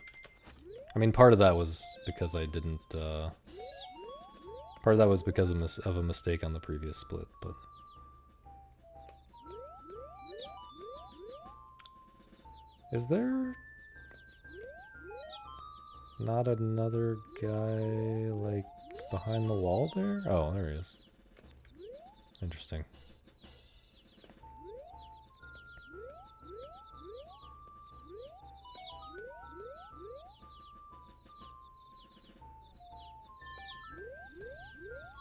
I mean, part of that was because I didn't, part of that was because of a mistake on the previous split, but... Is there... not another guy, like, behind the wall there? Oh, there he is. Interesting.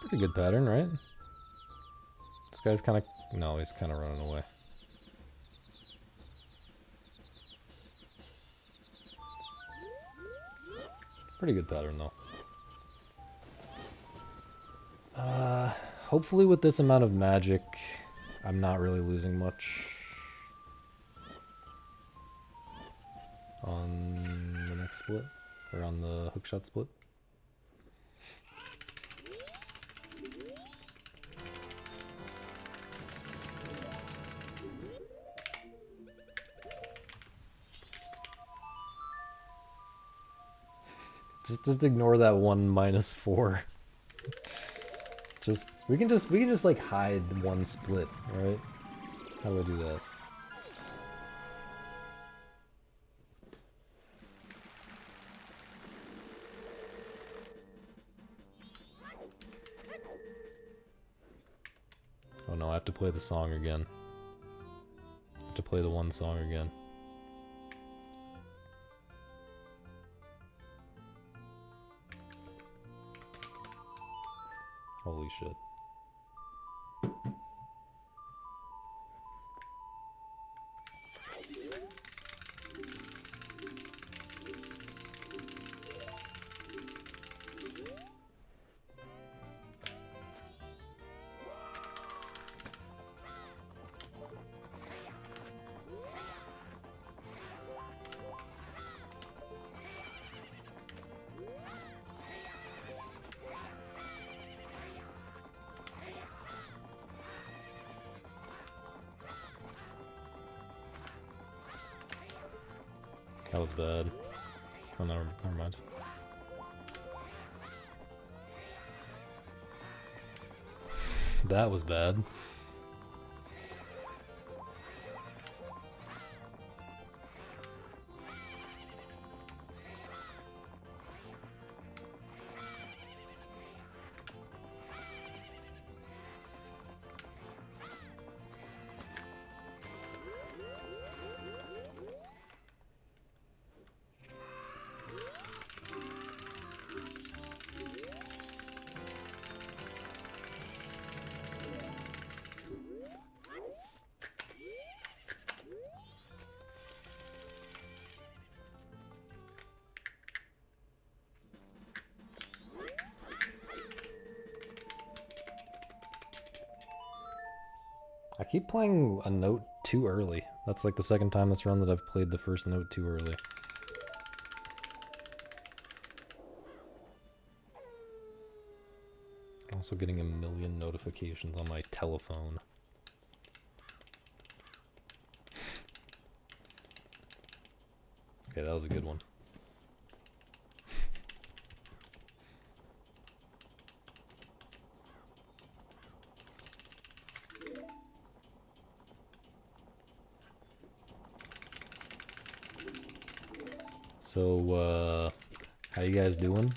Pretty good pattern, right? This guy's kind of... No, he's kind of running away. Pretty good pattern, though. Hopefully with this amount of magic, I'm not really losing much on the next split, or on the hookshot split. Just ignore that one -4. we can just like hide one split, right? How do I do that? Oh no, I have to play the song again. I have to play the one song again. Holy shit. That was bad. Oh, never mind. That was bad. I keep playing a note too early. That's like the second time this run that I've played the first note too early. I'm also getting a million notifications on my telephone. Okay, that was a good one. So, how you guys doing?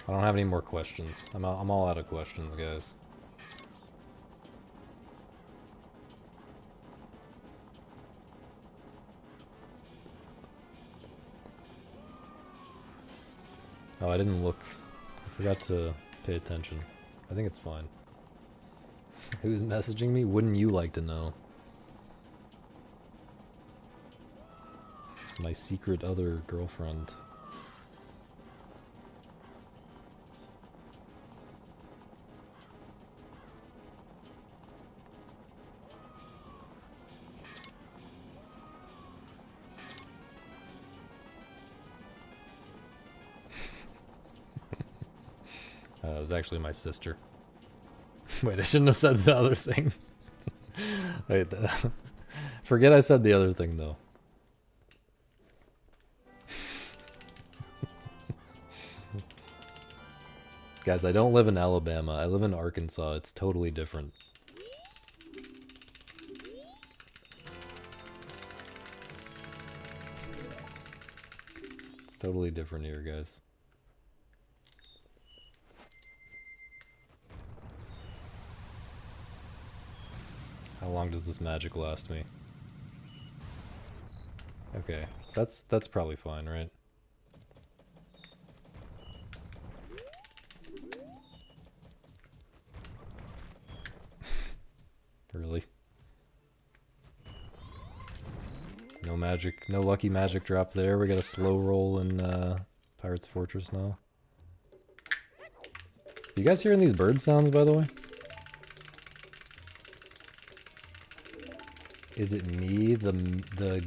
I don't have any more questions. I'm all out of questions, guys. Oh, I didn't look. I forgot to pay attention. I think it's fine. Who's messaging me? Wouldn't you like to know? My secret other girlfriend. It was actually my sister. Wait, I shouldn't have said the other thing. Wait, forget I said the other thing, though. Guys, I don't live in Alabama. I live in Arkansas. It's totally different. It's totally different here, guys. How long does this magic last me? Okay, that's probably fine, right? No magic, no lucky magic drop there. We got a slow roll in Pirate's Fortress now. You guys hearing these bird sounds, by the way? Is it me, the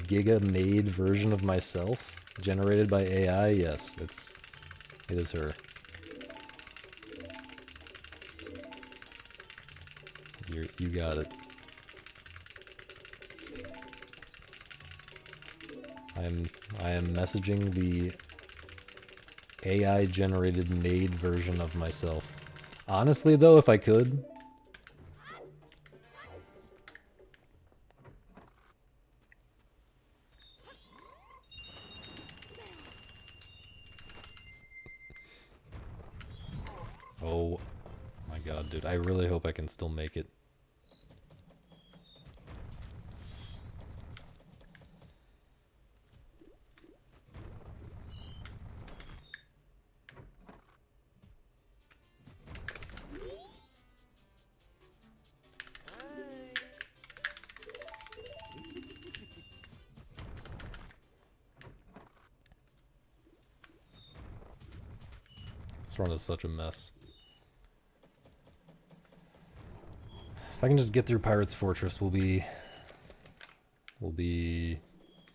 Giga-made version of myself, generated by AI? Yes, it is her. You got it. I am messaging the AI-generated made version of myself. Honestly, though, if I could. Oh my god, dude. I really hope I can still make it. This run is such a mess. If I can just get through Pirate's Fortress, we'll be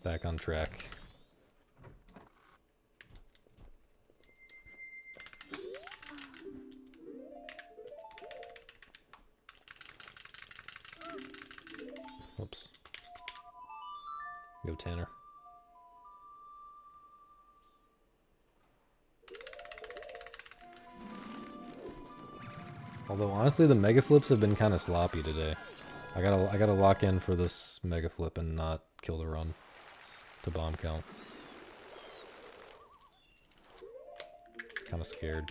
back on track. Oops. Go Tanner. Although honestly, the mega flips have been kind of sloppy today. I gotta lock in for this mega flip and not kill the run to bomb count. Kind of scared.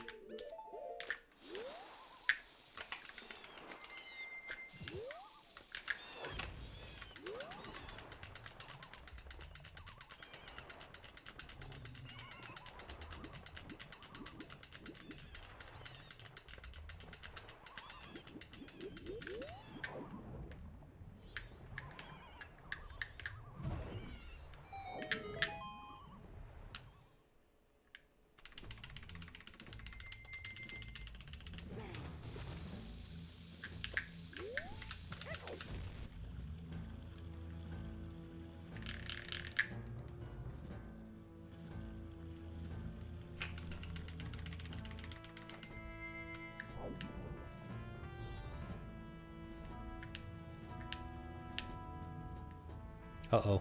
Uh-oh.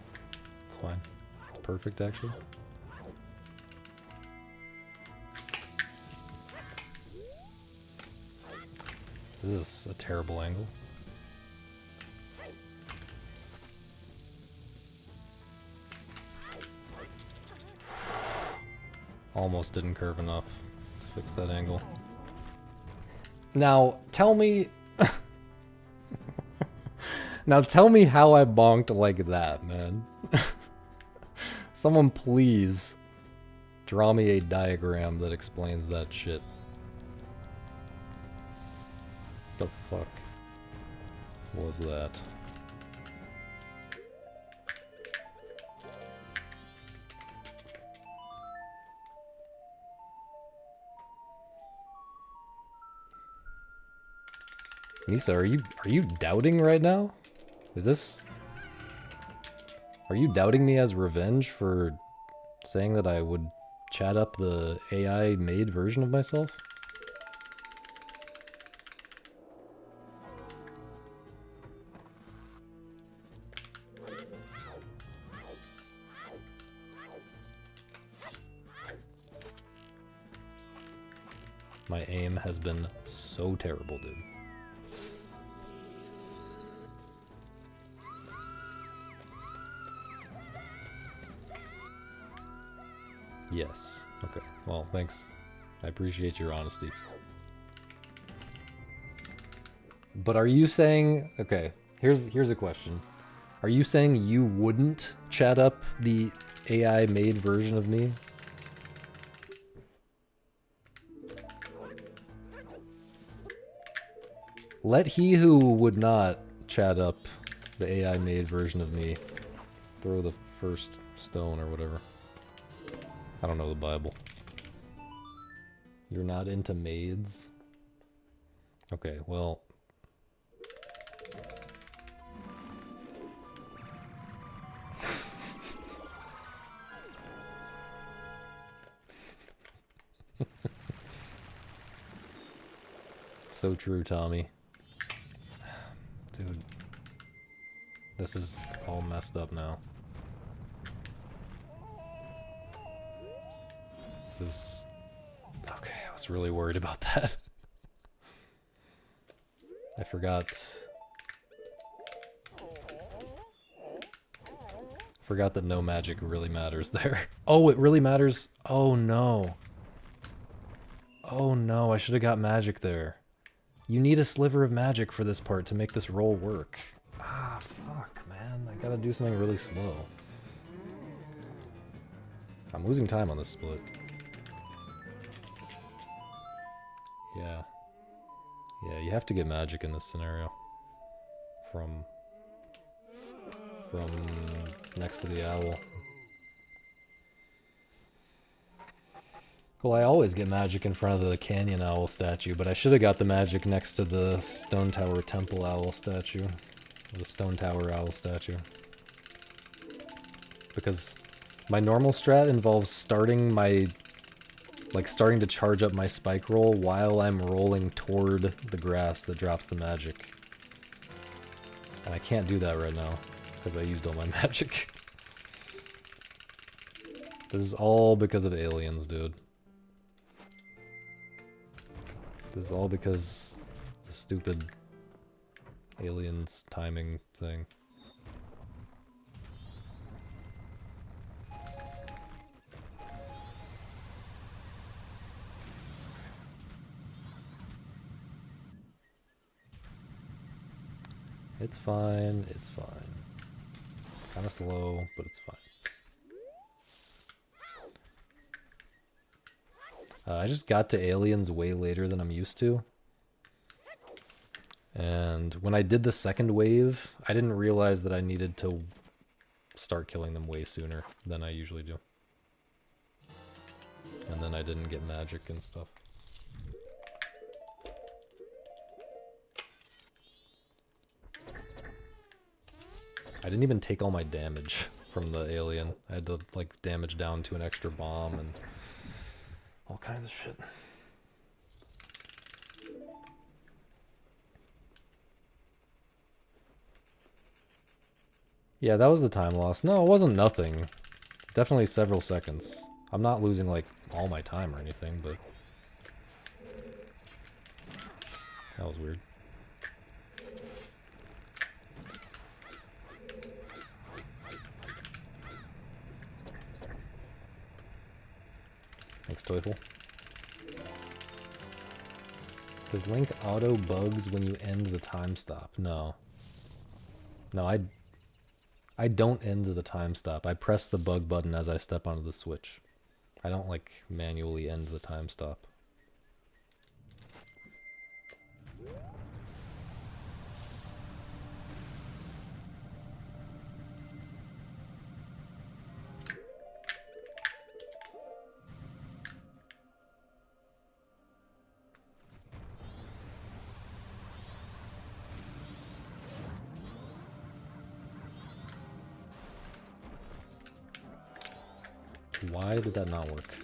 It's fine. It's perfect, actually. This is a terrible angle. Almost didn't curve enough to fix that angle. Now, tell me... Now tell me how I bonked like that, man. Someone please draw me a diagram that explains that shit. The fuck was that? Misa, are you doubting right now? Is this... Are you doubting me as revenge for saying that I would chat up the AI-made version of myself? My aim has been so terrible, dude. Yes. Okay. Well, thanks. I appreciate your honesty. But are you saying... Okay, here's a question. Are you saying you wouldn't chat up the AI-made version of me? Let he who would not chat up the AI-made version of me throw the first stone or whatever. I don't know the Bible. You're not into maids? Okay, well... So true, Tommy. Dude. This is all messed up now. This is... Okay, I was really worried about that. I forgot that no magic really matters there. Oh, it really matters? Oh no. Oh no, I should have got magic there. You need a sliver of magic for this part to make this roll work. Ah, fuck, man. I gotta do something really slow. I'm losing time on this split. Yeah. Yeah, you have to get magic in this scenario. From next to the owl. Well, I always get magic in front of the canyon owl statue, but I should have got the magic next to the stone tower temple owl statue. Or the stone tower owl statue. Because my normal strat involves starting to charge up my spike roll while I'm rolling toward the grass that drops the magic. And I can't do that right now, because I used all my magic. This is all because of aliens, dude. This is all because the stupid aliens timing thing. It's fine, it's fine. Kinda slow, but it's fine. I just got to aliens way later than I'm used to. And when I did the second wave, I didn't realize that I needed to start killing them way sooner than I usually do. And then I didn't get magic and stuff. I didn't even take all my damage from the alien. I had to, like, damage down to an extra bomb and all kinds of shit. Yeah, that was the time loss. No, it wasn't nothing. Definitely several seconds. I'm not losing, like, all my time or anything, but... That was weird. Thanks, Teufel. Does Link auto bugs when you end the time stop? No. No, I don't end the time stop. I press the bug button as I step onto the switch. I don't, like, manually end the time stop. Why did that not work?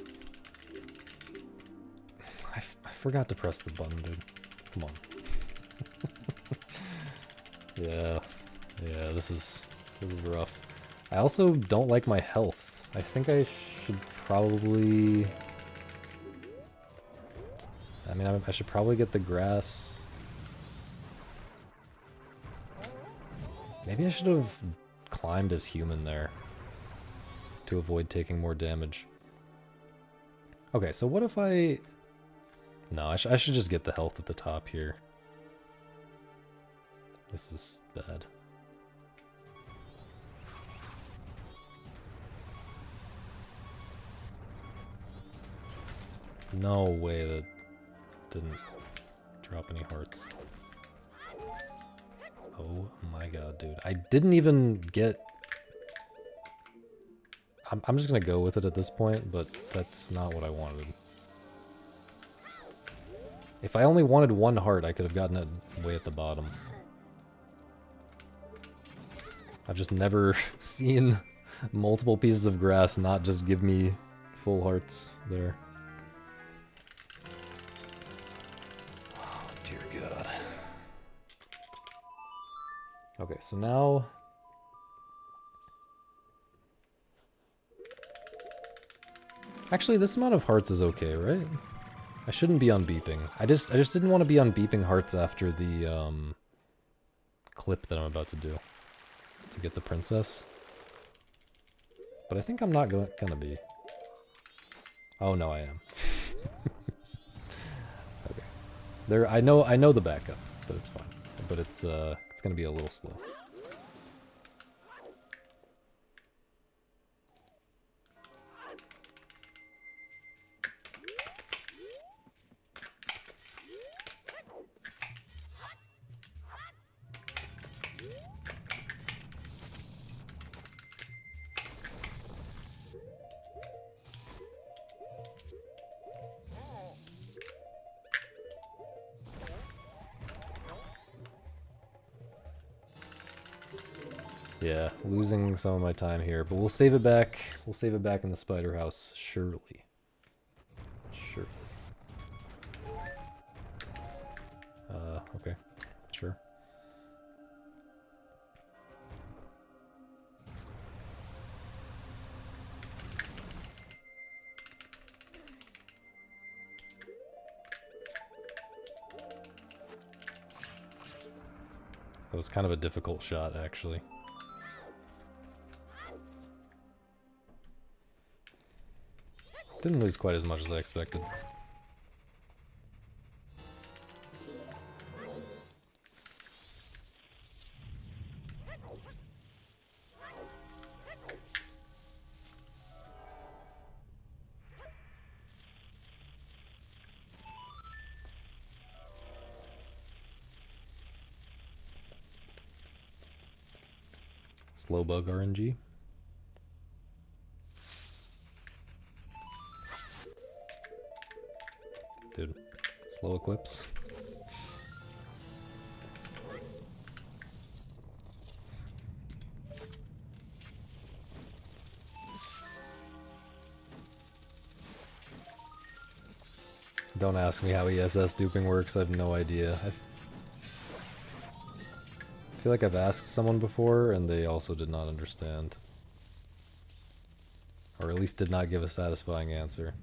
I forgot to press the button, dude. Come on. Yeah. Yeah, this is rough. I also don't like my health. I think I should probably... I mean, I should probably get the grass. Maybe I should have climbed as human there to avoid taking more damage. Okay, so what if I... No, I should just get the health at the top here. This is bad. No way that didn't drop any hearts. Oh my god, dude. I didn't even get I'm just gonna go with it at this point, but that's not what I wanted. If I only wanted one heart, I could have gotten it way at the bottom. I've just never seen multiple pieces of grass not just give me full hearts there. Oh, dear God. Okay, so now... Actually, this amount of hearts is okay, right? I shouldn't be on beeping. I just didn't want to be on beeping hearts after the clip that I'm about to do to get the princess. But I think I'm not gonna be. Oh no, I am. Okay. There, I know the backup, but it's fine. But it's gonna be a little slow. Yeah, losing some of my time here, but we'll save it back. We'll save it back in the spider house, surely. Surely. Okay. Sure. That was kind of a difficult shot, actually. Didn't lose quite as much as I expected. Slow bug RNG. Dude, slow equips. Don't ask me how ESS duping works, I have no idea. I feel like I've asked someone before and they also did not understand. Or at least did not give a satisfying answer.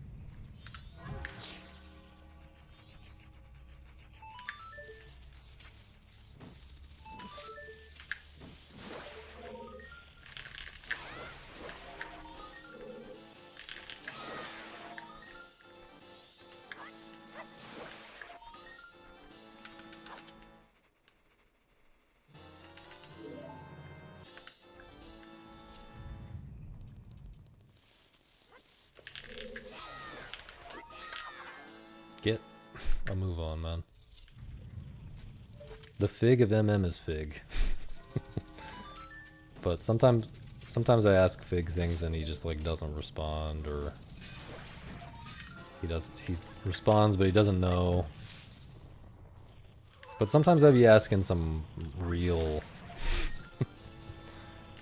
Get a move on, man. The fig of MM is fig. But sometimes I ask Fig things and he just like doesn't respond, or he responds but he doesn't know. But sometimes I'd be asking some real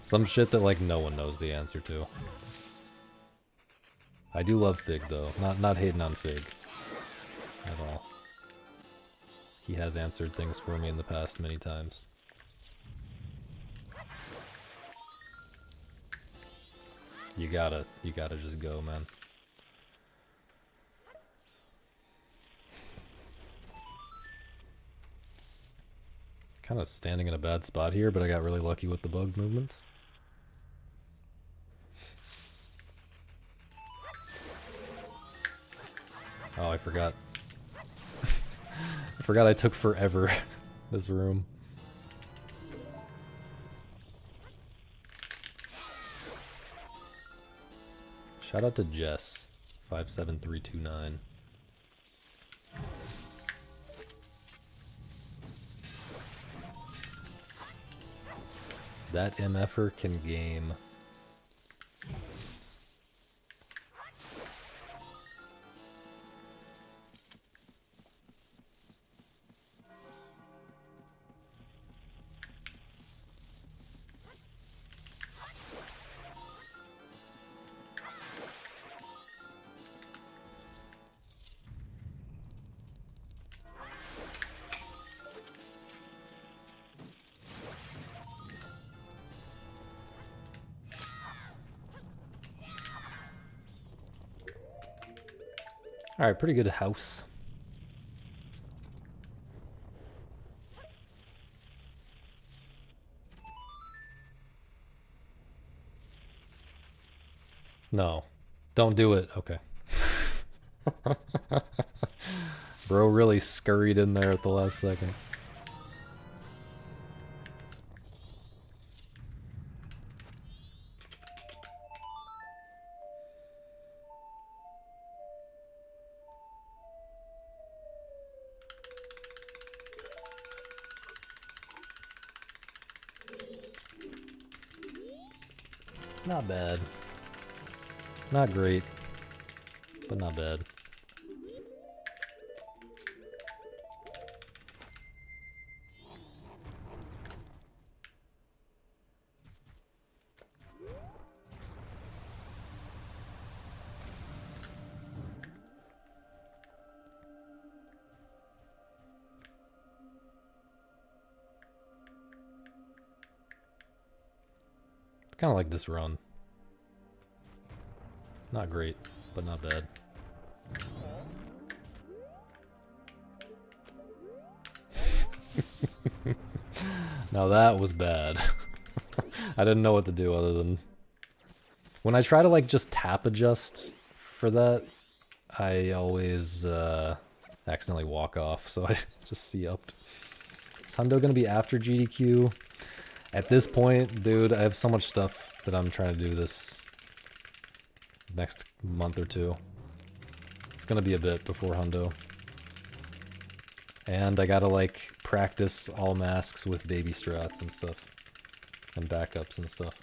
some shit that like no one knows the answer to. I do love Fig though, not hating on Fig at all. He has answered things for me in the past many times. You gotta just go, man. Kind of standing in a bad spot here, but I got really lucky with the bug movement. Oh, I forgot. I forgot I took forever this room. Shout out to Jess, 57329. That MFer can game. Alright, pretty good house. No. Don't do it. Okay. Bro really scurried in there at the last second. Not bad. Not great, but not bad. Kind of like this run. Not great, but not bad. Now that was bad. I didn't know what to do other than... When I try to like just tap adjust for that, I always accidentally walk off, so I just C-upped. Is Hundo gonna be after GDQ? At this point, dude, I have so much stuff that I'm trying to do this next month or two. It's gonna be a bit before Hundo. And I gotta like practice all masks with baby strats and stuff. And backups and stuff.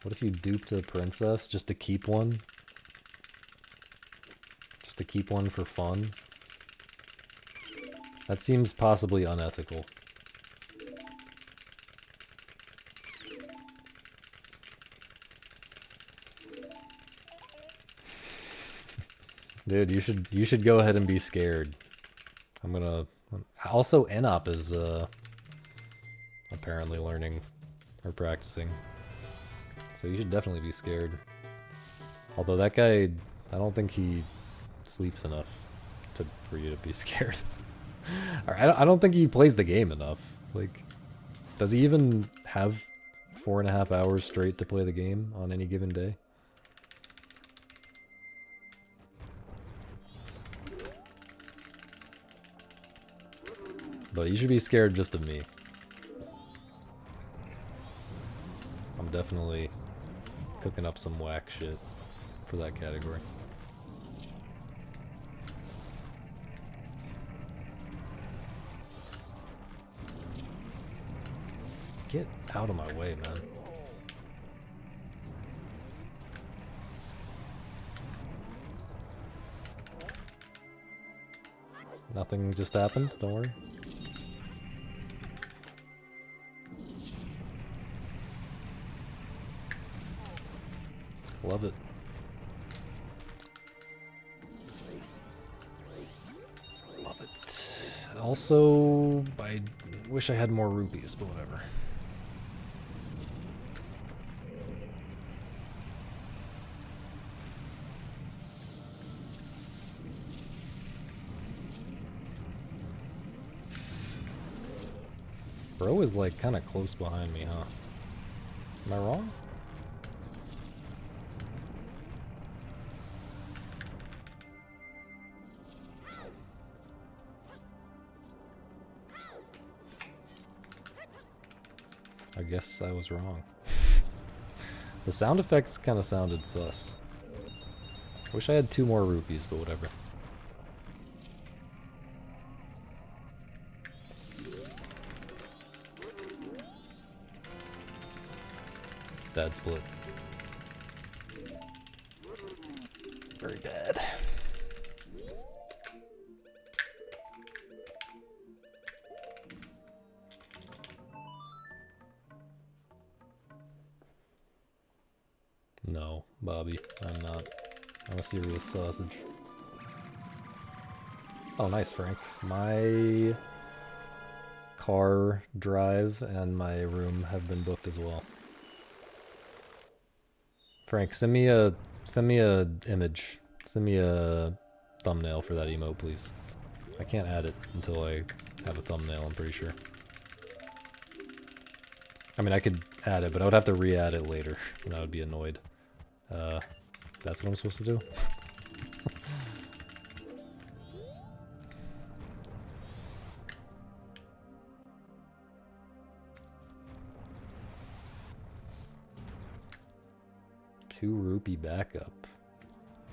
What if you duped a princess just to keep one? Just to keep one for fun? That seems possibly unethical. Dude, you should go ahead and be scared. I'm gonna... Also, Enop is, apparently learning or practicing. So you should definitely be scared. Although that guy, I don't think he sleeps enough for you to be scared. Or I don't think he plays the game enough. Like, does he even have 4.5 hours straight to play the game on any given day? But you should be scared just of me. I'm definitely cooking up some whack shit for that category. Get out of my way, man. Nothing just happened, don't worry. Love it. Love it. Also, I wish I had more rupees, but whatever. Bro is like kind of close behind me, huh? Am I wrong? I guess I was wrong. The sound effects kind of sounded sus. Wish I had 2 more rupees, but whatever. Bad split. Very bad. No, Bobby, I'm not. I'm a serious sausage. Oh, nice, Frank. My car drive and my room have been booked as well. Frank, send me a image. Send me a thumbnail for that emote, please. I can't add it until I have a thumbnail, I'm pretty sure. I mean, I could add it, but I would have to re-add it later, and I would be annoyed. That's what I'm supposed to do? £2 backup.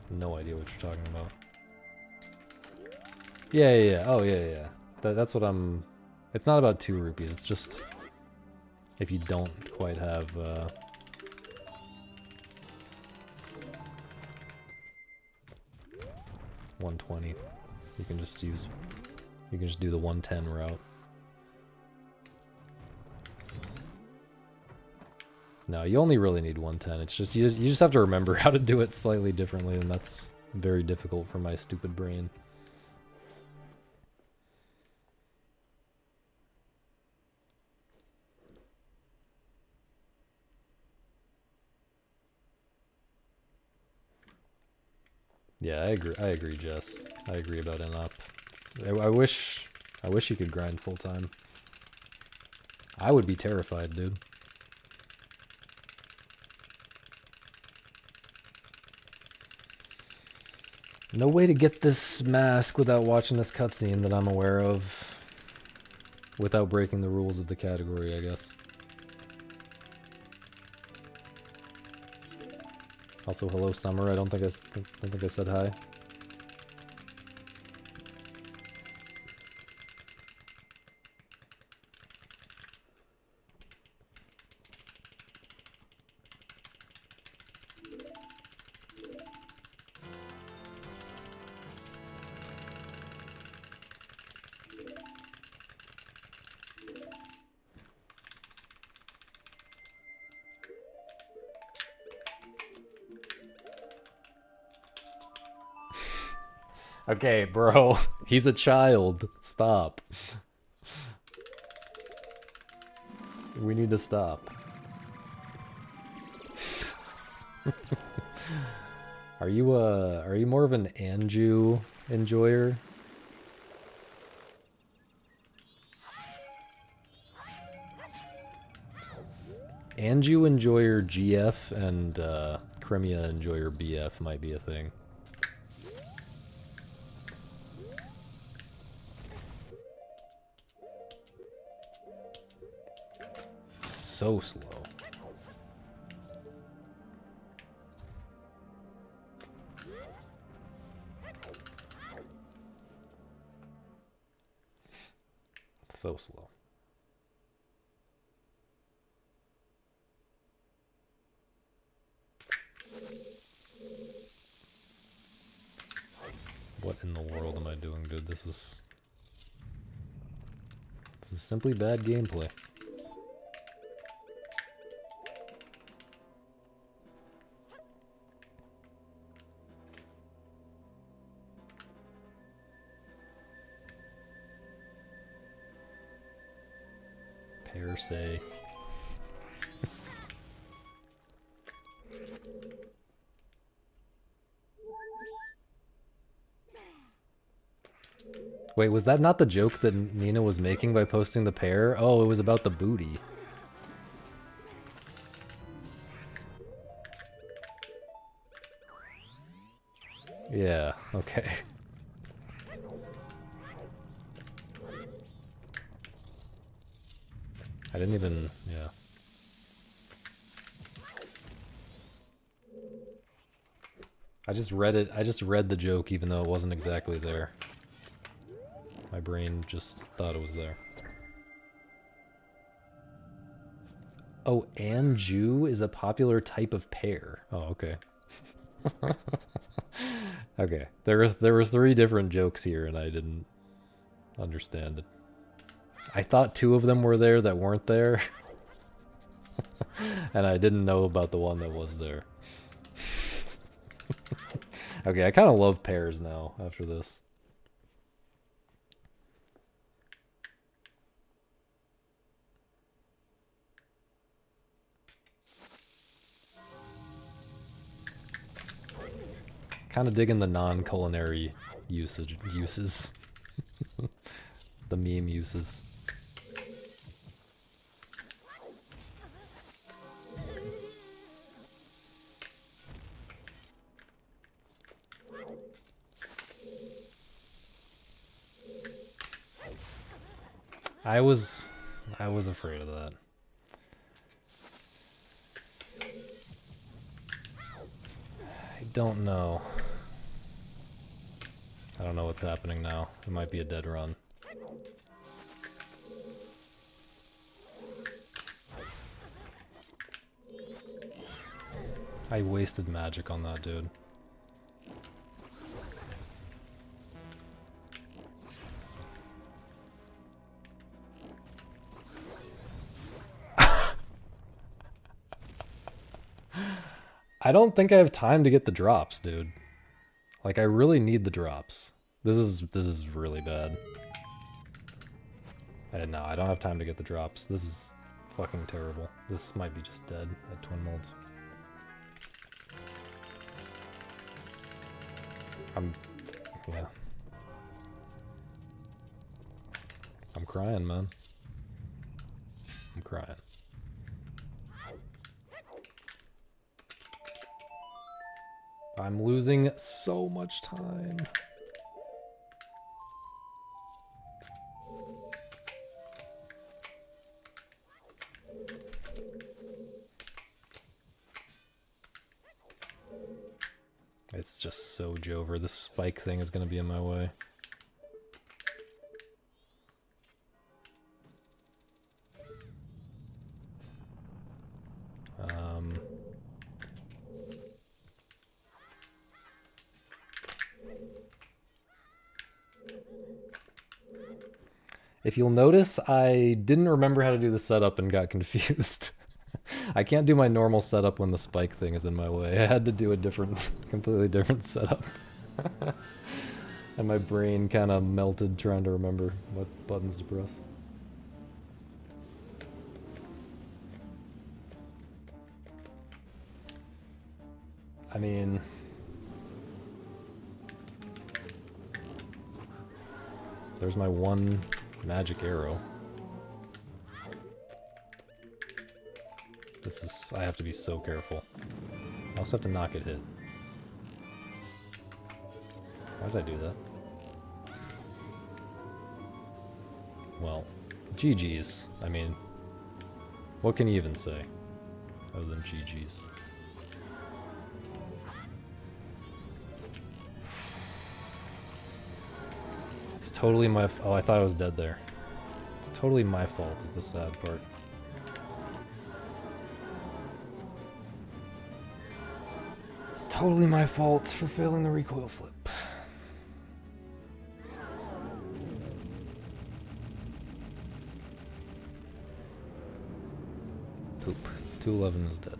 No idea what you're talking about. Yeah. Oh, yeah. That's what I'm... It's not about 2 rupees, it's just... If you don't quite have, 120, you can just use... You can just do the 110 route. No, you only really need 110. It's just you just have to remember how to do it slightly differently, and that's very difficult for my stupid brain. Yeah, I agree, Jess. I agree about Inop. I wish you could grind full time. I would be terrified, dude. No way to get this mask without watching this cutscene that I'm aware of. Without breaking the rules of the category, I guess. Also, hello, Summer. I don't think I said hi. Okay, bro. He's a child. Stop. We need to stop. Are you more of an Anju enjoyer? Anju enjoyer GF and Crimea enjoyer BF might be a thing. So slow. So slow. What in the world am I doing, dude? This is simply bad gameplay. Per se. Wait, was that not the joke that Nina was making by posting the pair? Oh, it was about the booty. Yeah, okay. I didn't even, yeah. I just read the joke even though it wasn't exactly there. My brain just thought it was there. Oh, Anju is a popular type of pear. Oh, okay. Okay. There was 3 different jokes here and I didn't understand it. I thought 2 of them were there that weren't there. And I didn't know about the one that was there. Okay, I kind of love pears now after this. Kind of digging the non-culinary uses. The meme uses. I was afraid of that. I don't know. I don't know what's happening now. It might be a dead run. I wasted magic on that dude. I don't think I have time to get the drops, dude. Like, I really need the drops. This is really bad. No, I don't have time to get the drops. This is fucking terrible. This might be just dead at Twin Molds. Yeah. I'm crying, man. I'm crying. I'm losing so much time. It's just so Jover. This spike thing is going to be in my way. If you'll notice, I didn't remember how to do the setup and got confused. I can't do my normal setup when the spike thing is in my way. I had to do a different, completely different setup. And my brain kind of melted trying to remember what buttons to press. I mean... There's my one magic arrow. This is... I have to be so careful. I also have to not get hit. Why did I do that? Well, GG's. I mean, what can you even say other than GG's? It's totally my... Oh, I thought I was dead there. It's totally my fault is the sad part. It's totally my fault for failing the recoil flip. Poop. 211 is dead.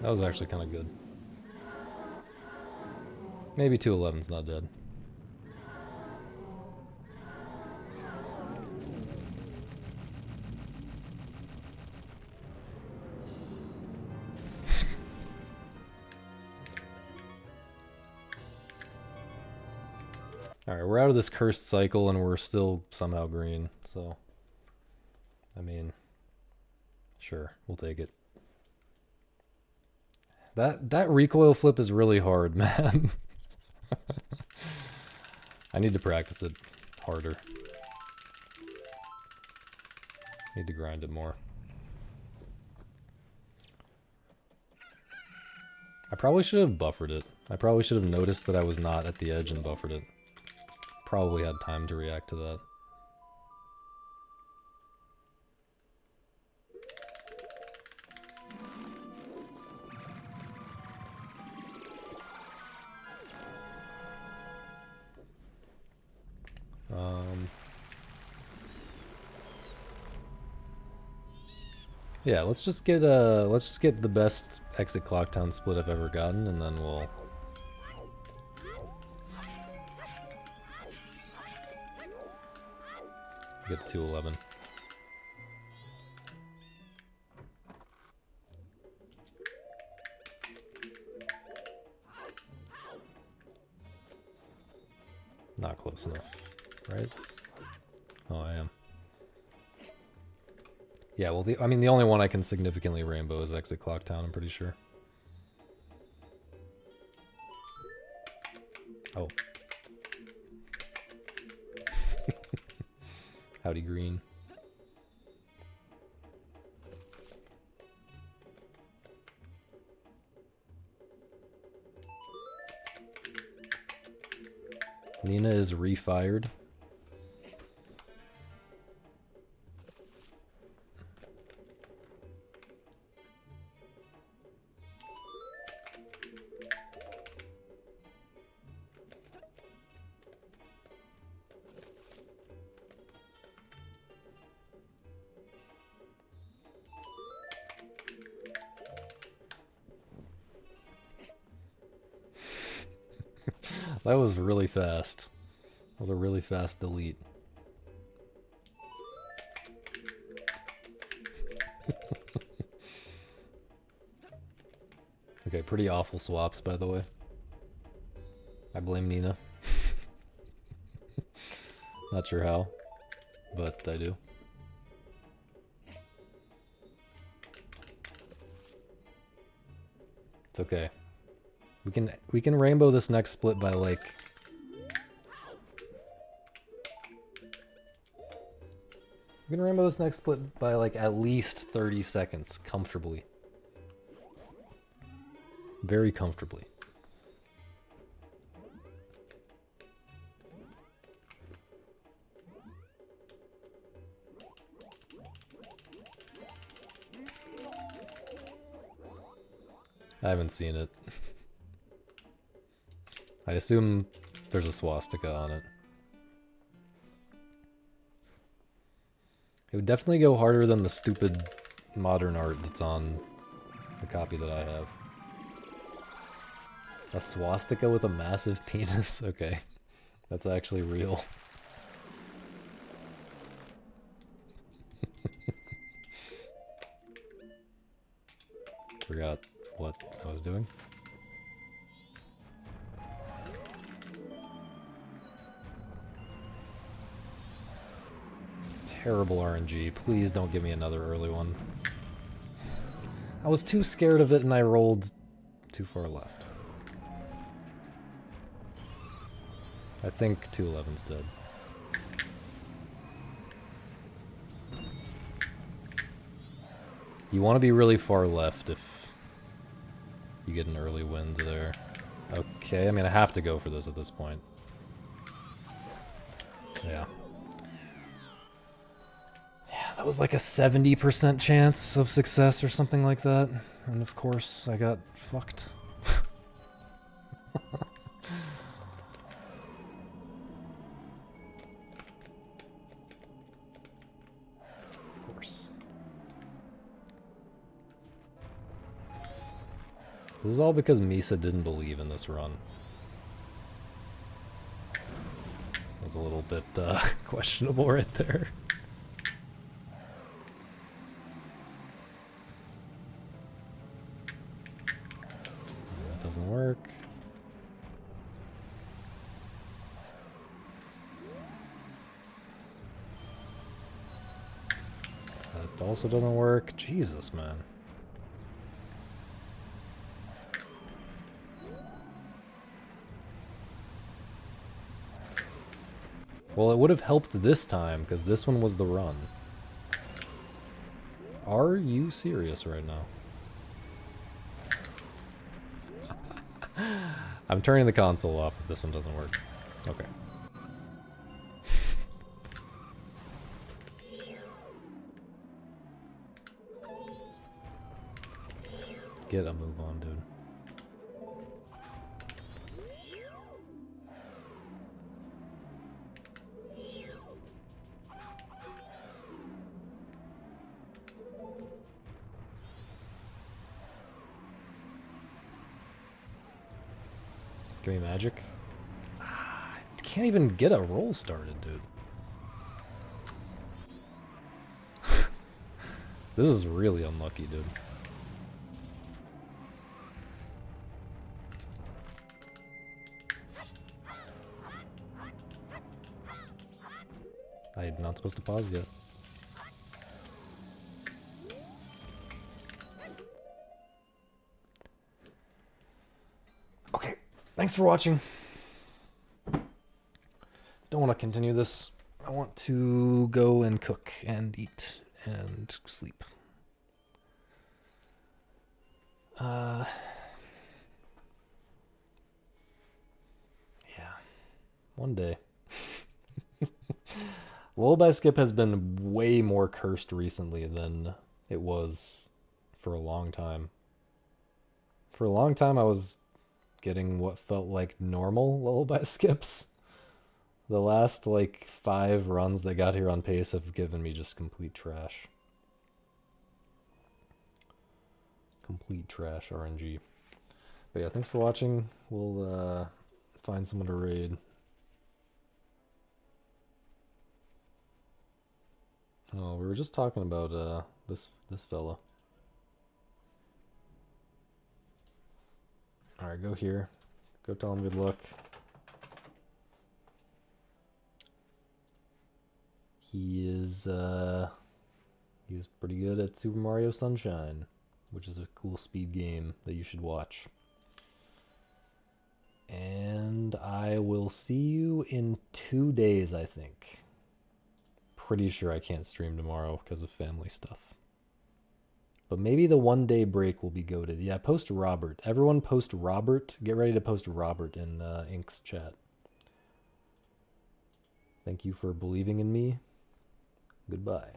That was actually kind of good. Maybe 211's not dead. Alright, we're out of this cursed cycle and we're still somehow green, so... I mean... Sure, we'll take it. That recoil flip is really hard, man. I need to practice it harder. Need to grind it more. I probably should have buffered it. I probably should have noticed that I was not at the edge and buffered it. Probably had time to react to that. Yeah, let's just get the best exit Clocktown split I've ever gotten, and then we'll get 211. Not close enough, right? Oh, I am. Yeah, well, I mean, the only one I can significantly rainbow is Exit Clocktown, I'm pretty sure. Oh. Howdy, green. Nina is refired. That was really fast. That was a really fast delete. Okay, pretty awful swaps, by the way. I blame Nina. Not sure how, but I do. It's okay. We can rainbow this next split by like we can rainbow this next split by like at least 30 seconds comfortably. Very comfortably. I haven't seen it. I assume there's a swastika on it. It would definitely go harder than the stupid modern art that's on the copy that I have. A swastika with a massive penis? Okay. That's actually real. Forgot what I was doing. Terrible RNG. Please don't give me another early one. I was too scared of it and I rolled too far left. I think 211's dead. You want to be really far left if you get an early wind there. Okay, I mean I have to go for this at this point. Yeah. Yeah, that was like a 70% chance of success or something like that. And of course I got fucked. Of course. This is all because Misa didn't believe in this run. It was a little bit questionable right there. That doesn't work. That also doesn't work. Jesus, man. Well, it would have helped this time, because this one was the run. Are you serious right now? I'm turning the console off if this one doesn't work. Okay. Get a move on, dude. Give me magic. Can't even get a roll started, dude. This is really unlucky, dude. I'm not supposed to pause yet. Okay, thanks for watching. Don't want to continue this. I want to go and cook and eat and sleep. Yeah. One day. Lullaby Skip has been way more cursed recently than it was for a long time. For a long time, I was getting what felt like normal Lullaby Skips. The last, like, 5 runs that got here on pace have given me just complete trash. Complete trash RNG. But yeah, thanks for watching. We'll find someone to raid. Oh, we were just talking about this fella. Alright, go here. Go tell him good luck. He's pretty good at Super Mario Sunshine, which is a cool speed game that you should watch. And I will see you in 2 days, I think. Pretty sure I can't stream tomorrow because of family stuff. But maybe the 1 day break will be goated. Yeah, post Robert. Everyone post Robert. Get ready to post Robert in Ink's chat. Thank you for believing in me. Goodbye.